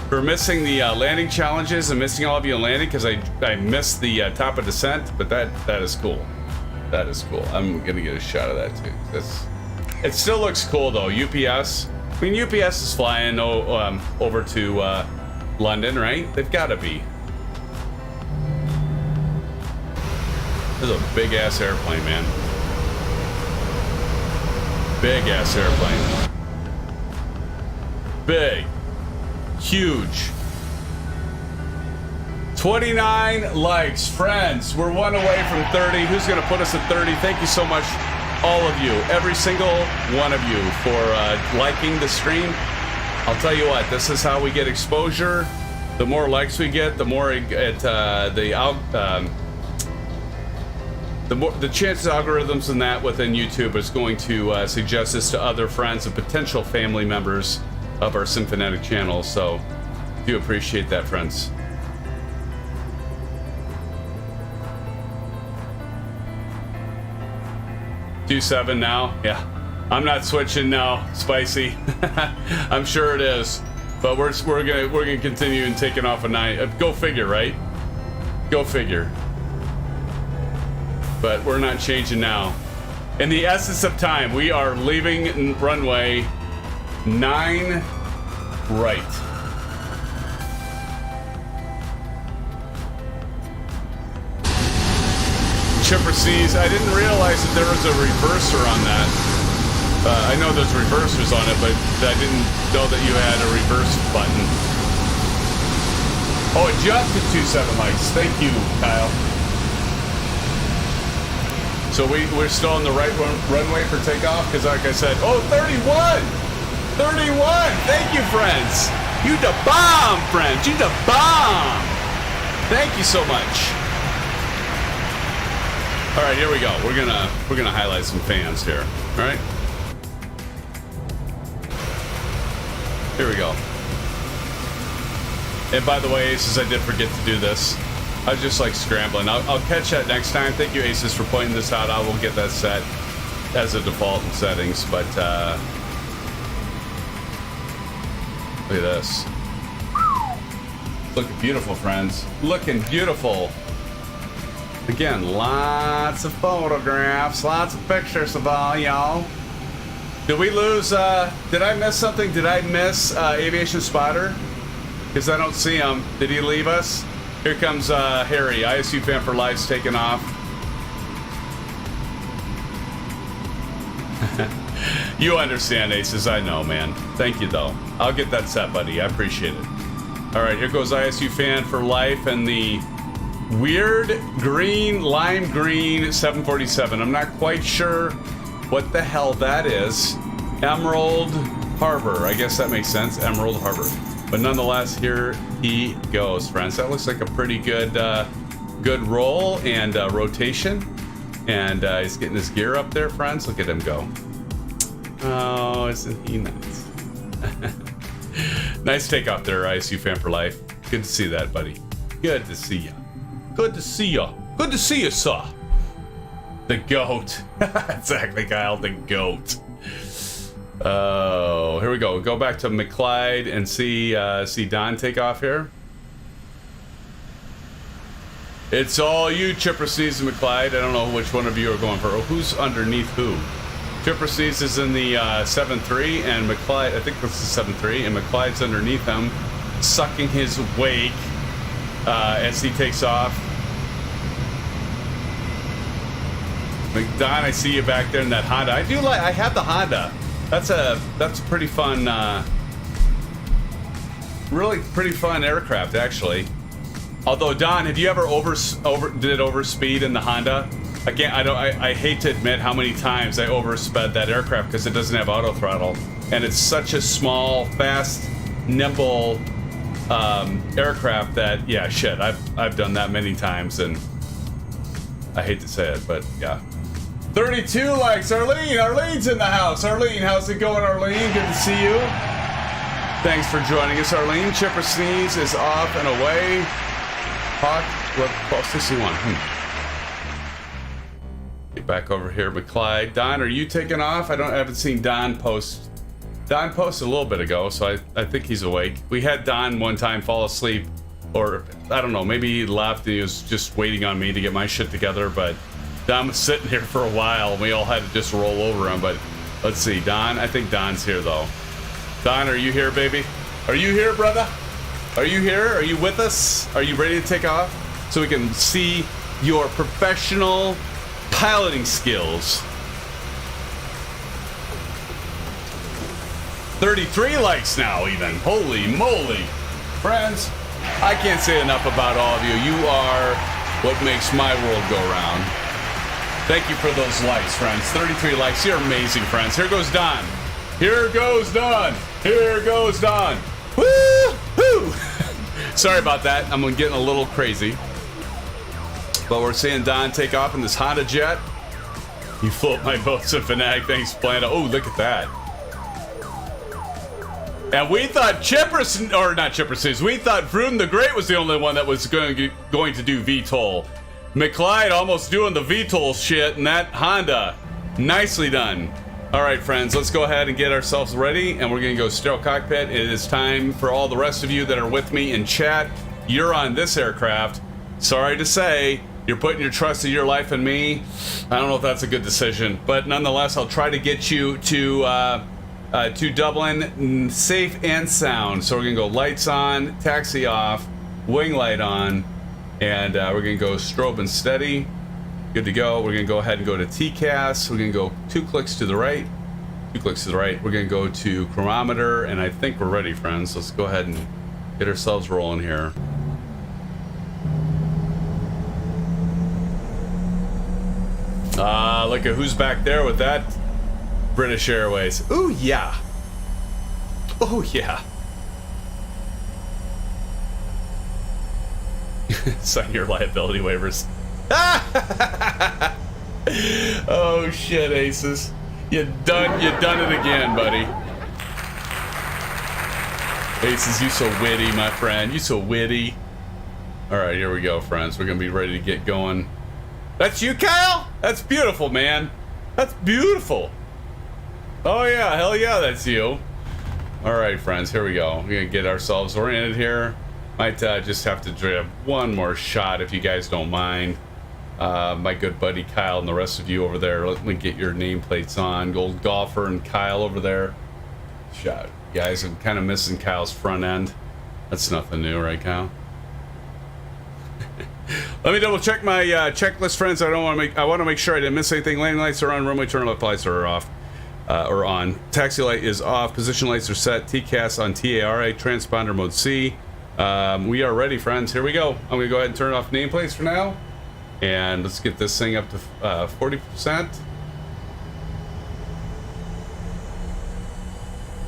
For missing the landing challenges and missing all of you on landing because I missed the top of descent. But that is cool. That is cool. I'm gonna get a shot of that too. It still looks cool though. UPS. I mean, UPS is flying over to London, right? They've got to be. This is a big ass airplane, man. Big ass airplane. Big. Huge. 29 likes. Friends, we're one away from 30. Who's going to put us at 30? Thank you so much, all of you. Every single one of you for liking the stream. I'll tell you what, this is how we get exposure. The more likes we get, the more the chances algorithms in that within YouTube is going to suggest this to other friends and potential family members of our SimFanatic channel. So, do appreciate that, friends. Do 7 now, yeah. I'm not switching now, spicy. I'm sure it is, but we're gonna continue and taking off a 9. Go figure, right? Go figure. But we're not changing now. In the essence of time, we are leaving runway 9 right. Chipper C's, I didn't realize that there was a reverser on that. I know there's reversers on it, but I didn't know that you had a reverse button. Oh, it jumped to 27 likes. Thank you, Kyle. So we're still on the right runway for takeoff? Because like I said, oh, 31! 31! Thank you, friends! You the bomb, friends! You the bomb! Thank you so much. All right, here we go. We're gonna highlight some fans here. All right. Here we go. And by the way, Aces, I did forget to do this. I was just like scrambling. I'll catch that next time. Thank you, Aces, for pointing this out. I will get that set as a default in settings. But look at this. Looking beautiful, friends. Looking beautiful. Again, lots of photographs, lots of pictures of all y'all. Did we lose, did I miss something? Did I miss Aviation Spotter? Because I don't see him. Did he leave us? Here comes Harry, ISU fan for life's taking off. You understand, Aces, I know, man. Thank you, though. I'll get that set, buddy. I appreciate it. All right, here goes ISU fan for life and the weird green, lime green 747. I'm not quite sure what the hell that is. Emerald Harbor. I guess that makes sense. Emerald Harbor. But nonetheless, here he goes, friends. That looks like a pretty good good roll and rotation. And he's getting his gear up there, friends. Look at him go. Oh, isn't he nice? Nice takeoff there, ISU fan for life. Good to see that, buddy. Good to see ya. Good to see ya. Good to see you, sir. The goat. Exactly, Kyle. The goat. Oh, here we go. Go back to McClyde and see Don take off here. It's all you, Chipper C's and McClyde. I don't know which one of you are going for. Who's underneath who? Chipper C's is in the 7.3, and McClyde, I think this is 7.3, and McClyde's underneath him, sucking his wake as he takes off. Don, I see you back there in that Honda. I have the Honda. That's a pretty fun, really pretty fun aircraft, actually. Although, Don, have you ever did overspeed in the Honda? Again, I hate to admit how many times I oversped that aircraft because it doesn't have auto throttle, and it's such a small, fast, nimble aircraft that, yeah, shit, I've done that many times, and I hate to say it, but yeah. 32 likes. Arlene's in the house. Arlene, how's it going, Arlene? Good to see you. Thanks for joining us, Arlene. Chipper Sneeze is off and away. Hawk, what, 61. Get back over here, McClyde. Don, are you taking off? I haven't seen Don post. Don posted a little bit ago, so I think he's awake. We had Don one time fall asleep, or I don't know, maybe he left and he was just waiting on me to get my shit together, but Don was sitting here for a while and we all had to just roll over him. But let's see, Don, I think Don's here though. Don, are you here, baby? Are you here, brother? Are you here? Are you with us? Are you ready to take off? So we can see your professional piloting skills. 33 likes now even. Holy moly. Friends, I can't say enough about all of you. You are what makes my world go round. Thank you for those likes, friends. 33 likes. You're amazing, friends. Here goes Don. Here goes Don. Here goes Don. Woo-hoo! Sorry about that. I'm getting a little crazy. But we're seeing Don take off in this Honda jet. You float my boat, SimFanatic. Thanks, Plano. Oh, look at that. And we thought Chipperson, or not Chipperson, we thought Vroom the Great was the only one that was going to do VTOL. McLeod almost doing the VTOL shit in that Honda. Nicely done. All right, friends, let's go ahead and get ourselves ready, and we're going to go sterile cockpit. It is time for all the rest of you that are with me in chat. You're on this aircraft. Sorry to say, you're putting your trust in your life in me. I don't know if that's a good decision, but nonetheless, I'll try to get you to Dublin safe and sound. So we're gonna go lights on, taxi off, wing light on, and we're gonna go strobe and steady. Good to go. We're gonna go ahead and go to TCAS. We're gonna go 2 clicks to the right, 2 clicks to the right. We're gonna go to chronometer, and I think we're ready, friends. Let's go ahead and get ourselves rolling here. Look at who's back there with that British Airways. Ooh, yeah. Oh, yeah. Sign your liability waivers. Oh, shit, ASUS. You done it again, buddy. ASUS, you so witty, my friend. You so witty. All right, here we go, friends. We're going to be ready to get going. That's you, Kyle? That's beautiful, man. That's beautiful. Oh yeah, hell yeah, that's you. All right, friends, here we go. We're gonna get ourselves oriented here. Might just have to grab one more shot if you guys don't mind. My good buddy Kyle and the rest of you over there, let me get your nameplates on. Gold Golfer and Kyle over there. Shot, guys, I'm kind of missing Kyle's front end. That's nothing new, right, Kyle? Let me double check my checklist, friends. I want to make sure I didn't miss anything. Landing lights are on. Runway turn left lights are off, or on. Taxi light is off. Position lights are set. TCAS on TARA. Transponder mode C. We are ready, friends. Here we go. I'm gonna go ahead and turn off nameplates for now, and let's get this thing up to 40%.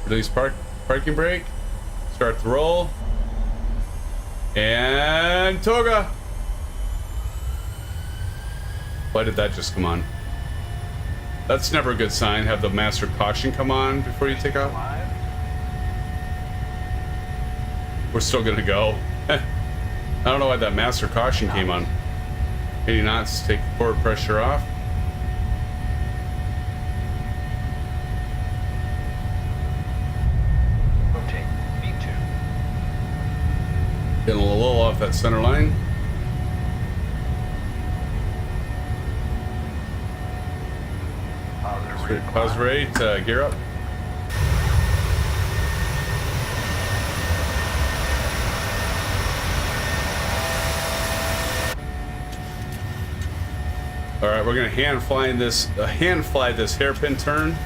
Release parking brake. Start the roll. And toga. Why did that just come on? That's never a good sign. Have the master caution come on before you take off. We're still gonna go. I don't know why that master caution came on. 80 knots, take forward pressure off. Rotate, V2. Getting a little off that center line. Pause rate, gear up. All right, we're gonna hand fly this hairpin turn.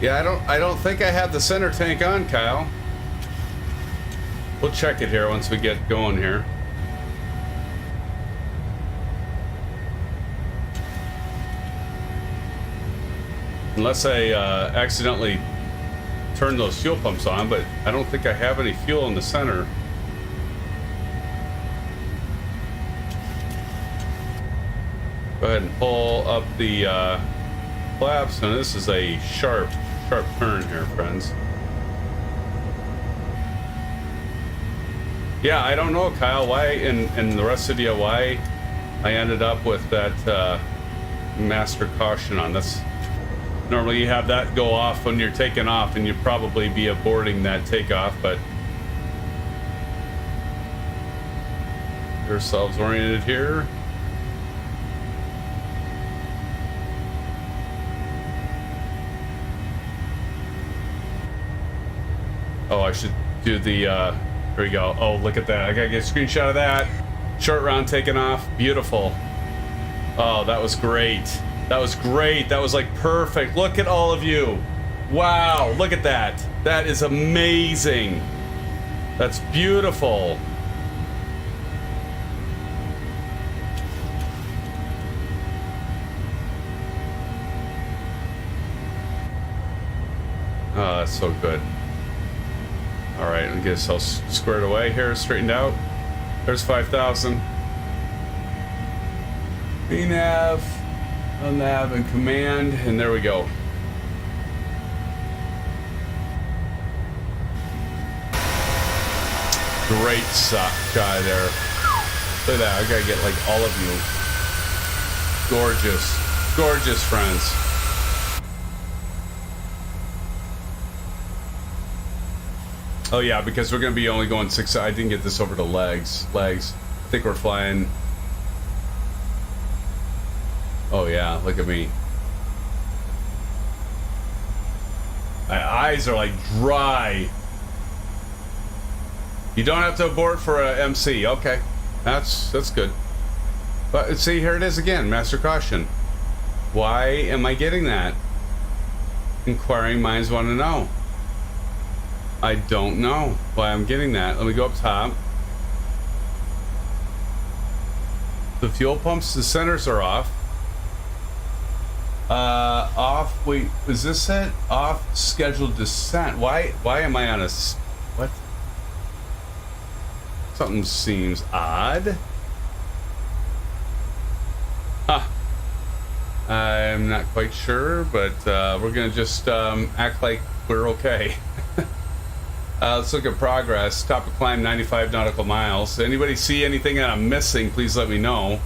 Yeah, I don't think I have the center tank on, Kyle. We'll check it here once we get going here. Unless I accidentally turn those fuel pumps on, but I don't think I have any fuel in the center. Go ahead and pull up the flaps, and this is a sharp turn here, friends. Yeah, I don't know, Kyle, why, and the rest of you, why I ended up with that master caution on. That's normally you have that go off when you're taking off, and you'd probably be aborting that takeoff, but get ourselves oriented here. Oh, I should do the, here we go. Oh, look at that. I gotta get a screenshot of that. Short round taken off. Beautiful. Oh, that was great. That was great. That was like perfect. Look at all of you. Wow, look at that. That is amazing. That's beautiful. Oh, that's so good. All right, let me get ourselves squared away here, straightened out. There's 5,000. VNav, LNav, and command, and there we go. Great guy there. Look at that, I gotta get like all of you. Gorgeous, gorgeous friends. Oh yeah, because we're gonna be only going 6. I didn't get this over to legs. I think we're flying. Oh yeah, look at me. My eyes are like dry. You don't have to abort for a MC. Okay, that's good. But see, here it is again. Master caution. Why am I getting that? Inquiring minds want to know. I don't know why I'm getting that. Let me go up top. The fuel pumps, the centers are off. Off. Wait, is this it? Off scheduled descent. Why am I on a what? Something seems odd. Huh. I'm not quite sure, but we're gonna just act like we're okay. Let's look at progress. Top of climb 95 nautical miles. Anybody see anything that I'm missing, please let me know.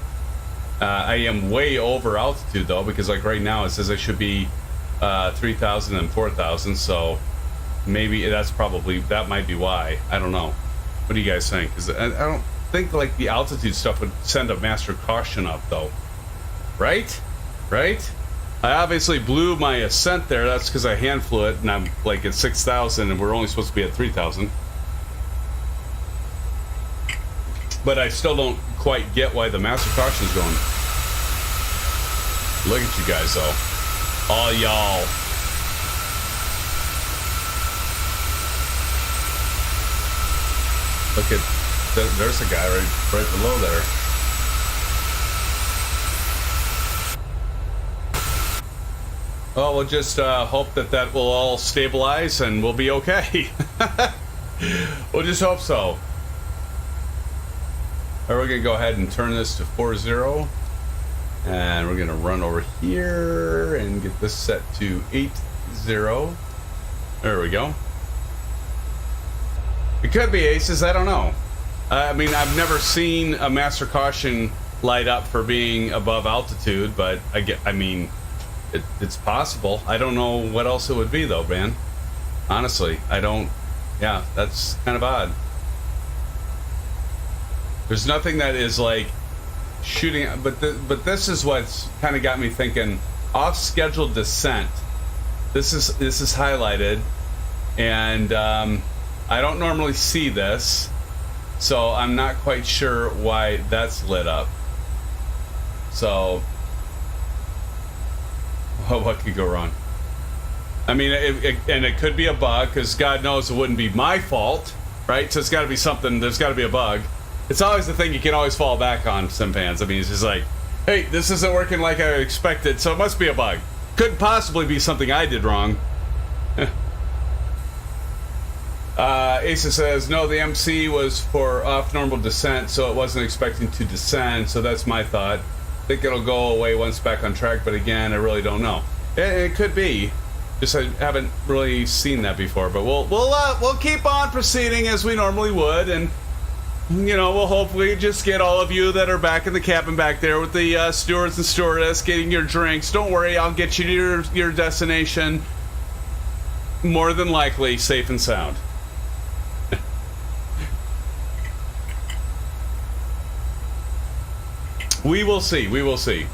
I am way over altitude though, because like right now it says I should be 3,000 and 4,000, so maybe that might be why. I don't know. What do you guys think? Because I don't think like the altitude stuff would send a master caution up though. Right? Right? I obviously blew my ascent there. That's because I hand flew it, and I'm like at 6,000, and we're only supposed to be at 3,000. But I still don't quite get why the master caution is going. Look at you guys, though. All y'all. Look at, there's a guy right below there. Well, we'll just hope that will all stabilize and we'll be okay. We'll just hope so. All right, we're gonna go ahead and turn this to 4.0, and we're gonna run over here and get this set to 8.0. There we go. It could be ASUS, I don't know. I mean, I've never seen a master caution light up for being above altitude, but I mean, it's possible. I don't know what else it would be though, man. Honestly, I don't. Yeah, that's kind of odd. There's nothing that is like shooting, but this is what's kind of got me thinking. Off scheduled descent. This is highlighted, and I don't normally see this, so I'm not quite sure why that's lit up. So. Oh, what could go wrong? I mean, and it could be a bug, because God knows it wouldn't be my fault, right? So it's got to be something. There's got to be a bug. It's always the thing you can always fall back on, SimFans. I mean, it's just like, hey, this isn't working like I expected, so it must be a bug. Couldn't possibly be something I did wrong. ASUS says, no, the MC was for off normal descent, so it wasn't expecting to descend, so that's my thought. I think it'll go away once back on track, but again, I really don't know. It could be. Just I haven't really seen that before, but we'll keep on proceeding as we normally would, and you know, we'll hopefully just get all of you that are back in the cabin back there with the stewards and stewardess getting your drinks. Don't worry, I'll get you to your destination more than likely safe and sound. We will see. We will see.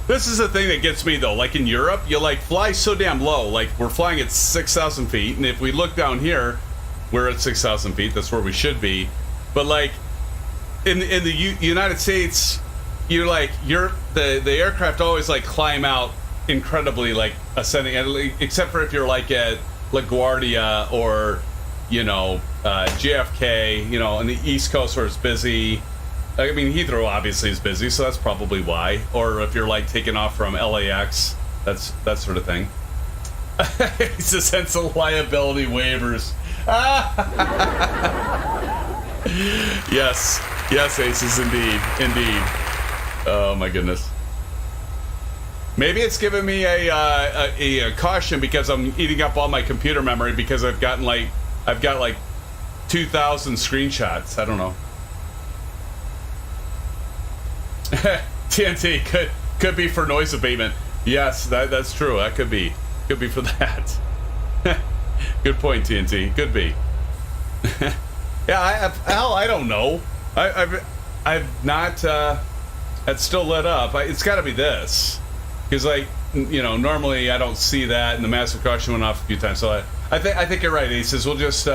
This is the thing that gets me though. Like in Europe, you like fly so damn low. Like we're flying at 6,000 feet, and if we look down here, we're at 6,000 feet. That's where we should be. But like in the United States, the aircraft always like climb out incredibly, like ascending, except for if you're like at LaGuardia or JFK, on the East Coast where it's busy. I mean, Heathrow obviously is busy, so that's probably why. Or if you're like taking off from LAX, that's that sort of thing. It's a sense of liability waivers. Yes, Aces, indeed. Oh my goodness. Maybe it's giving me a caution because I'm eating up all my computer memory because I've got like 2,000 screenshots. I don't know. TNT could be for noise abatement. Yes, that's true. That could be for that. Good point, TNT. Could be. Yeah, I don't know. I've not. It's still lit up. It's got to be this, because normally I don't see that, and the massive caution went off a few times. So I think you're right, Aces. We'll just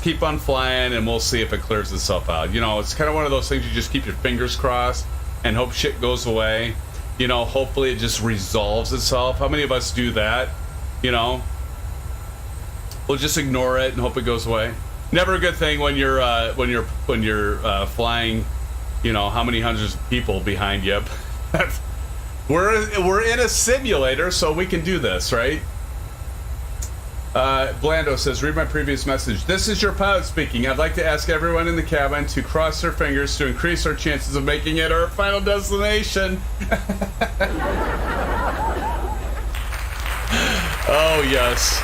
keep on flying, and we'll see if it clears itself out. It's kind of one of those things you just keep your fingers crossed and hope shit goes away. Hopefully it just resolves itself. How many of us do that? We'll just ignore it and hope it goes away. Never a good thing when you're flying. How many hundreds of people behind you? We're in a simulator, so we can do this, right? Blando says, read my previous message. This is your pilot speaking. I'd like to ask everyone in the cabin to cross their fingers to increase our chances of making it our final destination. Oh yes,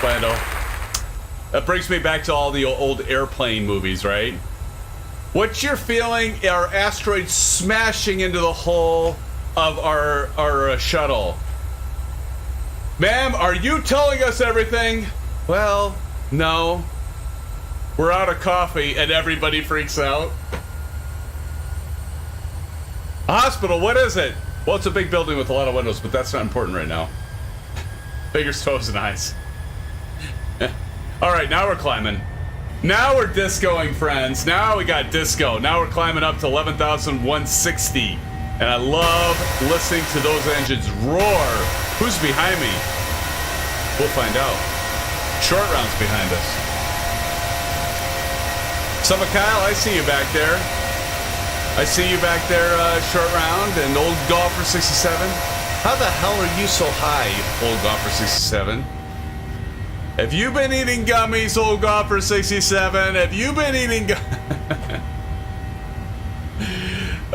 Blando. That brings me back to all the old airplane movies, right? What's your feeling are asteroids smashing into the hull of our shuttle? Ma'am, are you telling us everything? Well, no. We're out of coffee and everybody freaks out. A hospital, what is it? Well, it's a big building with a lot of windows, but that's not important right now. Fingers, toes, and eyes. All right, now we're climbing. Now we're discoing, friends. Now we got disco. Now we're climbing up to 11,160. And I love listening to those engines roar. Who's behind me? We'll find out. Short round's behind us. Summer Kyle, I see you back there. Short round, and old Golfer 67. How the hell are you so high, old Golfer 67? Have you been eating gummies, old Golfer 67? Have you been eating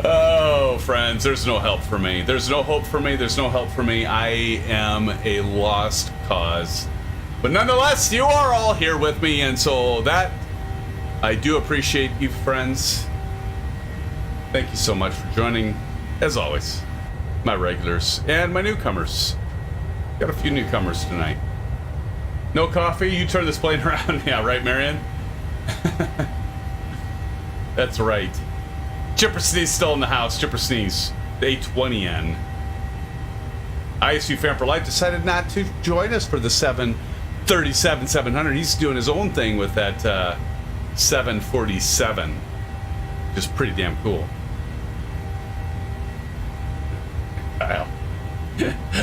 Oh, friends, there's no help for me. There's no hope for me. There's no help for me. I am a lost cause. But nonetheless, you are all here with me, and so that I do appreciate you, friends. Thank you so much for joining, as always, my regulars and my newcomers. Got a few newcomers tonight. No coffee? You turn this plane around. Yeah, right, Marion? That's right. Chipper Sneeze still in the house. Chipper Sneeze, the A20N. ISU Fan for Life decided not to join us for the 737-700. He's doing his own thing with that 747. Just pretty damn cool. Kyle.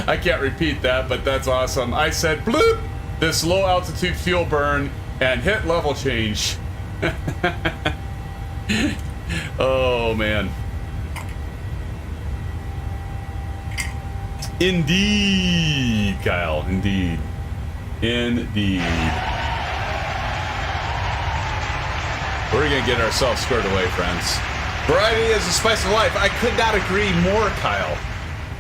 I can't repeat that, but that's awesome. I said, bloop, this low altitude fuel burn and hit level change. Oh, man. Indeed, Kyle. Indeed. Indeed. We're going to get ourselves squared away, friends. Variety is the spice of life. I could not agree more, Kyle.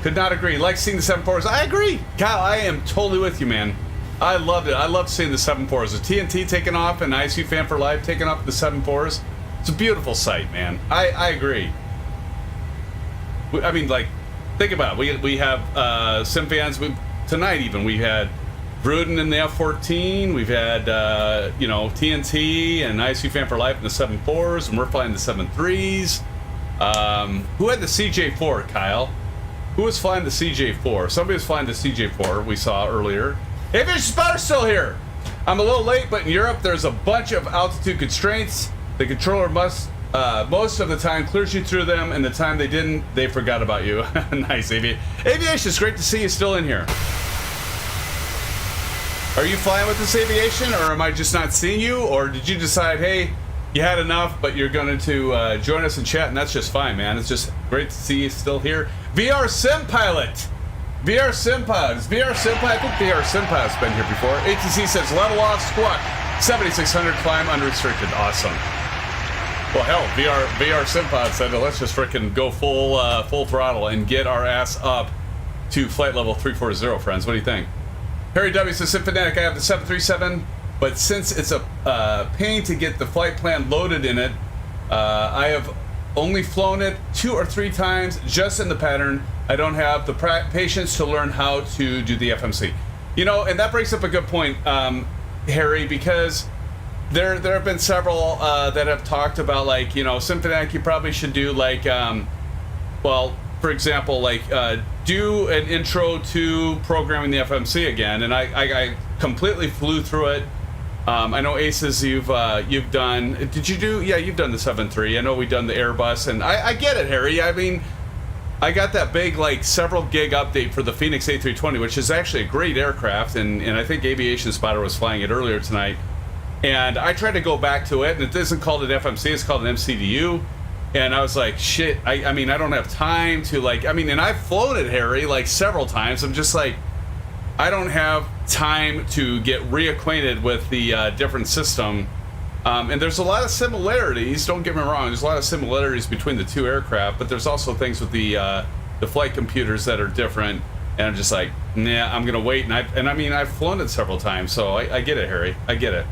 Could not agree. Like seeing the 7.4s. I agree. Kyle, I am totally with you, man. I loved it. I loved seeing the 7.4s. The TNT taking off and ISU Fan for Life taking off the 7.4s. It's a beautiful sight, man. I agree. I mean, like, think about it. We have SimFans. Tonight even we had Bruden in the F-14. We've had TNT and ISU Fan for Life in the 7.4s, and we're flying the 7.3s. Who had the CJ4, Kyle? Who was flying the CJ4? Somebody was flying the CJ4 we saw earlier. Aviation Spotter's still here. I'm a little late, but in Europe there's a bunch of altitude constraints. The controller must, most of the time, clears you through them, and the time they didn't, they forgot about you. Nice, Aviation. It's great to see you still in here. Are you flying with this Aviation, or am I just not seeing you, or did you decide, hey, you had enough, but you're going to join us in chat, and that's just fine, man. It's just great to see you still here. VR Sim Pilot. VR Sim Pilot. Is VR Sim Pilot? I think VR Sim Pilot's been here before. ATC says level off, squat, 7,600, climb unrestricted. Awesome. Well, hell, VR Sim Pilot said, let's just freaking go full throttle and get our ass up to flight level 340, friends. What do you think? Harry W says, SimFanatic, I have the 737, but since it's a pain to get the flight plan loaded in it, I have only flown it 2 or 3 times just in the pattern. I don't have the patience to learn how to do the FMC. You know, and that brings up a good point, Harry, because there have been several that have talked about, like, you know, SimFanatic, you probably should do, like, well, for example, like, do an intro to programming the FMC again, and I completely flew through it. I know ASUS, you've done. Did you do? Yeah, you've done the 7.3. I know we've done the Airbus, and I get it, Harry. I mean, I got that big, like, several gig update for the Phoenix A320, which is actually a great aircraft, and I think Aviation Spotter was flying it earlier tonight. And I tried to go back to it, and it isn't called an FMC, it's called an MCDU. And I was like, shit, I mean, I don't have time to, like, I mean, and I've flown it, Harry, like, several times. I'm just like, I don't have time to get reacquainted with the different system. And there's a lot of similarities, don't get me wrong, there's a lot of similarities between the two aircraft, but there's also things with the flight computers that are different. And I'm just like, nah, I'm going to wait. And I mean, I've flown it several times, so I get it, Harry. I get it.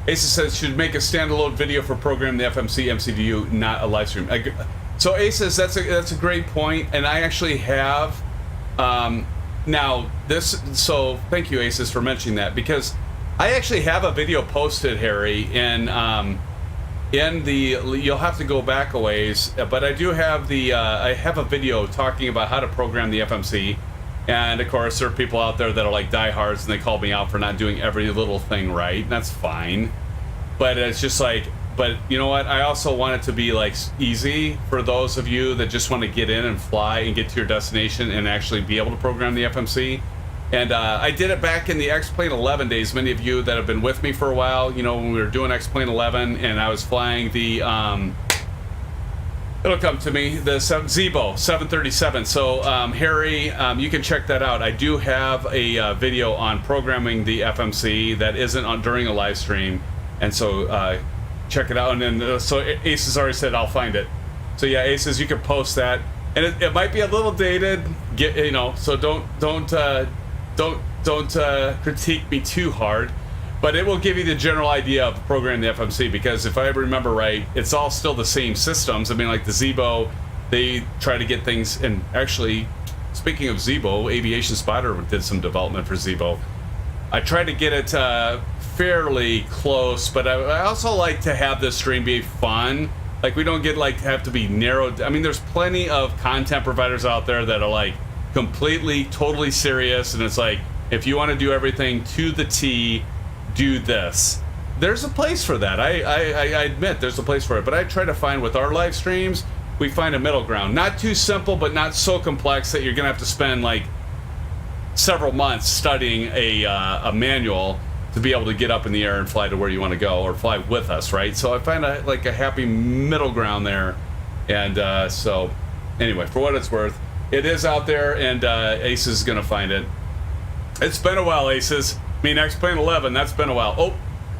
ASUS says should make a standalone video for programming the FMC MCDU, not a live stream. So ASUS, that's a great point, and I actually have now this. So thank you, ASUS, for mentioning that, because I actually have a video posted, Harry, in the, you'll have to go back a ways, but I do have the I have a video talking about how to program the FMC. And of course, there are people out there that are like diehards, and they call me out for not doing every little thing right. And that's fine, but it's just like, but you know what? I also want it to be like easy for those of you that just want to get in and fly and get to your destination and actually be able to program the FMC. And I did it back in the X-Plane 11 days. Many of you that have been with me for a while, you know, when we were doing X-Plane 11, and I was flying the it'll come to me, the Zibo 737. So Harry, you can check that out. I do have a video on programming the FMC that isn't on during a live stream, and so check it out. And then so ASUS already said I'll find it. So yeah, ASUS, you can post that, and it might be a little dated, you know. So don't critique me too hard. But it will give you the general idea of programming the FMC, because if I remember right, it's all still the same systems. I mean, like the Zibo, they try to get things, and actually, speaking of Zibo, Aviation Spotter did some development for Zibo. I tried to get it fairly close, but I also like to have this stream be fun. Like, we don't get like have to be narrowed. I mean, there's plenty of content providers out there that are like completely, totally serious, and it's like, if you want to do everything to the T, do this. There's a place for that. I admit there's a place for it, but I try to find with our live streams, we find a middle ground. Not too simple, but not so complex that you're gonna have to spend like several months studying a manual to be able to get up in the air and fly to where you want to go, or fly with us, right? So I find a happy middle ground there. And so anyway, for what it's worth, it is out there, and ASUS is gonna find it. It's been a while, ASUS. I mean, X-Plane 11, that's been a while. Oh,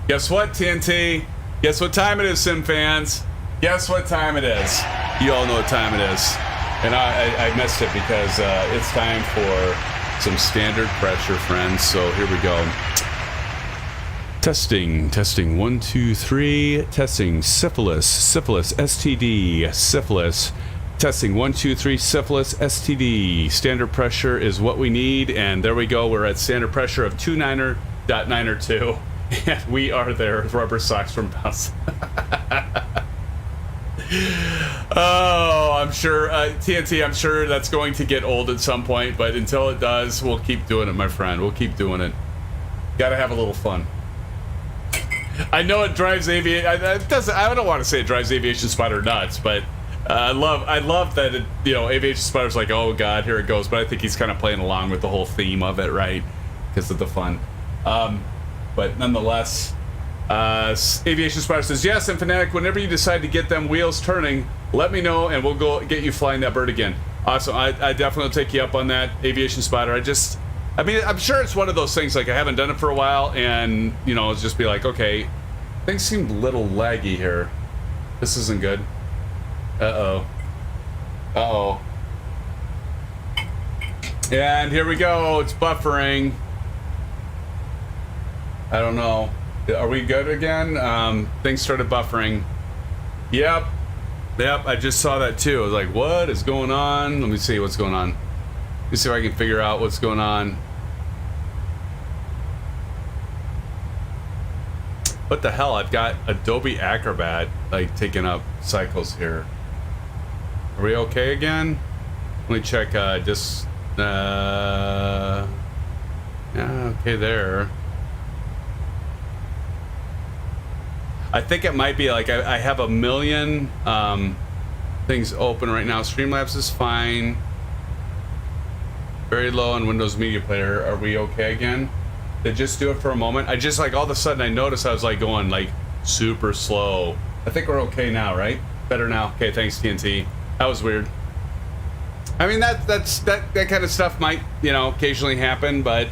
guess what, TNT? Guess what time it is, SimFans? Guess what time it is? You all know what time it is. And I missed it because it's time for some standard pressure, friends. So here we go. Testing, 1, 2, 3. Testing, syphilis, STD, syphilis. Testing 1, 2, 3, syphilis, STD. Standard pressure is what we need, and there we go. We're at standard pressure of 29.902, and we are there. Rubber socks from Bounce. Oh, I'm sure, TNT, I'm sure that's going to get old at some point, but until it does, we'll keep doing it, my friend. We'll keep doing it. Gotta have a little fun. I know it drives aviation. I don't want to say it drives Aviation Spider nuts, but I love that it, you know, Aviation Spider's like, oh god, here it goes. But I think he's kind of playing along with the whole theme of it, right? Because of the fun. But nonetheless, Aviation Spider says, yes, SimFanatic, whenever you decide to get them wheels turning, let me know and we'll go get you flying that bird again. Awesome. I definitely will take you up on that, Aviation Spider. I mean, I'm sure it's one of those things, like, I haven't done it for a while, and, you know, it's just be like, okay, things seem a little laggy here. This isn't good. Uh-oh. Uh-oh. And here we go. It's buffering. I don't know. Are we good again? Things started buffering. Yep. Yep, I just saw that, too. I was like, what is going on? Let me see what's going on. Let me see if I can figure out what's going on. What the hell? I've got Adobe Acrobat like taking up cycles here. Are we okay again? Let me check. Yeah, okay there. I think it might be like I have a million things open right now. Streamlabs is fine. Very low on Windows Media Player. Are we okay again? Did just do it for a moment? I just like all of a sudden I noticed I was like going like super slow. I think we're okay now, right? Better now. Okay, thanks TNT. That was weird. I mean that kind of stuff might, you know, occasionally happen, but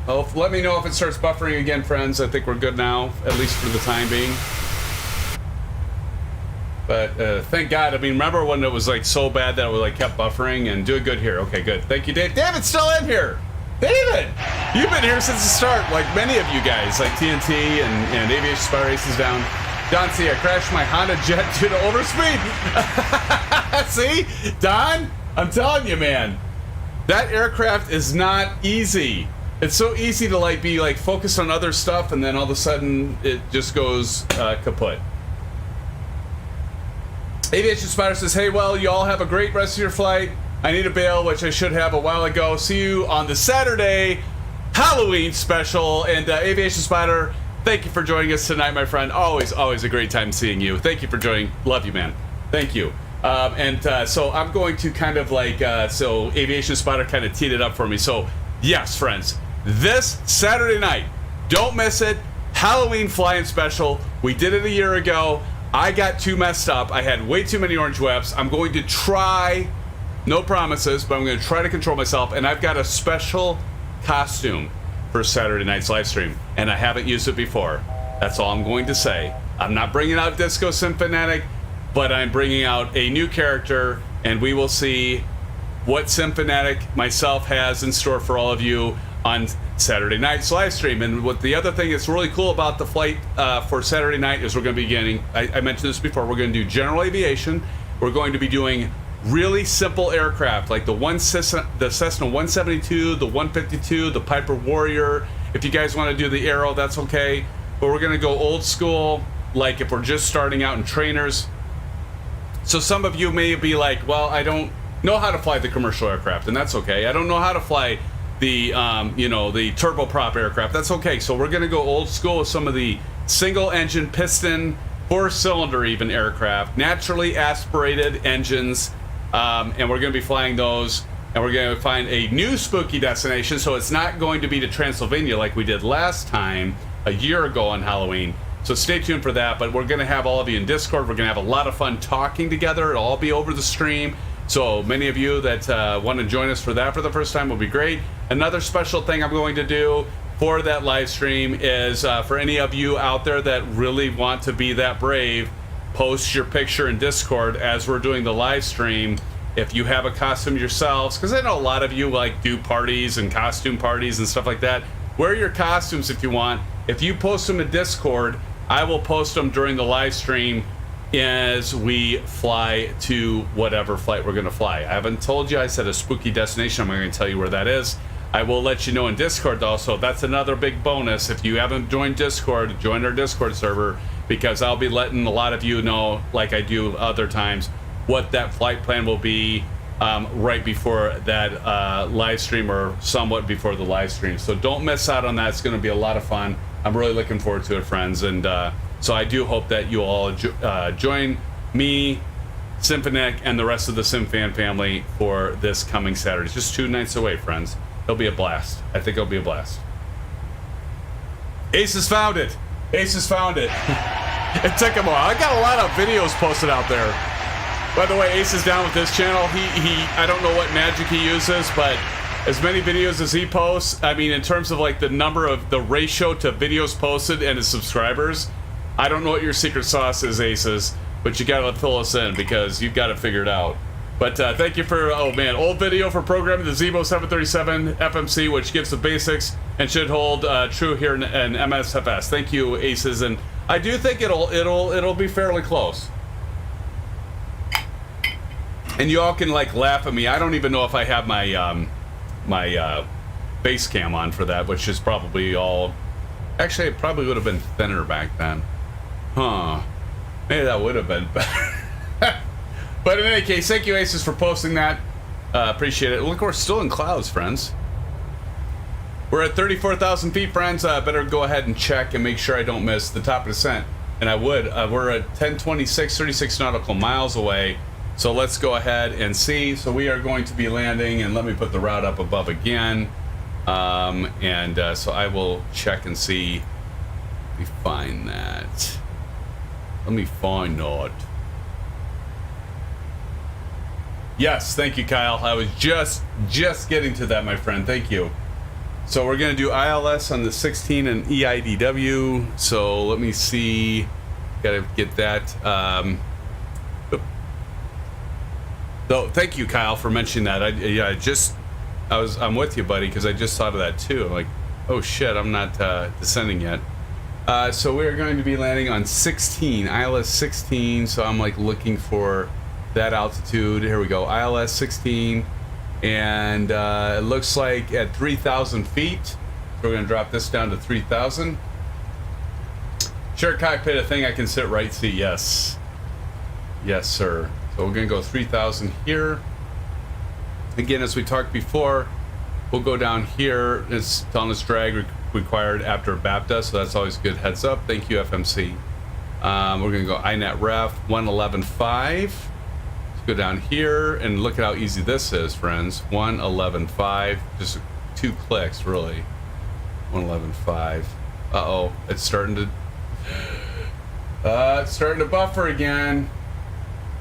well, let me know if it starts buffering again, friends. I think we're good now, at least for the time being. But thank God. I mean, remember when it was like so bad that it like kept buffering? And doing good here. Okay, good. Thank you, Dave. David's still in here. David, you've been here since the start, like many of you guys, like TNT and Aviation Spy Races down. Don C, I crashed my Honda Jet due to overspeed. See, Don, I'm telling you, man, that aircraft is not easy. It's so easy to like be like focused on other stuff, and then all of a sudden it just goes kaput. Aviation Spider says, hey, well, you all have a great rest of your flight. I need a bail, which I should have a while ago. See you on the Saturday Halloween special. And Aviation Spider, thank you for joining us tonight, my friend. Always a great time seeing you. Thank you for joining. Love you, man. Thank you. So I'm going to kind of like, so Aviation Spider kind of teed it up for me. So yes, friends, this Saturday night, don't miss it. Halloween flying special. We did it a year ago. I got too messed up. I had way too many orange webs. I'm going to try, no promises, but I'm going to try to control myself. And I've got a special costume for Saturday night's live stream, and I haven't used it before. That's all I'm going to say. I'm not bringing out Disco SimFanatic, but I'm bringing out a new character, and we will see what SimFanatic myself has in store for all of you on Saturday night's live stream. And what the other thing that's really cool about the flight for Saturday night is we're going to be getting, I mentioned this before, we're going to do general aviation. We're going to be doing really simple aircraft like the Cessna 172, the 152, the Piper Warrior. If you guys want to do the Arrow, that's okay. But we're going to go old school, like if we're just starting out in trainers. So some of you may be like, well, I don't know how to fly the commercial aircraft, and that's okay. I don't know how to fly the the turboprop aircraft. That's okay. So we're going to go old school with some of the single engine piston, 4-cylinder even aircraft, naturally aspirated engines, and we're going to be flying those, and we're going to find a new spooky destination. So it's not going to be to Transylvania like we did last time a year ago on Halloween. So stay tuned for that. But we're going to have all of you in Discord. We're going to have a lot of fun talking together. It'll all be over the stream. So many of you that want to join us for that for the first time will be great. Another special thing I'm going to do for that live stream is for any of you out there that really want to be that brave, post your picture in Discord as we're doing the live stream. If you have a costume yourselves, because I know a lot of you like do parties and costume parties and stuff like that. Wear your costumes if you want. If you post them in Discord, I will post them during the live stream as we fly to whatever flight we're going to fly. I haven't told you. I said a spooky destination. I'm going to tell you where that is. I will let you know in Discord though, so that's another big bonus. If you haven't joined Discord, join our Discord server, because I'll be letting a lot of you know, like I do other times, what that flight plan will be right before that live stream, or somewhat before the live stream. So don't miss out on that. It's going to be a lot of fun. I'm really looking forward to it, friends. And so I do hope that you all join me, SimFanatic, and the rest of the SimFan family for this coming Saturday. It's just 2 nights away, friends. It'll be a blast. I think it'll be a blast. ASUS found it. ASUS found it. It took him a while. I got a lot of videos posted out there. By the way, Ace is down with this channel. I don't know what magic he uses, but as many videos as he posts, I mean, in terms of like the number of the ratio to videos posted and his subscribers, I don't know what your secret sauce is, Aces, but you gotta fill us in because you've got to figure it out. But thank you for, oh man, old video for programming the Zevo 737 FMC, which gives the basics and should hold true here in MSFS. Thank you, Aces, and I do think it'll be fairly close. And you all can like laugh at me. I don't even know if I have my my base cam on for that, which is probably all. Actually, it probably would have been thinner back then. Huh? Maybe that would have been better. But in any case, thank you, Aces, for posting that. Appreciate it. Look, we're still in clouds, friends. We're at 34,000 feet, friends. Better go ahead and check and make sure I don't miss the top of descent. And I would. We're at 1026, 36 nautical miles away. So let's go ahead and see. So we are going to be landing, and let me put the route up above again. So I will check and see. Let me find that. Let me find that. Yes, thank you, Kyle. I was just getting to that, my friend. Thank you. So we're going to do ILS on the 16 and EIDW. So let me see. Got to get that. So thank you, Kyle, for mentioning that. I'm with you, buddy, because I just thought of that too. I'm like, oh shit, I'm not descending yet. So we're going to be landing on 16, ILS 16. So I'm like looking for that altitude. Here we go, ILS 16, and it looks like at 3,000 feet. So we're going to drop this down to 3,000. Share cockpit, a thing I can sit right seat. Yes, yes, sir. So we're going to go 3,000 here. Again, as we talked before, we'll go down here. It's telling us drag required after BAPTA, so that's always a good heads up. Thank you, FMC. We're going to go INET ref 111.5. Go down here and look at how easy this is, friends. 111.5, just 2 clicks, really. 111.5. Uh-oh, it's starting to buffer again.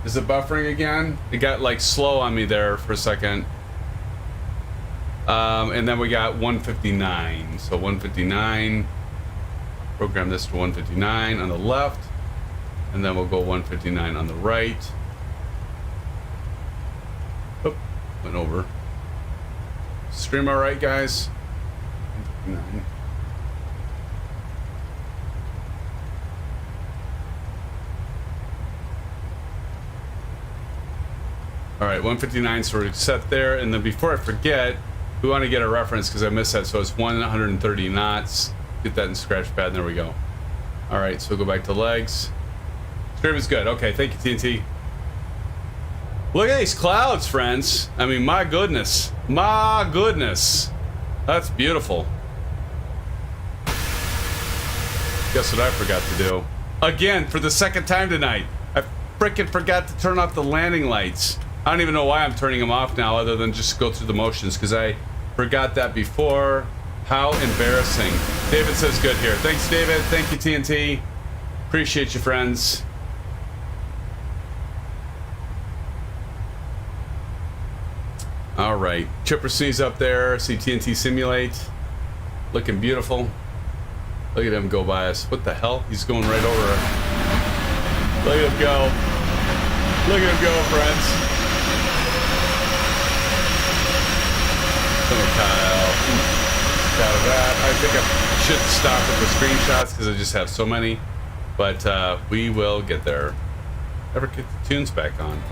Is it buffering again? It got like slow on me there for a second. And then we got 159. So 159. Program this to 159 on the left, and then we'll go 159 on the right. Went over. Stream all right, guys? 159. All right, 159, so we're set there. And then before I forget, we want to get a reference because I missed that. So it's 130 knots. Get that in Scratchpad, and there we go. All right, so we'll go back to legs. Stream is good. Okay, thank you, TNT. Look at these clouds, friends. I mean, my goodness. My goodness. That's beautiful. Guess what I forgot to do? Again, for the second time tonight. I frickin' forgot to turn off the landing lights. I don't even know why I'm turning them off now other than just go through the motions because I forgot that before. How embarrassing. David says good here. Thanks, David. Thank you, TNT. Appreciate you, friends. All right, Chipper C's up there. See TNT simulate, looking beautiful. Look at him go by us. What the hell? He's going right over. Look at him go. Look at him go, friends. Hello, Kyle. Out of that. I think I should stop with the screenshots because I just have so many, but we will get there. Never get the tunes back on.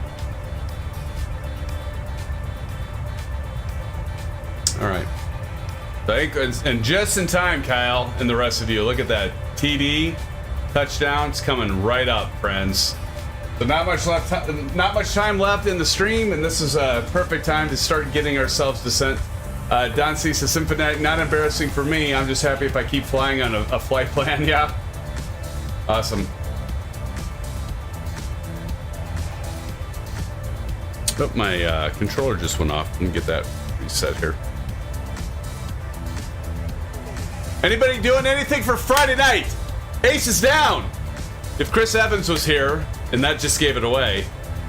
All right. And just in time, Kyle, and the rest of you. Look at that. TD touchdown. It's coming right up, friends. So not much time left in the stream, and this is a perfect time to start getting ourselves descent. Don C says, SimFanatic, not embarrassing for me. I'm just happy if I keep flying on a flight plan. Yeah. Awesome. Oh, my controller just went off. Let me get that reset here. Anybody doing anything for Friday night? Ace is down. If Chris Evans was here, and that just gave it away,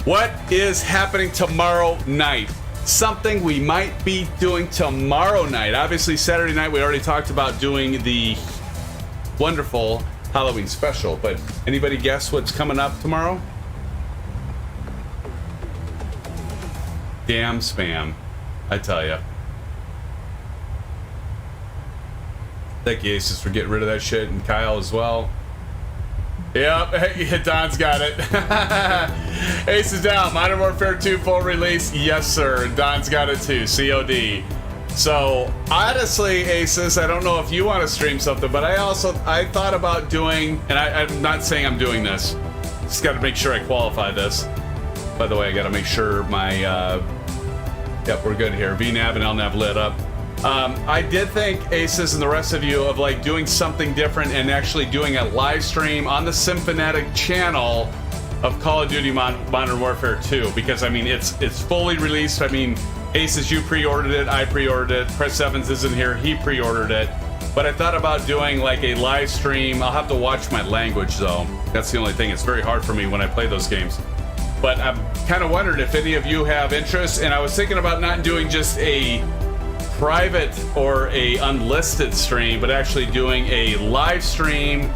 what is happening tomorrow night? Something we might be doing tomorrow night. Obviously, Saturday night, we already talked about doing the wonderful Halloween special, but anybody guess what's coming up tomorrow? Damn spam, I tell ya. Thank you, Aces, for getting rid of that shit, and Kyle as well. Yep, hey, Don's got it. Ace is down. Modern Warfare 2 full release. Yes, sir. Don's got it too. COD. So, honestly, Aces, I don't know if you want to stream something, but I thought about doing, and I'm not saying I'm doing this. Just got to make sure I qualify this. By the way, I got to make sure my, yep, we're good here. VNAV and LNAV lit up. I did think, Aces and the rest of you, of like doing something different and actually doing a live stream on the SimFanatic channel of Call of Duty Modern Warfare 2, because I mean it's fully released. I mean, Aces, you pre-ordered it, I pre-ordered it. Chris Evans isn't here, he pre-ordered it. But I thought about doing like a live stream. I'll have to watch my language though. That's the only thing. It's very hard for me when I play those games. But I'm kind of wondering if any of you have interest, and I was thinking about not doing just a private or a unlisted stream, but actually doing a live stream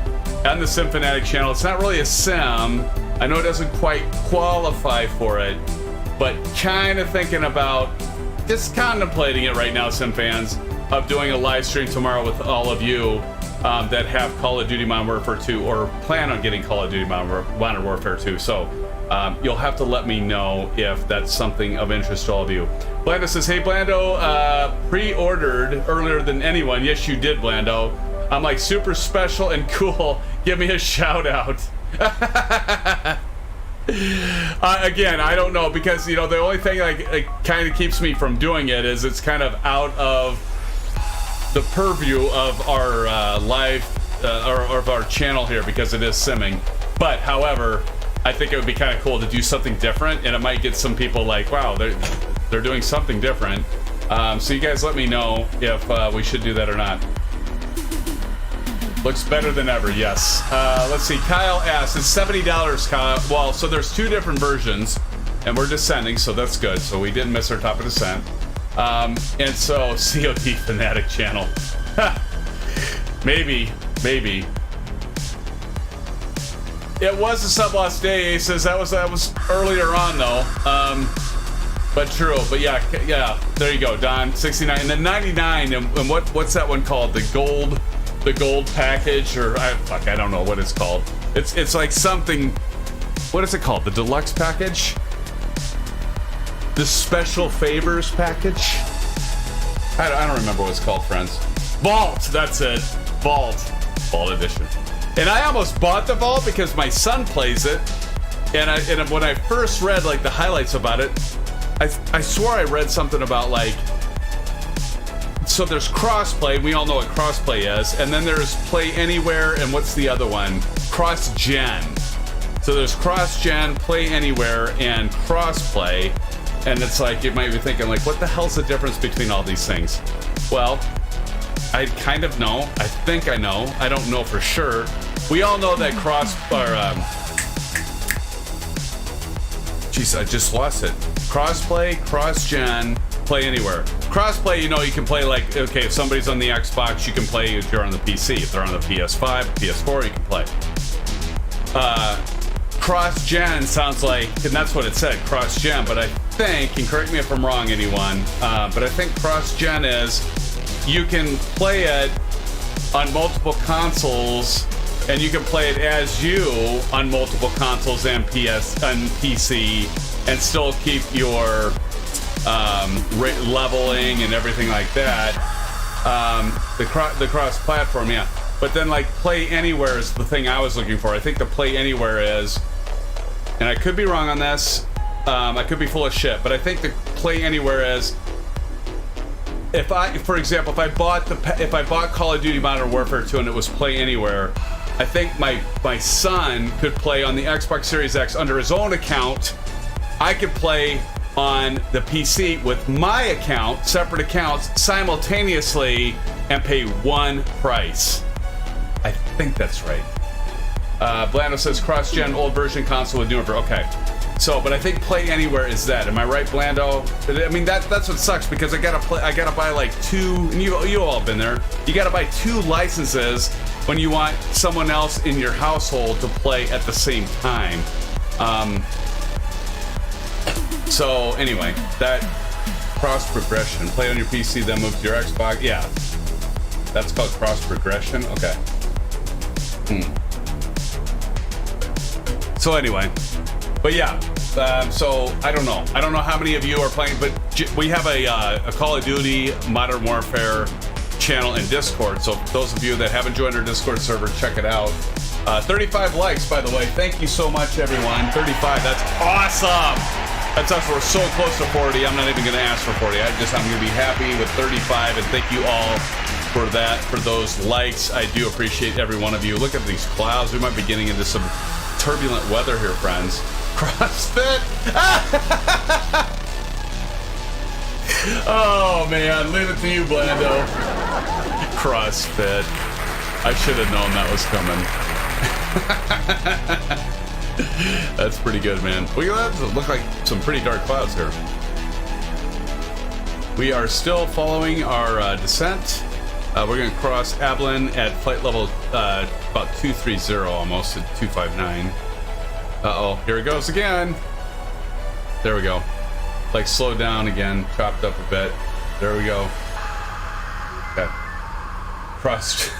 on the SimFanatic channel. It's not really a sim. I know it doesn't quite qualify for it, but kind of thinking about, just contemplating it right now, Sim fans, of doing a live stream tomorrow with all of you that have Call of Duty Modern Warfare 2 or plan on getting Call of Duty Modern Warfare 2. So you'll have to let me know if that's something of interest to all of you. Blando says, hey Blando, pre-ordered earlier than anyone. Yes, you did, Blando. I'm like super special and cool. Give me a shout out. Again, I don't know, because you know the only thing like kind of keeps me from doing it is it's kind of out of the purview of our live or of our channel here, because it is simming. But however, I think it would be kind of cool to do something different, and it might get some people like, wow, they're doing something different. So you guys let me know if we should do that or not. Looks better than ever, yes. Let's see, Kyle asked, it's $70, Kyle. Well, so there's two different versions, and we're descending, so that's good. So we didn't miss our top of descent. And so, COD Fanatic channel. Maybe. It was a sub-loss day, he says. That was earlier on, though. But true. But yeah, there you go, Don. 69 and then 99. And what's that one called? The gold package, or I don't know what it's called. It's like something. What is it called? The deluxe package? The special favors package? I don't remember what it's called, friends. Vault. That's it. Vault edition. And I almost bought the Vault because my son plays it, and when I first read like the highlights about it, I swore I read something about like, so there's crossplay. We all know what crossplay is, and then there's play anywhere, and what's the other one? Cross-gen. So there's cross-gen, play anywhere, and crossplay, and it's like you might be thinking like, what the hell's the difference between all these things? Well, I kind of know. I think I know. I don't know for sure. We all know that jeez, I just lost it. Crossplay, cross-gen, play anywhere. Crossplay, you know, you can play like, okay, if somebody's on the Xbox, you can play if you're on the PC. If they're on the PS5, PS4, you can play. Cross-gen sounds like, and that's what it said, cross-gen, but I think, and correct me if I'm wrong, anyone, but I think cross-gen is you can play it on multiple consoles, and you can play it as you on multiple consoles and PC, and still keep your leveling and everything like that. The cross-platform, yeah. But then, like, play anywhere is the thing I was looking for. I think the play anywhere is and I could be wrong on this. I could be full of shit, but I think the play anywhere is, if I, for example, if I bought Call of Duty Modern Warfare 2 and it was play anywhere, I think my son could play on the Xbox Series X under his own account. I could play on the PC with my account, separate accounts, simultaneously, and pay one price. I think that's right. Blando says cross-gen, old version console with newer version. Okay. So, but I think play anywhere is that. Am I right, Blando? I mean, that's what sucks, because I gotta buy like two, and you all have been there. You gotta buy two licenses when you want someone else in your household to play at the same time. So anyway, that cross progression. Play on your PC, then move to your Xbox. Yeah, that's called cross progression. Okay. So anyway. But yeah, so I don't know how many of you are playing, but we have a Call of Duty Modern Warfare channel in Discord, so those of you that haven't joined our Discord server, check it out. 35 likes, by the way. Thank you so much, everyone. 35, that's awesome. That's us. We're so close to 40. I'm not even going to ask for 40. I'm going to be happy with 35, and thank you all for that, for those likes. I do appreciate every one of you. Look at these clouds. We might be getting into some turbulent weather here, friends. CrossFit. Oh man, leave it to you, Blando. CrossFit. I should have known that was coming. That's pretty good, man. Look at that. Look like some pretty dark clouds here. We are still following our descent. We're going to cross Ablin at flight level about 230, almost at 259. Uh-oh, here it goes again. There we go. Like slowed down again, chopped up a bit. There we go. Okay. Crossed.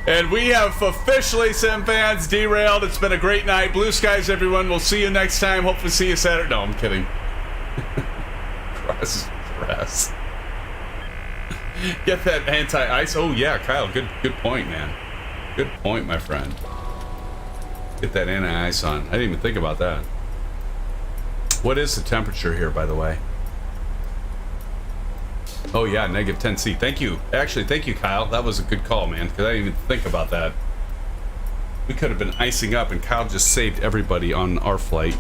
And we have officially, SimFans, derailed. It's been a great night. Blue skies, everyone. We'll see you next time. Hopefully see you Saturday. No, I'm kidding. Cross rest. Get that anti-ice. Oh yeah, Kyle, good point, man. Good point, my friend. Get that anti-ice on. I didn't even think about that. What is the temperature here, by the way? Oh yeah, -10°C. Thank you. Actually, thank you, Kyle. That was a good call, man, because I didn't even think about that. We could have been icing up, and Kyle just saved everybody on our flight.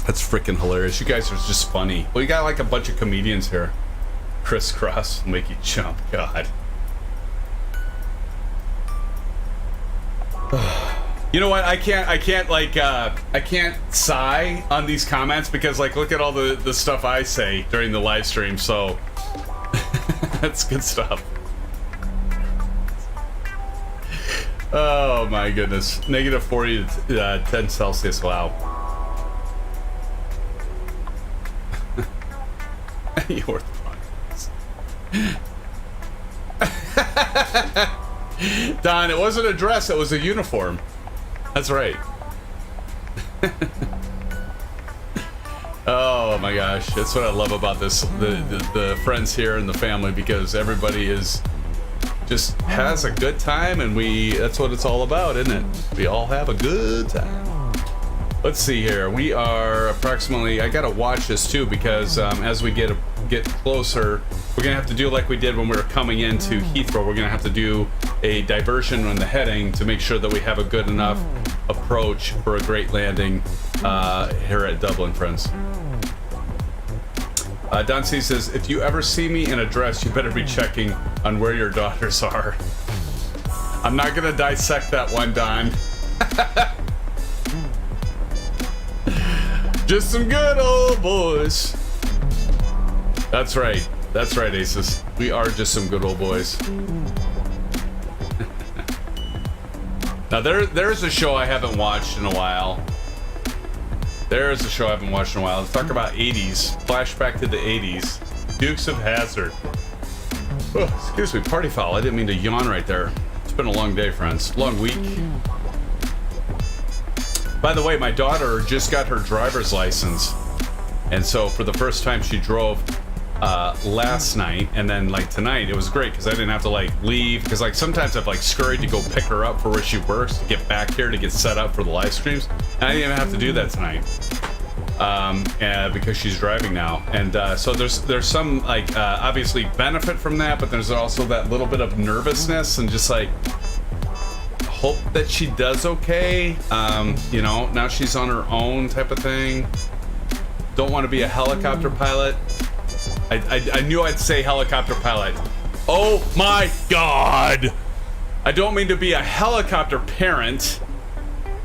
That's freaking hilarious. You guys are just funny. Well, you got like a bunch of comedians here. Crisscross, make you jump. God. You know what? I can't sigh on these comments because, like, look at all the stuff I say during the live stream. So that's good stuff. Oh my goodness. -40 to 10 Celsius. Wow. You orthodox. Don, it wasn't a dress, it was a uniform. That's right. Oh my gosh, that's what I love about this, the friends here and the family, because everybody is just has a good time, and that's what it's all about, isn't it? We all have a good time. Let's see here. We are approximately, I gotta watch this too, because as we get closer, we're gonna have to do like we did when we were coming into Heathrow. We're gonna have to do a diversion on the heading to make sure that we have a good enough approach for a great landing here at Dublin, friends. Don C says, if you ever see me in a dress, you better be checking on where your daughters are. I'm not gonna dissect that one, Don. Just some good old boys. That's right. That's right, Asus. We are just some good old boys. Now there's a show I haven't watched in a while. There's a show I haven't watched in a while. Let's talk about 80s. Flashback to the 80s. Dukes of Hazzard. Oh, excuse me, party foul. I didn't mean to yawn right there. It's been a long day, friends. Long week. By the way, my daughter just got her driver's license. And so for the first time she drove last night, and then like tonight it was great because I didn't have to like leave, because like sometimes I've like scurried to go pick her up for where she works to get back here to get set up for the live streams, and I didn't even have to do that tonight because she's driving now. And so there's some like obviously benefit from that, but there's also that little bit of nervousness and just like hope that she does okay. You know, now she's on her own type of thing. Don't want to be a helicopter pilot. I knew I'd say helicopter pilot. Oh my God! I don't mean to be a helicopter parent.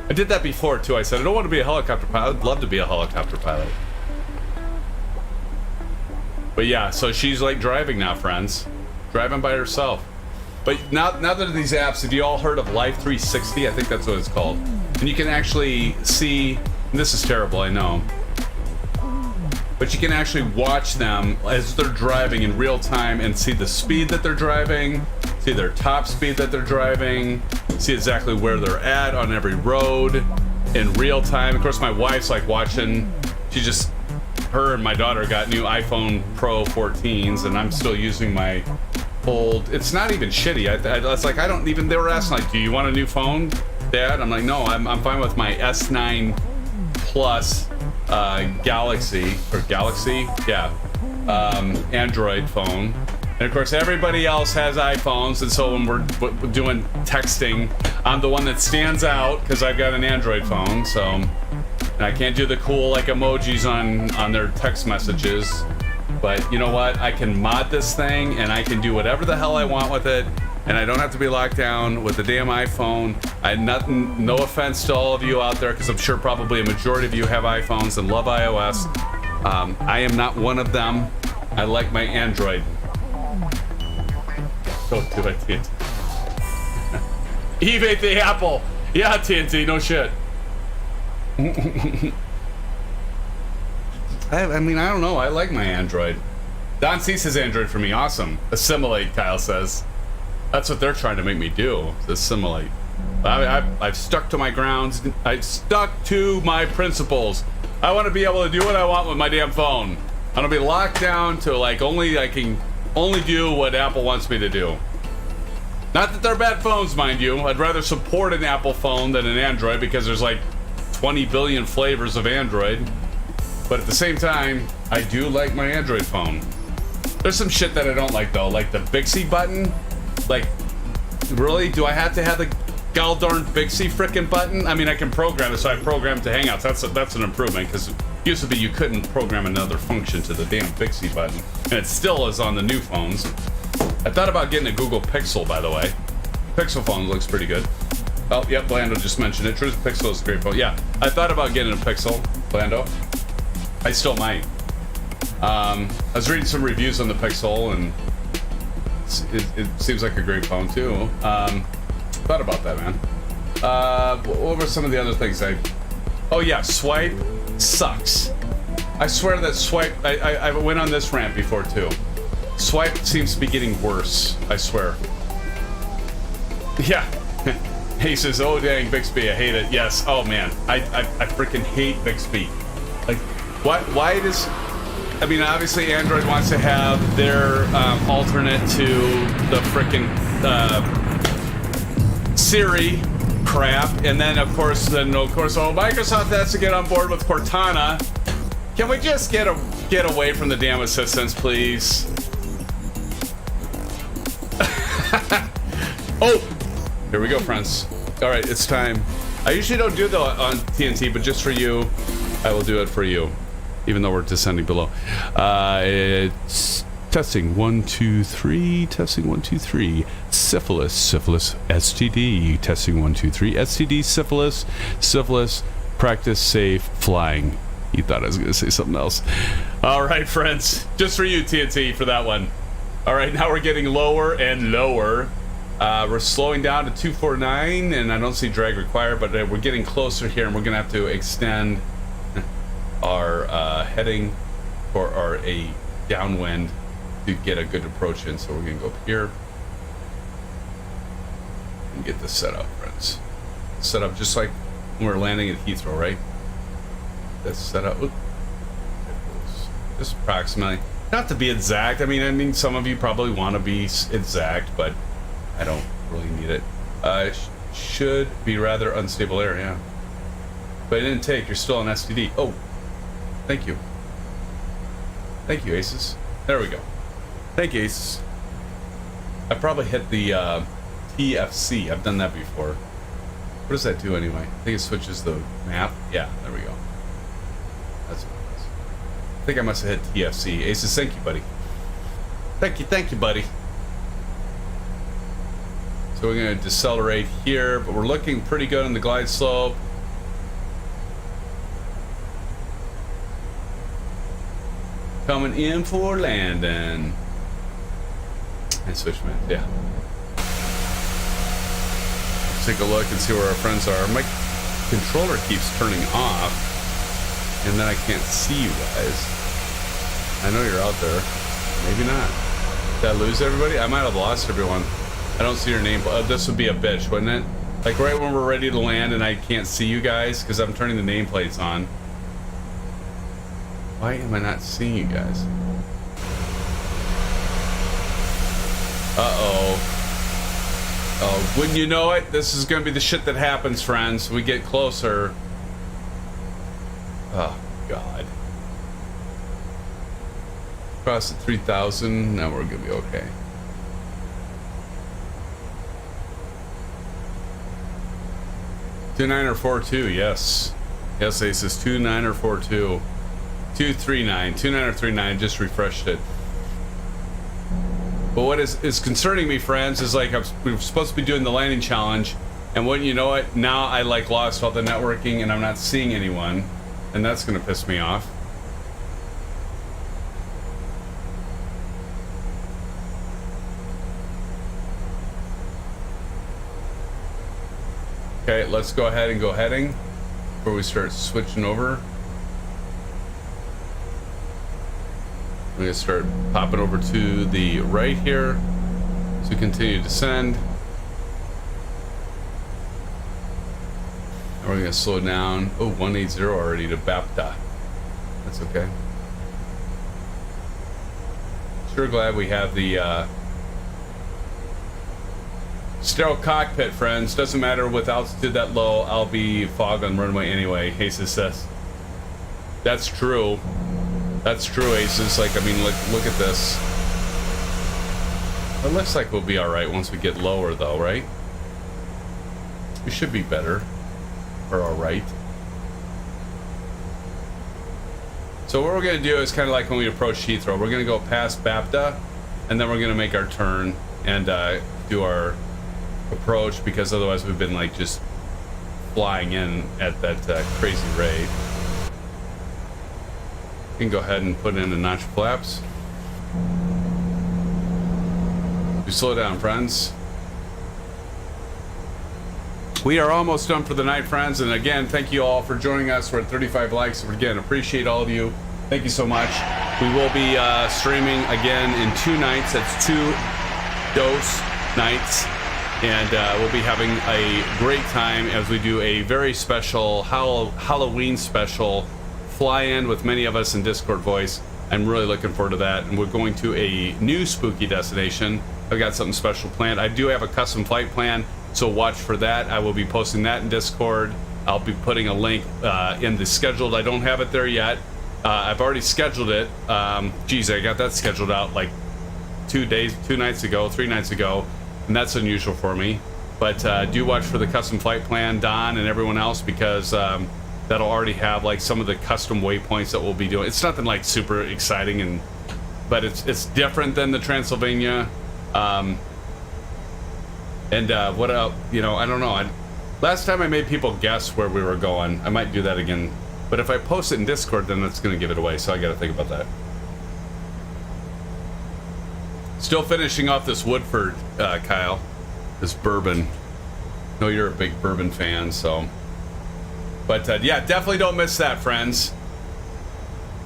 I did that before too. I said I don't want to be a helicopter pilot. I'd love to be a helicopter pilot. But yeah, so she's like driving now, friends. Driving by herself. But now that these apps, have you all heard of Life 360? I think that's what it's called. And you can actually see, and this is terrible, I know, but you can actually watch them as they're driving in real time and see the speed that they're driving, see their top speed that they're driving, see exactly where they're at on every road in real time. Of course, my wife's like watching. Her and my daughter got new iPhone Pro 14s, and I'm still using my old. It's not even shitty. It's like I don't even. They were asking like, "Do you want a new phone, Dad?" I'm like, "No, I'm fine with my S9 Plus Galaxy, yeah, Android phone." And of course, everybody else has iPhones, and so when we're doing texting, I'm the one that stands out because I've got an Android phone. So, and I can't do the cool like emojis on their text messages. But you know what? I can mod this thing, and I can do whatever the hell I want with it, and I don't have to be locked down with the damn iPhone. No offense to all of you out there, because I'm sure probably a majority of you have iPhones and love iOS. I am not one of them. I like my Android. Don't do it, TNT. Eve ate the apple. Yeah, TNT, no shit. I mean, I don't know. I like my Android. Don C says Android for me. Awesome. Assimilate, Kyle says. That's what they're trying to make me do. Assimilate. I've stuck to my grounds. I've stuck to my principles. I want to be able to do what I want with my damn phone. I want to be locked down to like I can only do what Apple wants me to do. Not that they're bad phones, mind you. I'd rather support an Apple phone than an Android because there's like 20 billion flavors of Android. But at the same time, I do like my Android phone. There's some shit that I don't like though, like the Bixby button. Like, really? Do I have to have the gall-darn Bixby frickin' button? I mean, I can program it, so I programmed to Hangouts. That's an improvement, because it used to be you couldn't program another function to the damn Bixby button. And it still is on the new phones. I thought about getting a Google Pixel, by the way. Pixel phone looks pretty good. Oh, yep, Blando just mentioned it. True, Pixel is a great phone. Yeah, I thought about getting a Pixel, Blando. I still might. I was reading some reviews on the Pixel, and it seems like a great phone too. Thought about that, man. What were some of the other things oh yeah, swipe sucks. I swear that swipe, I went on this rant before too. Swipe seems to be getting worse, I swear. Yeah. He says, oh dang, Bixby, I hate it. Yes, oh man, I freaking hate Bixby. Like, why does, I mean, obviously Android wants to have their alternate to the frickin' Siri crap, and then of course, Microsoft has to get on board with Cortana. Can we just get away from the damn assistants, please? Oh, here we go, friends. All right, it's time. I usually don't do that on TNT, but just for you, I will do it for you, even though we're descending below. It's testing 1 2 3. Testing 1 2 3. Syphilis, STD. Testing 1 2 3. STD, syphilis. Practice safe flying. He thought I was going to say something else. All right, friends, just for you, TNT, for that one. All right, now we're getting lower and lower. We're slowing down to 249, and I don't see drag required, but we're getting closer here, and we're going to have to extend our heading for a downwind to get a good approach in. So we're going to go up here and get this set up, friends. Set up just like when we're landing at Heathrow, right? That's set up. Oops. Just approximately. Not to be exact. I mean, some of you probably want to be exact, but I don't really need it. Should be rather unstable air, yeah. But it didn't take. You're still on STD. Oh, thank you. Thank you, ASUS. There we go. Thank you, ASUS. I probably hit the TFC. I've done that before. What does that do anyway? I think it switches the map. Yeah, there we go. That's what it is. I think I must have hit TFC. ASUS, thank you, buddy. Thank you, buddy. So we're going to decelerate here, but we're looking pretty good on the glide slope. Coming in for landing. And switch minutes, yeah. Let's take a look and see where our friends are. My controller keeps turning off, and then I can't see you guys. I know you're out there. Maybe not. Did I lose everybody? I might have lost everyone. I don't see your name. This would be a bitch, wouldn't it? Like right when we're ready to land and I can't see you guys because I'm turning the nameplates on. Why am I not seeing you guys? Uh-oh. Oh, wouldn't you know it? This is going to be the shit that happens, friends. We get closer. Oh, God. Cross at 3,000. Now we're going to be okay. Two 9 or 4-2, yes. Yes, ASUS, 2-9 or 4-2. 2-3-9. 2-9 or 3-9, just refreshed it. But what is concerning me, friends, is like we were supposed to be doing the landing challenge, and wouldn't you know it, now I like lost all the networking and I'm not seeing anyone, and that's gonna piss me off. Okay, let's go ahead and go heading before we start switching over. We're gonna start popping over to the right here to continue to descend. And we're gonna slow down. Oh, 180 already to Bapta. That's okay. Sure glad we have the sterile cockpit, friends. Doesn't matter with altitude that low, I'll be fog on runway anyway, ASUS says. That's true. That's true, ASUS. Like, I mean, look at this. It looks like we'll be alright once we get lower, though, right? We should be better. Or alright. So what we're going to do is kind of like when we approach Heathrow. We're going to go past BAPTA, and then we're going to make our turn and do our approach, because otherwise we've been, like, just flying in at that crazy rate. You can go ahead and put in the notch flaps. We slow down, friends. We are almost done for the night, friends, and again, thank you all for joining us. We're at 35 likes. Again, appreciate all of you. Thank you so much. We will be streaming again in 2 nights. That's 2 dose nights, and we'll be having a great time as we do a very special Halloween special fly-in with many of us in Discord voice. I'm really looking forward to that, and we're going to a new spooky destination. I've got something special planned. I do have a custom flight plan, so watch for that. I will be posting that in Discord. I'll be putting a link in the scheduled. I don't have it there yet. I've already scheduled it. Geez, I got that scheduled out like 2 nights ago, 3 nights ago, and that's unusual for me. But do watch for the custom flight plan, Don and everyone else, because that'll already have like some of the custom waypoints that we'll be doing. It's nothing like super exciting, but it's different than the Transylvania. What else? You know, I don't know. Last time I made people guess where we were going. I might do that again. But if I post it in Discord, then that's going to give it away. So I got to think about that. Still finishing off this Woodford, Kyle. This bourbon. I know you're a big bourbon fan, so. But yeah, definitely don't miss that, friends.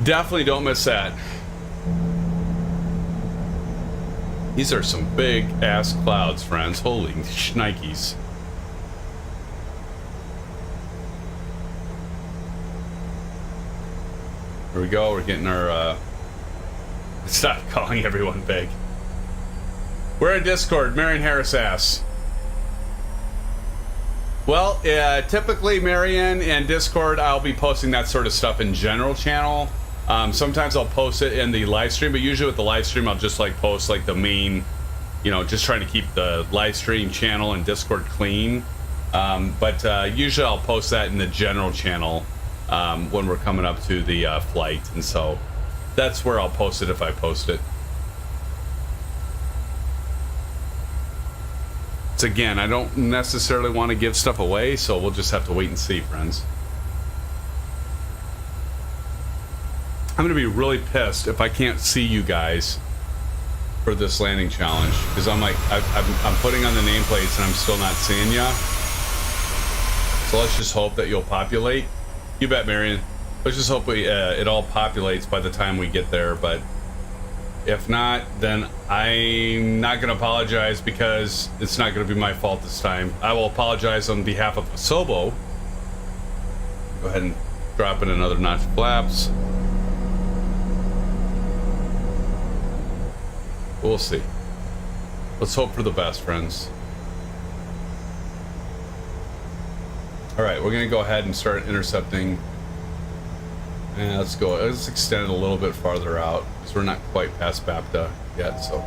Definitely don't miss that. These are some big ass clouds, friends. Holy shnikes. Here we go. We're getting our Stop calling everyone big. We're in Discord, Marion Harris asks. Well, typically, Marion and Discord, I'll be posting that sort of stuff in general channel. Sometimes I'll post it in the live stream, but usually with the live stream, I'll just like post like the main, you know, just trying to keep the live stream channel and Discord clean. But usually I'll post that in the general channel when we're coming up to the flight, and so that's where I'll post it if I post it. So again, I don't necessarily want to give stuff away, so we'll just have to wait and see, friends. I'm gonna be really pissed if I can't see you guys for this landing challenge, because I'm like, I'm putting on the nameplates and I'm still not seeing ya. So let's just hope that you'll populate. You bet, Marion. Let's just hope it all populates by the time we get there, but if not, then I'm not gonna apologize, because it's not gonna be my fault this time. I will apologize on behalf of Asobo. Go ahead and drop in another notch of flaps. We'll see. Let's hope for the best, friends. All right, we're gonna go ahead and start intercepting. And let's go. Let's extend it a little bit farther out, because we're not quite past BAPTA yet. So,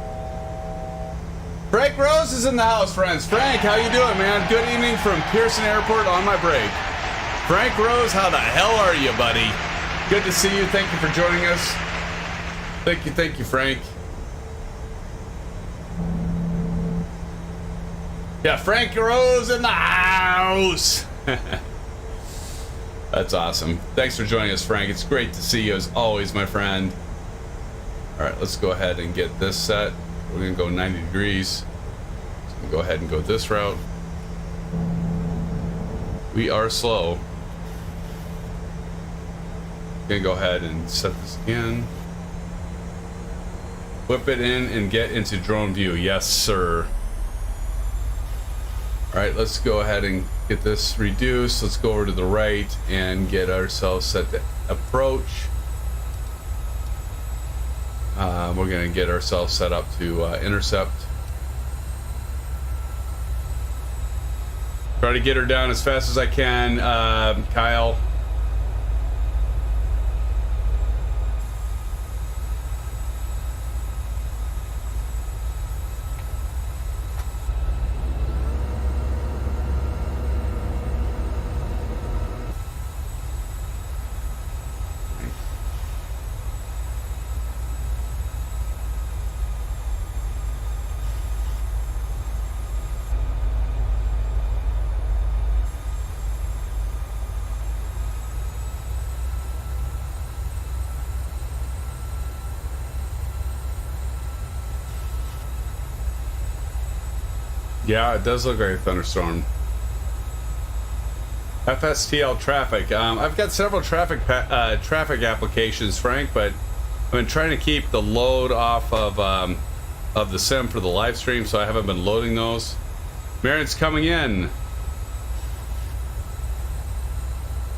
Frank Rose is in the house, friends. Frank, how you doing, man? Good evening from Pearson Airport on my break. Frank Rose, how the hell are you, buddy? Good to see you. Thank you for joining us. Thank you, Frank. Yeah, Frank Rose in the house. That's awesome. Thanks for joining us, Frank. It's great to see you as always, my friend. All right, let's go ahead and get this set. We're gonna go 90 degrees. So we'll go ahead and go this route. We are slow. Gonna go ahead and set this again. Whip it in and get into drone view. Yes, sir. All right, let's go ahead and get this reduced. Let's go over to the right and get ourselves set to approach. We're gonna get ourselves set up to intercept. Try to get her down as fast as I can, Kyle. Yeah, it does look like a thunderstorm. FSTL traffic. I've got several traffic applications, Frank, but I've been trying to keep the load off of the sim for the live stream, so I haven't been loading those. Marion's coming in.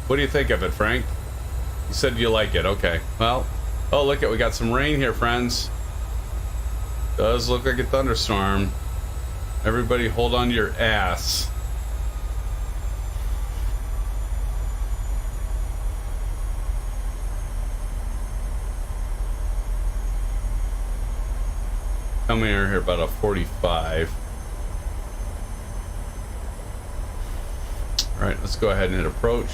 What do you think of it, Frank? You said you like it. Okay. Well, oh, look at, we got some rain here, friends. Does look like a thunderstorm. Everybody hold on to your ass. Coming here about a 45. All right, let's go ahead and hit approach.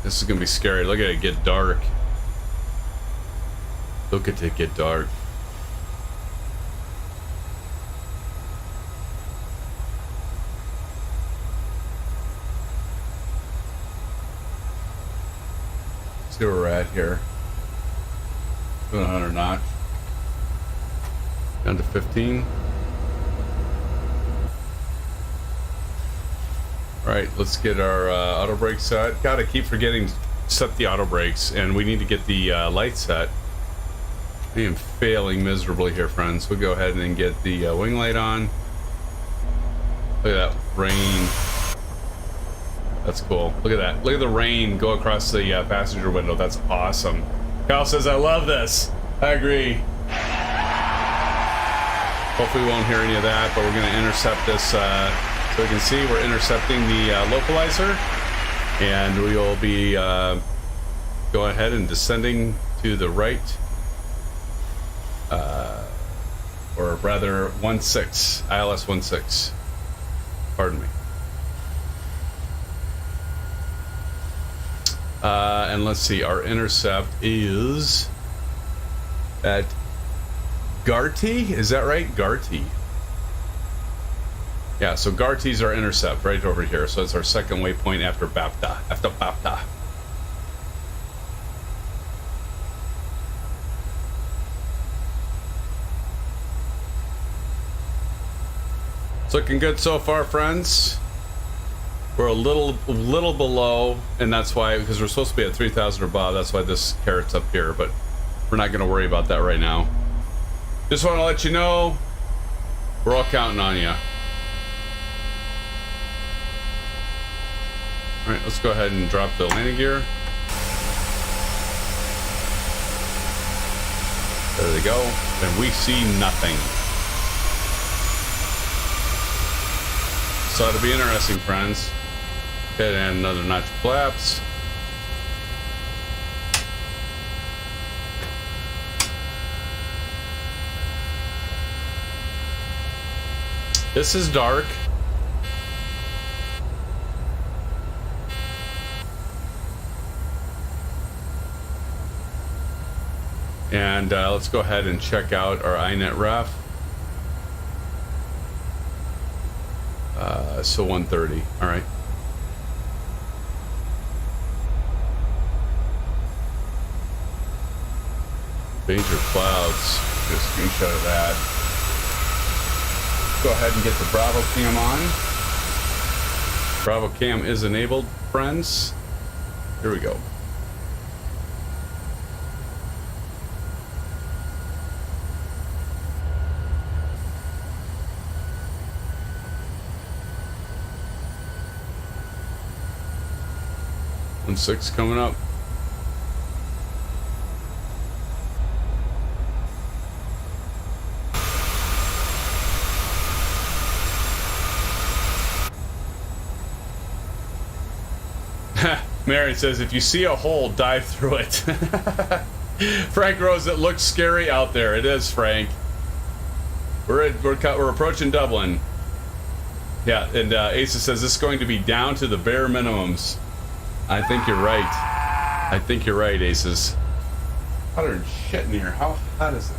This is gonna be scary. Look at it get dark. Look at it get dark. See where we're at here. 100 notch. Down to 15. Alright, let's get our auto brake set. God, I keep forgetting to set the auto brakes, and we need to get the light set. I am failing miserably here, friends. We'll go ahead and get the wing light on. Look at that rain. That's cool. Look at that. Look at the rain go across the passenger window. That's awesome. Kyle says, I love this. I agree. Hopefully we won't hear any of that, but we're going to intercept this. So we can see we're intercepting the localizer, and we will be go ahead and descending to the right, or rather 16, ILS 16. Pardon me. And let's see, our intercept is at Garty, is that right? Garty. Yeah, so Garty's our intercept right over here. So it's our second waypoint after Bapta. After Bapta. It's looking good so far, friends. We're a little below, and that's why, because we're supposed to be at 3,000 or above, that's why this carrot's up here, but we're not going to worry about that right now. Just want to let you know, we're all counting on you. All right, let's go ahead and drop the landing gear. There they go, and we see nothing. So it'll be interesting, friends. Okay, and another notch of flaps. This is dark. And let's go ahead and check out our iNet ref. So 130. All right. Major clouds. Get a screenshot of that. Go ahead and get the Bravo cam on. Bravo cam is enabled, friends. Here we go. One 6 coming up. Mary says, if you see a hole, dive through it. Frank Rose, it looks scary out there. It is, Frank. We're approaching Dublin. Yeah, and ASUS says this is going to be down to the bare minimums. I think you're right. I think you're right, ASUS. Hotter than shit in here. How hot is it?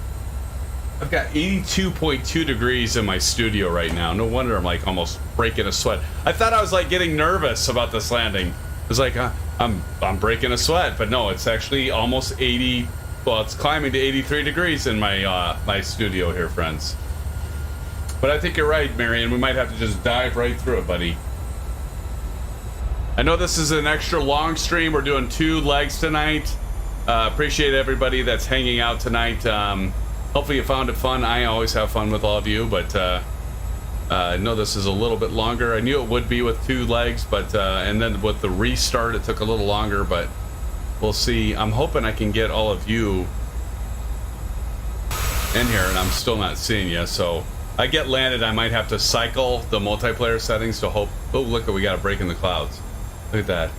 I've got 82.2 degrees in my studio right now. No wonder I'm like almost breaking a sweat. I thought I was like getting nervous about this landing. It was like I'm breaking a sweat, but no, it's actually almost 80. Well, it's climbing to 83 degrees in my my studio here, friends. But I think you're right, Marion. We might have to just dive right through it, buddy. I know this is an extra long stream. We're doing 2 legs tonight. Appreciate everybody that's hanging out tonight. Hopefully you found it fun. I always have fun with all of you, but I know this is a little bit longer. I knew it would be with 2 legs, but and then with the restart, it took a little longer, but we'll see. I'm hoping I can get all of you in here, and I'm still not seeing you, so I get landed. I might have to cycle the multiplayer settings to hope. Oh, look, we got a break in the clouds. Look at that.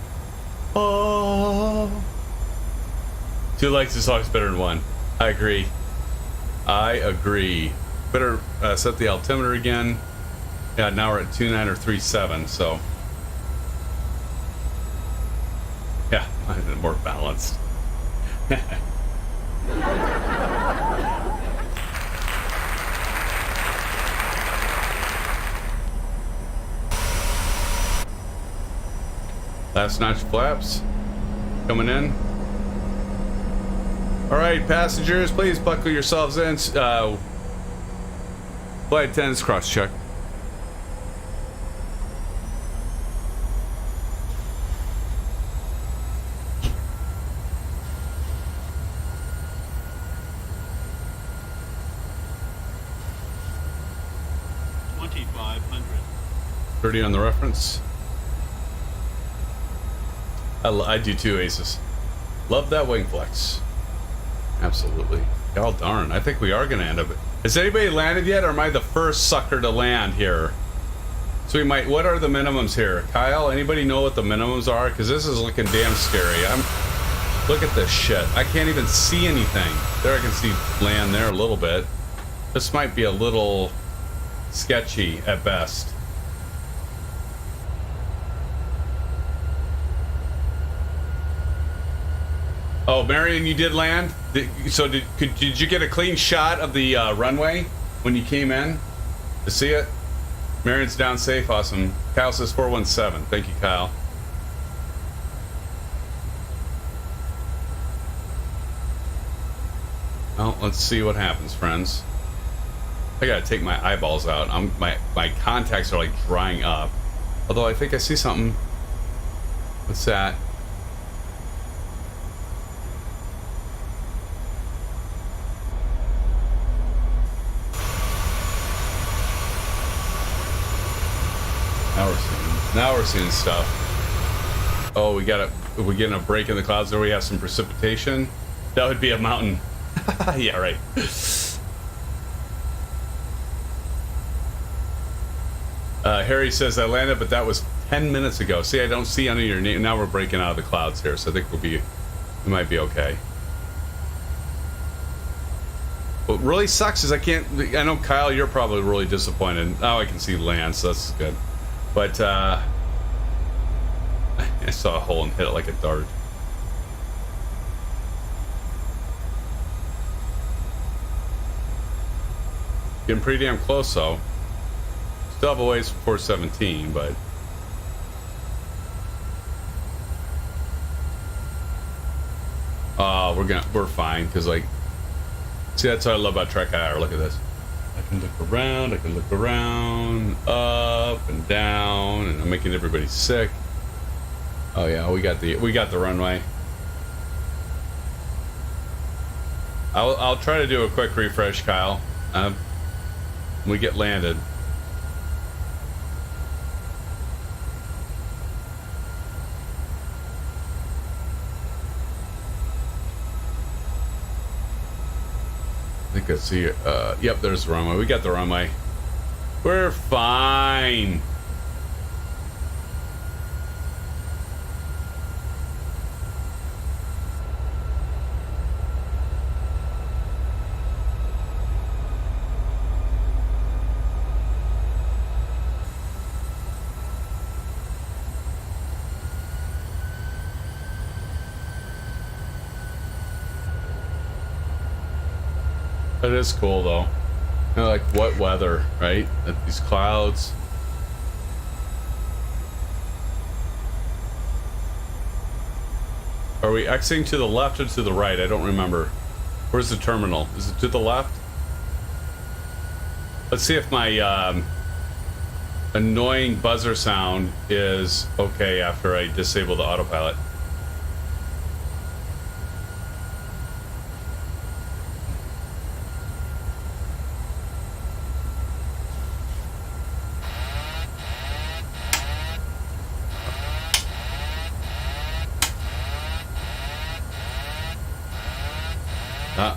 Oh, 2 legs is always better than 1. I agree. I agree. Better set the altimeter again. Yeah, now we're at 29 or 37, so yeah, more balanced. Last notch flaps coming in. All right, passengers, please buckle yourselves in. Flight attendants, cross check. $30 on the reference. I do too, ASUS. Love that wing flex. Absolutely. God darn, I think we are going to end up Has anybody landed yet, or am I the first sucker to land here? So we might. What are the minimums here, Kyle? Anybody know what the minimums are? Because this is looking damn scary. Look at this shit. I can't even see anything. There, I can see land there a little bit. This might be a little sketchy at best. Oh, Marion, you did land? Did you get a clean shot of the runway when you came in to see it? Marion's down safe, awesome. Kyle says 417. Thank you, Kyle. Well, let's see what happens, friends. I gotta take my eyeballs out. My contacts are like drying up. Although I think I see something. What's that? Now we're seeing stuff. Oh, we're getting a break in the clouds there. We have some precipitation. That would be a mountain. Yeah, right. Harry says I landed, but that was 10 minutes ago. See, I don't see under your name. Now we're breaking out of the clouds here, so I think we might be okay. What really sucks is I know, Kyle, you're probably really disappointed. Now I can see land, so that's good. But I saw a hole and hit it like a dart. Getting pretty damn close, though. Still have a ways for 417, but we're fine, because like, see, that's what I love about Trek IR. Look at this. I can look around, up and down, and I'm making everybody sick. Oh yeah, we got the runway. I'll try to do a quick refresh, Kyle. We get landed. I think I see it. Yep, there's the runway. We got the runway. We're fine. It is cool though. You know, like wet weather, right? These clouds. Are we exiting to the left or to the right? I don't remember. Where's the terminal? Is it to the left? Let's see if my annoying buzzer sound is okay after I disable the autopilot.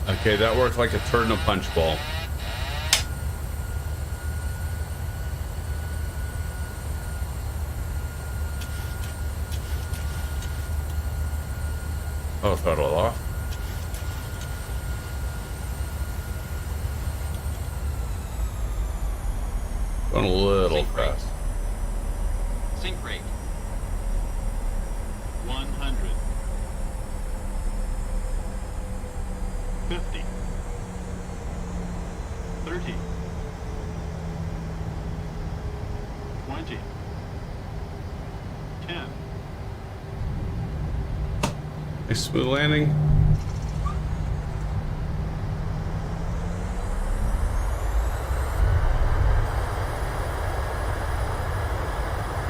Okay, that worked like a turd in a punch bowl. Oh, throttle off. Going a little fast. Sync rate. 100. 50. 30. 20. 10. Nice smooth landing.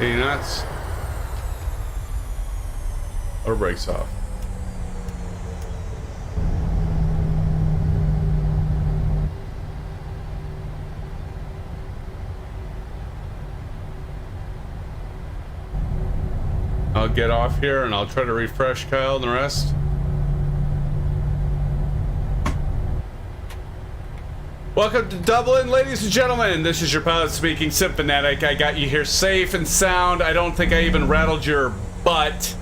Hey, nuts. Or brakes off. I'll get off here and I'll try to refresh Kyle and the rest. Welcome to Dublin, ladies and gentlemen. This is your pilot speaking, SimFanatic. I got you here safe and sound. I don't think I even rattled your butt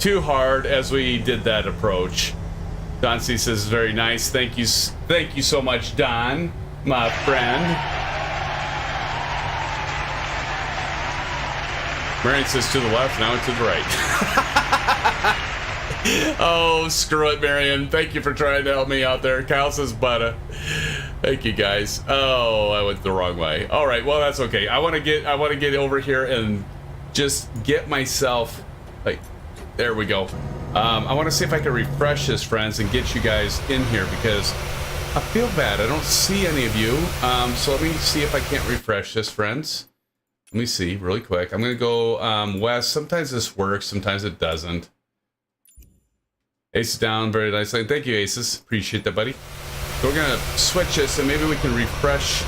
too hard as we did that approach. Don C says very nice. Thank you so much, Don, my friend. Marion says to the left, now to the right. Oh, screw it, Marion. Thank you for trying to help me out there. Kyle says butter. Thank you, guys. Oh, I went the wrong way. All right, well, that's okay. I want to get over here and just get myself like, there we go. I want to see if I can refresh this, friends, and get you guys in here because I feel bad. I don't see any of you. So let me see if I can't refresh this, friends. Let me see really quick. I'm going to go west. Sometimes this works. Sometimes it doesn't. Ace down very nicely. Thank you, Aces. Appreciate that, buddy. So we're going to switch this and maybe we can refresh.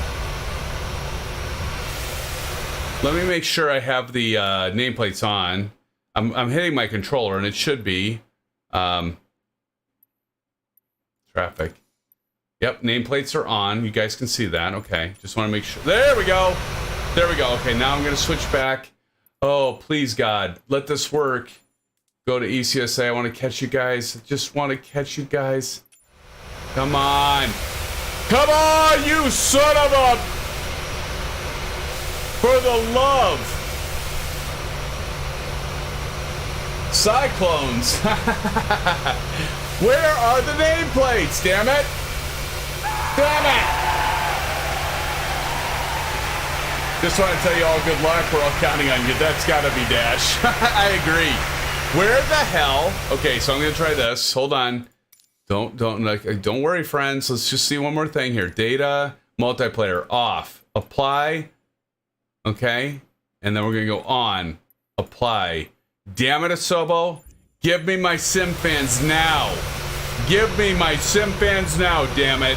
Let me make sure I have the nameplates on. I'm hitting my controller and it should be traffic. Yep, nameplates are on. You guys can see that. Okay, just want to make sure. There we go. There we go. Okay, now I'm going to switch back. Oh, please, God, let this work. Go to ECSA. I want to catch you guys. I just want to catch you guys. Come on. Come on, you son of a... For the love. Cyclones. Where are the nameplates, damn it? Damn it. Just want to tell you all good luck. We're all counting on you. That's got to be Dash. I agree. Where the hell? Okay, so I'm going to try this. Hold on. Don't worry, friends. Let's just see one more thing here. Data, multiplayer, off. Apply. Okay. And then we're going to go on. Apply. Damn it, Asobo. Give me my SimFans now. Give me my SimFans now, damn it.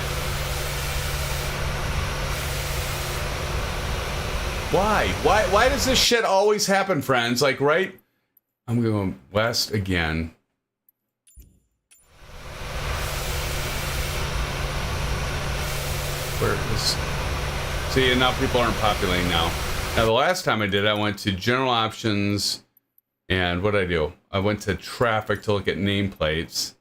Why? Why does this shit always happen, friends? Like, right? I'm going west again. Where is... See, and now people aren't populating now. Now, the last time I did, I went to general options... And what did I do? I went to traffic to look at nameplates.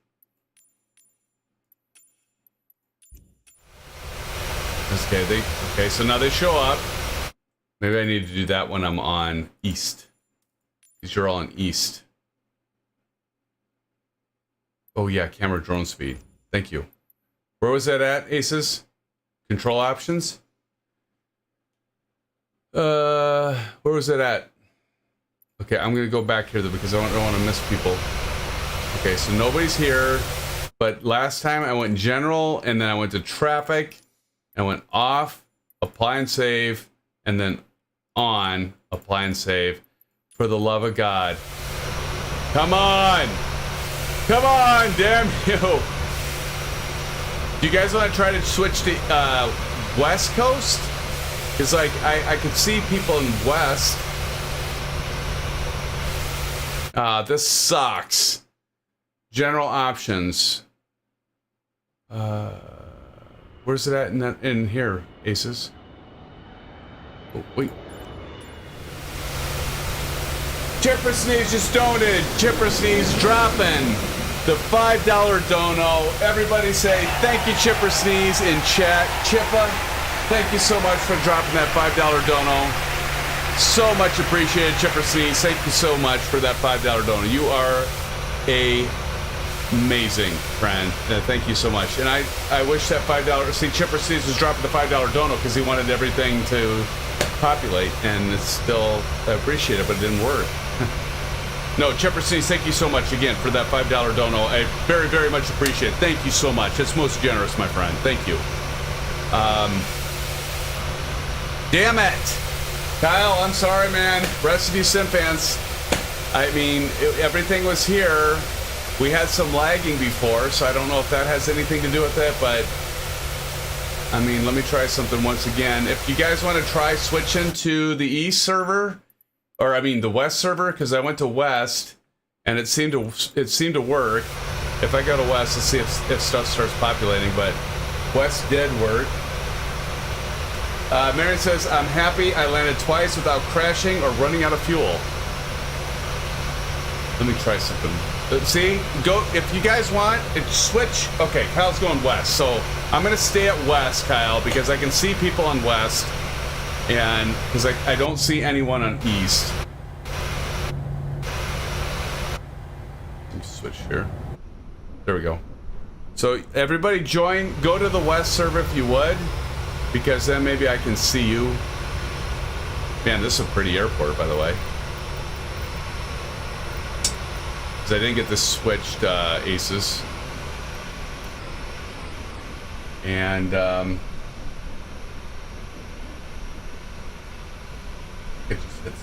Okay, so now they show up. Maybe I need to do that when I'm on east. Because you're all on east. Oh yeah, camera drone speed. Thank you. Where was that at, Aces? Control options? Where was it at? Okay, I'm going to go back here, though, because I don't want to miss people. Okay, so nobody's here. But last time I went general, and then I went to traffic. I went off, apply and save, and then on, apply and save. For the love of God. Come on! Come on, damn you! Do you guys want to try to switch to West Coast? Because, like, I could see people in West... this sucks. General options. Where's it at in here, Aces? Oh, wait. Chipper Sneeze just donated. Chipper Sneeze dropping the $5 dono. Everybody say thank you, Chipper Sneeze, in chat. Chippa, thank you so much for dropping that $5 dono. So much appreciated, Chipper C. Thank you so much for that $5 donor. You are amazing, friend. Thank you so much. And I wish that $5... See, Chipper C was dropping the $5 dono because he wanted everything to populate, and it's still appreciated, but it didn't work. No, Chipper C, thank you so much again for that $5 dono. I very, very much appreciate it. Thank you so much. It's most generous, my friend. Thank you. Damn it. Kyle, I'm sorry, man. Rest of you SimFans. I mean, everything was here. We had some lagging before, so I don't know if that has anything to do with it, but... I mean, let me try something once again. If you guys want to try switching to the East server, or I mean the West server, because I went to West, and it seemed to work. If I go to West, let's see if stuff starts populating, but West did work. Marion says, I'm happy I landed twice without crashing or running out of fuel. Let me try something. See, go if you guys want. Switch. Okay, Kyle's going west, so I'm gonna stay at west, Kyle, because I can see people on west, and because I don't see anyone on east. Let me switch here. There we go. So everybody join. Go to the west server if you would, because then maybe I can see you. Man, this is a pretty airport, by the way. I didn't get this switched, ASUS. And, it just hits.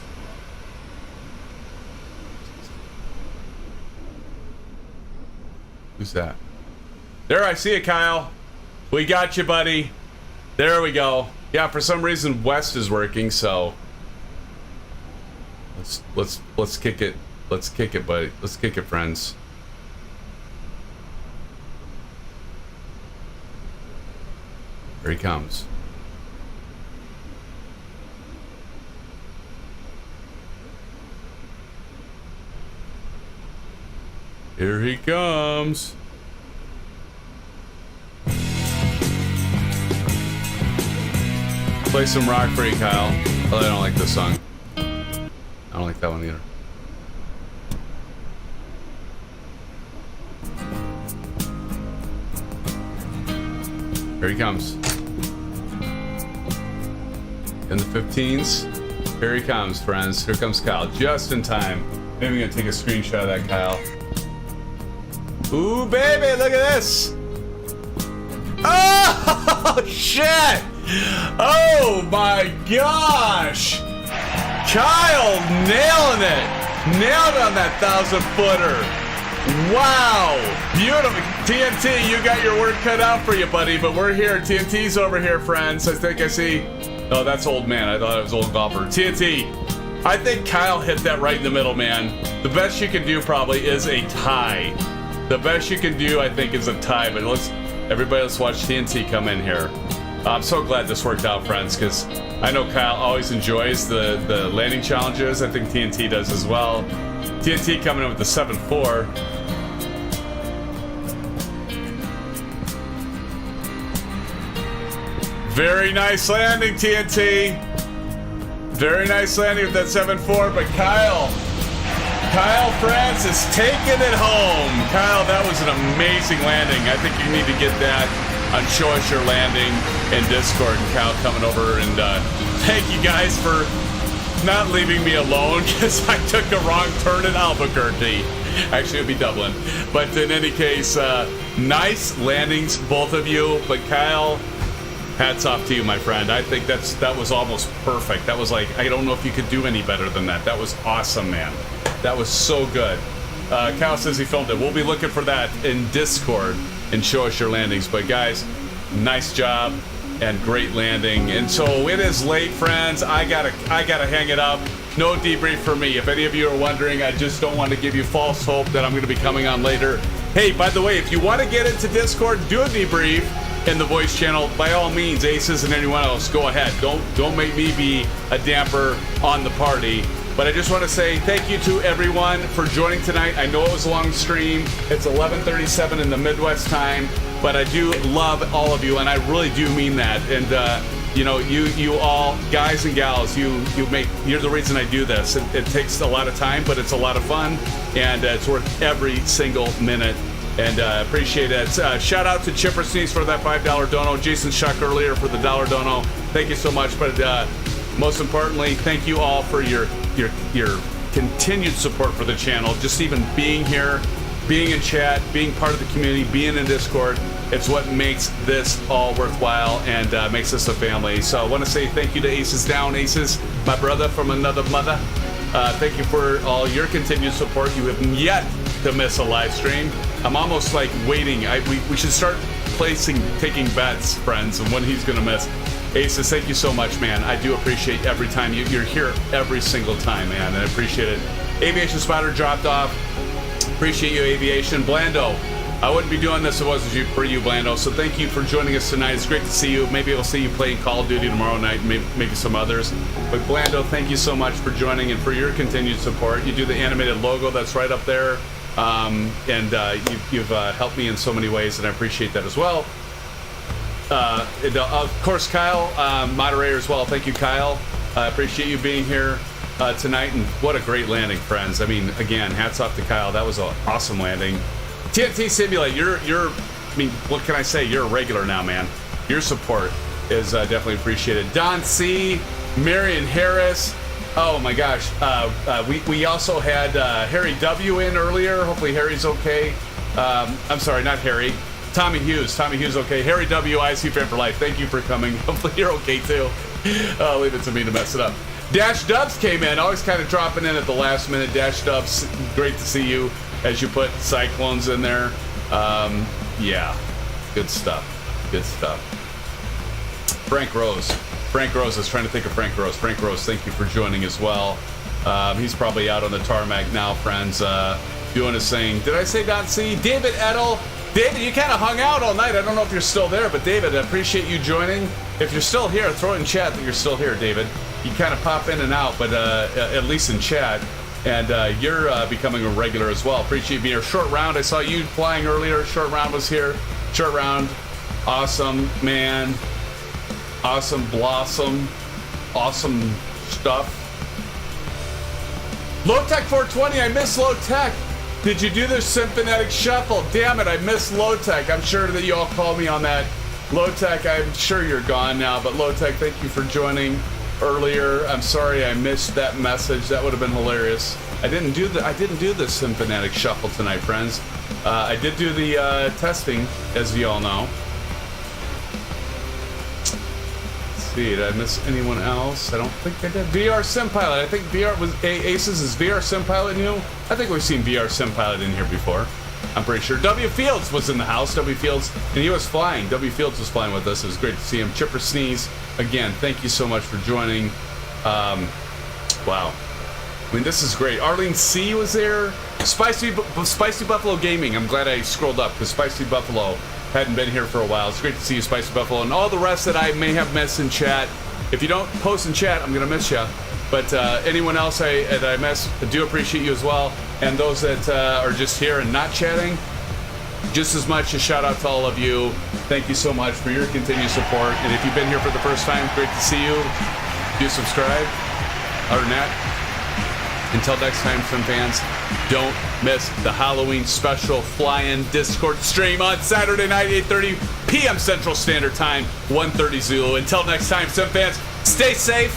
Who's that? There, I see it, Kyle. We got you, buddy. There we go. Yeah, for some reason, West is working, so let's kick it. Let's kick it, buddy. Let's kick it, friends. Here he comes. Here he comes. Play some rock for you, Kyle. Oh, I don't like this song. I don't like that one either. Here he comes. In the 15s. Here he comes, friends. Here comes Kyle. Just in time. Maybe I'm gonna take a screenshot of that, Kyle. Ooh, baby, look at this. Oh, shit. Oh, my gosh. Kyle nailing it. Nailed on that 1,000-footer. Wow, beautiful. TNT, you got your work cut out for you, buddy, but we're here. TNT's over here, friends. I think I see. Oh, that's old man. I thought it was old golfer. TNT, I think Kyle hit that right in the middle, man. The best you can do probably is a tie. The best you can do, I think, is a tie, but let's watch TNT come in here. I'm so glad this worked out, friends, because I know Kyle always enjoys the landing challenges. I think TNT does as well. TNT coming in with the 7.4. Very nice landing, TNT. Very nice landing with that 7.4, but Kyle France is taking it home. Kyle, that was an amazing landing. I think you need to get that on Show Us Your Landing in Discord. And Kyle coming over, and thank you guys for not leaving me alone because I took a wrong turn in Albuquerque. Actually, it'd be Dublin. But in any case, nice landings, both of you. But Kyle, hats off to you, my friend. I think that was almost perfect. That was like, I don't know if you could do any better than that. That was awesome, man. That was so good. Kyle says he filmed it. We'll be looking for that in Discord and Show Us Your Landings. But guys, nice job and great landing. And so it is late, friends. I gotta hang it up. No debrief for me. If any of you are wondering, I just don't want to give you false hope that I'm going to be coming on later. Hey, by the way, if you want to get into Discord, do a debrief in the voice channel. By all means, ASUS and anyone else, go ahead. Don't make me be a damper on the party. But I just want to say thank you to everyone for joining tonight. I know it was a long stream. It's 11:37 in the Midwest time, but I do love all of you, and I really do mean that. And you know, you all guys and gals, you're the reason I do this. It takes a lot of time, but it's a lot of fun, and it's worth every single minute. And appreciate it. Shout out to Chipper Sneeze for that $5 dono. Jason Shuck earlier for the $1 dono. Thank you so much. But most importantly, thank you all for your continued support for the channel. Just even being here, being in chat, being part of the community, being in Discord. It's what makes this all worthwhile and makes us a family. So I want to say thank you to Aces Down. Aces, my brother from another mother. Thank you for all your continued support. You have yet to miss a live stream. I'm almost like waiting. We should start taking bets, friends, on when he's going to miss. Aces, thank you so much, man. I do appreciate every time you're here every single time, man. I appreciate it. Aviation Spider dropped off. Appreciate you, Aviation. Blando, I wouldn't be doing this if it wasn't for you, Blando. So thank you for joining us tonight. It's great to see you. Maybe I'll see you playing Call of Duty tomorrow night, and maybe some others. But Blando, thank you so much for joining and for your continued support. You do the animated logo that's right up there, you've helped me in so many ways, and I appreciate that as well. Of course, Kyle, moderator as well. Thank you, Kyle. I appreciate you being here tonight, and what a great landing, friends. I mean, again, hats off to Kyle. That was an awesome landing. TNT Simulate, you're I mean, what can I say? You're a regular now, man. Your support is definitely appreciated. Don C, Marion Harris. Oh my gosh. We also had Harry W in earlier. Hopefully Harry's okay. I'm sorry, not Harry. Tommy Hughes. Tommy Hughes, okay. Harry W, IC fan for life. Thank you for coming. Hopefully you're okay too. I'll leave it to me to mess it up. Dash Dubs came in, always kind of dropping in at the last minute. Dash Dubs, great to see you as you put Cyclones in there. Yeah, good stuff. Good stuff. Frank Rose. Frank Rose, I was trying to think of Frank Rose. Frank Rose, thank you for joining as well. He's probably out on the tarmac now, friends, doing his thing. Did I say Don C? David Edel. David, you kind of hung out all night. I don't know if you're still there, but David, I appreciate you joining. If you're still here, throw it in chat that you're still here, David. You kind of pop in and out, but at least in chat. And you're becoming a regular as well. Appreciate you being here. Short Round, I saw you flying earlier. Short Round was here. Short Round, awesome, man. Awesome Blossom. Awesome stuff. Low Tech 420, I miss Low Tech. Did you do the SimFanatic Shuffle? Damn it, I missed Low Tech. I'm sure that you all called me on that. Low Tech, I'm sure you're gone now, but Low Tech, thank you for joining earlier. I'm sorry I missed that message. That would have been hilarious. I didn't do the SimFanatic Shuffle tonight, friends. I did do the testing, as you all know. Let's see, did I miss anyone else? I don't think I did. VR SimPilot. I think VR was ASUS is VR SimPilot new. I think we've seen VR SimPilot in here before. I'm pretty sure. W Fields was in the house. W Fields, and he was flying. W Fields was flying with us. It was great to see him. Chipper Sneeze, again, thank you so much for joining. Wow. I mean, this is great. Arlene C was there. Spicy Buffalo Gaming. I'm glad I scrolled up because Spicy Buffalo hadn't been here for a while. It's great to see you, Spicy Buffalo, and all the rest that I may have missed in chat. If you don't post in chat, I'm gonna miss you. But anyone else that I miss, I do appreciate you as well. And those that are just here and not chatting, just as much a shout out to all of you. Thank you so much for your continued support. And if you've been here for the first time, great to see you. Do subscribe. Other than that, until next time, SimFans, don't miss the Halloween special fly-in Discord stream on Saturday night, 8:30 p.m. Central Standard Time, 1:30 Zulu. Until next time, SimFans, stay safe,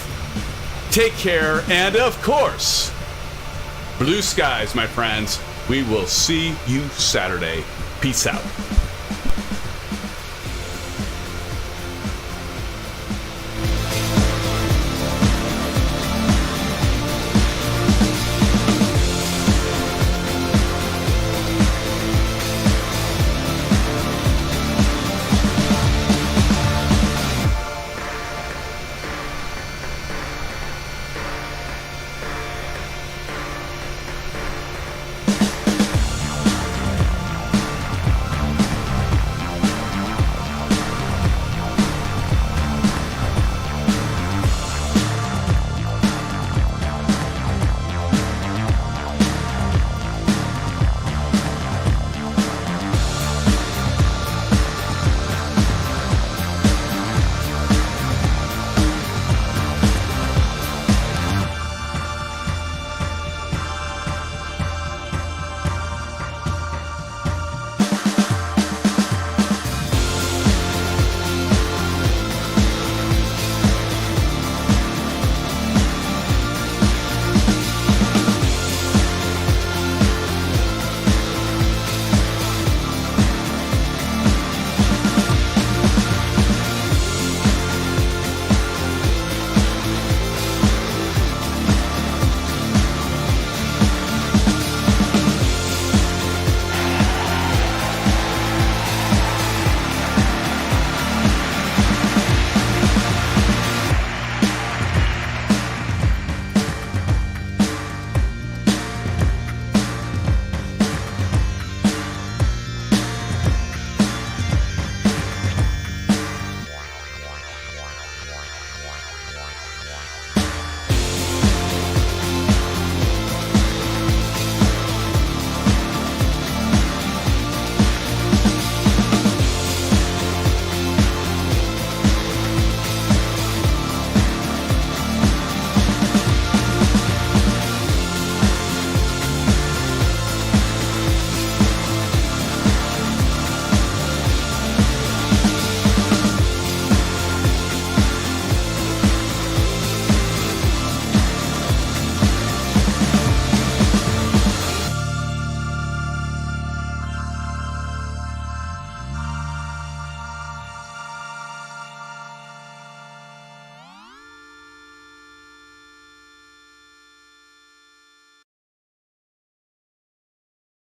take care, and of course, blue skies, my friends. We will see you Saturday. Peace out.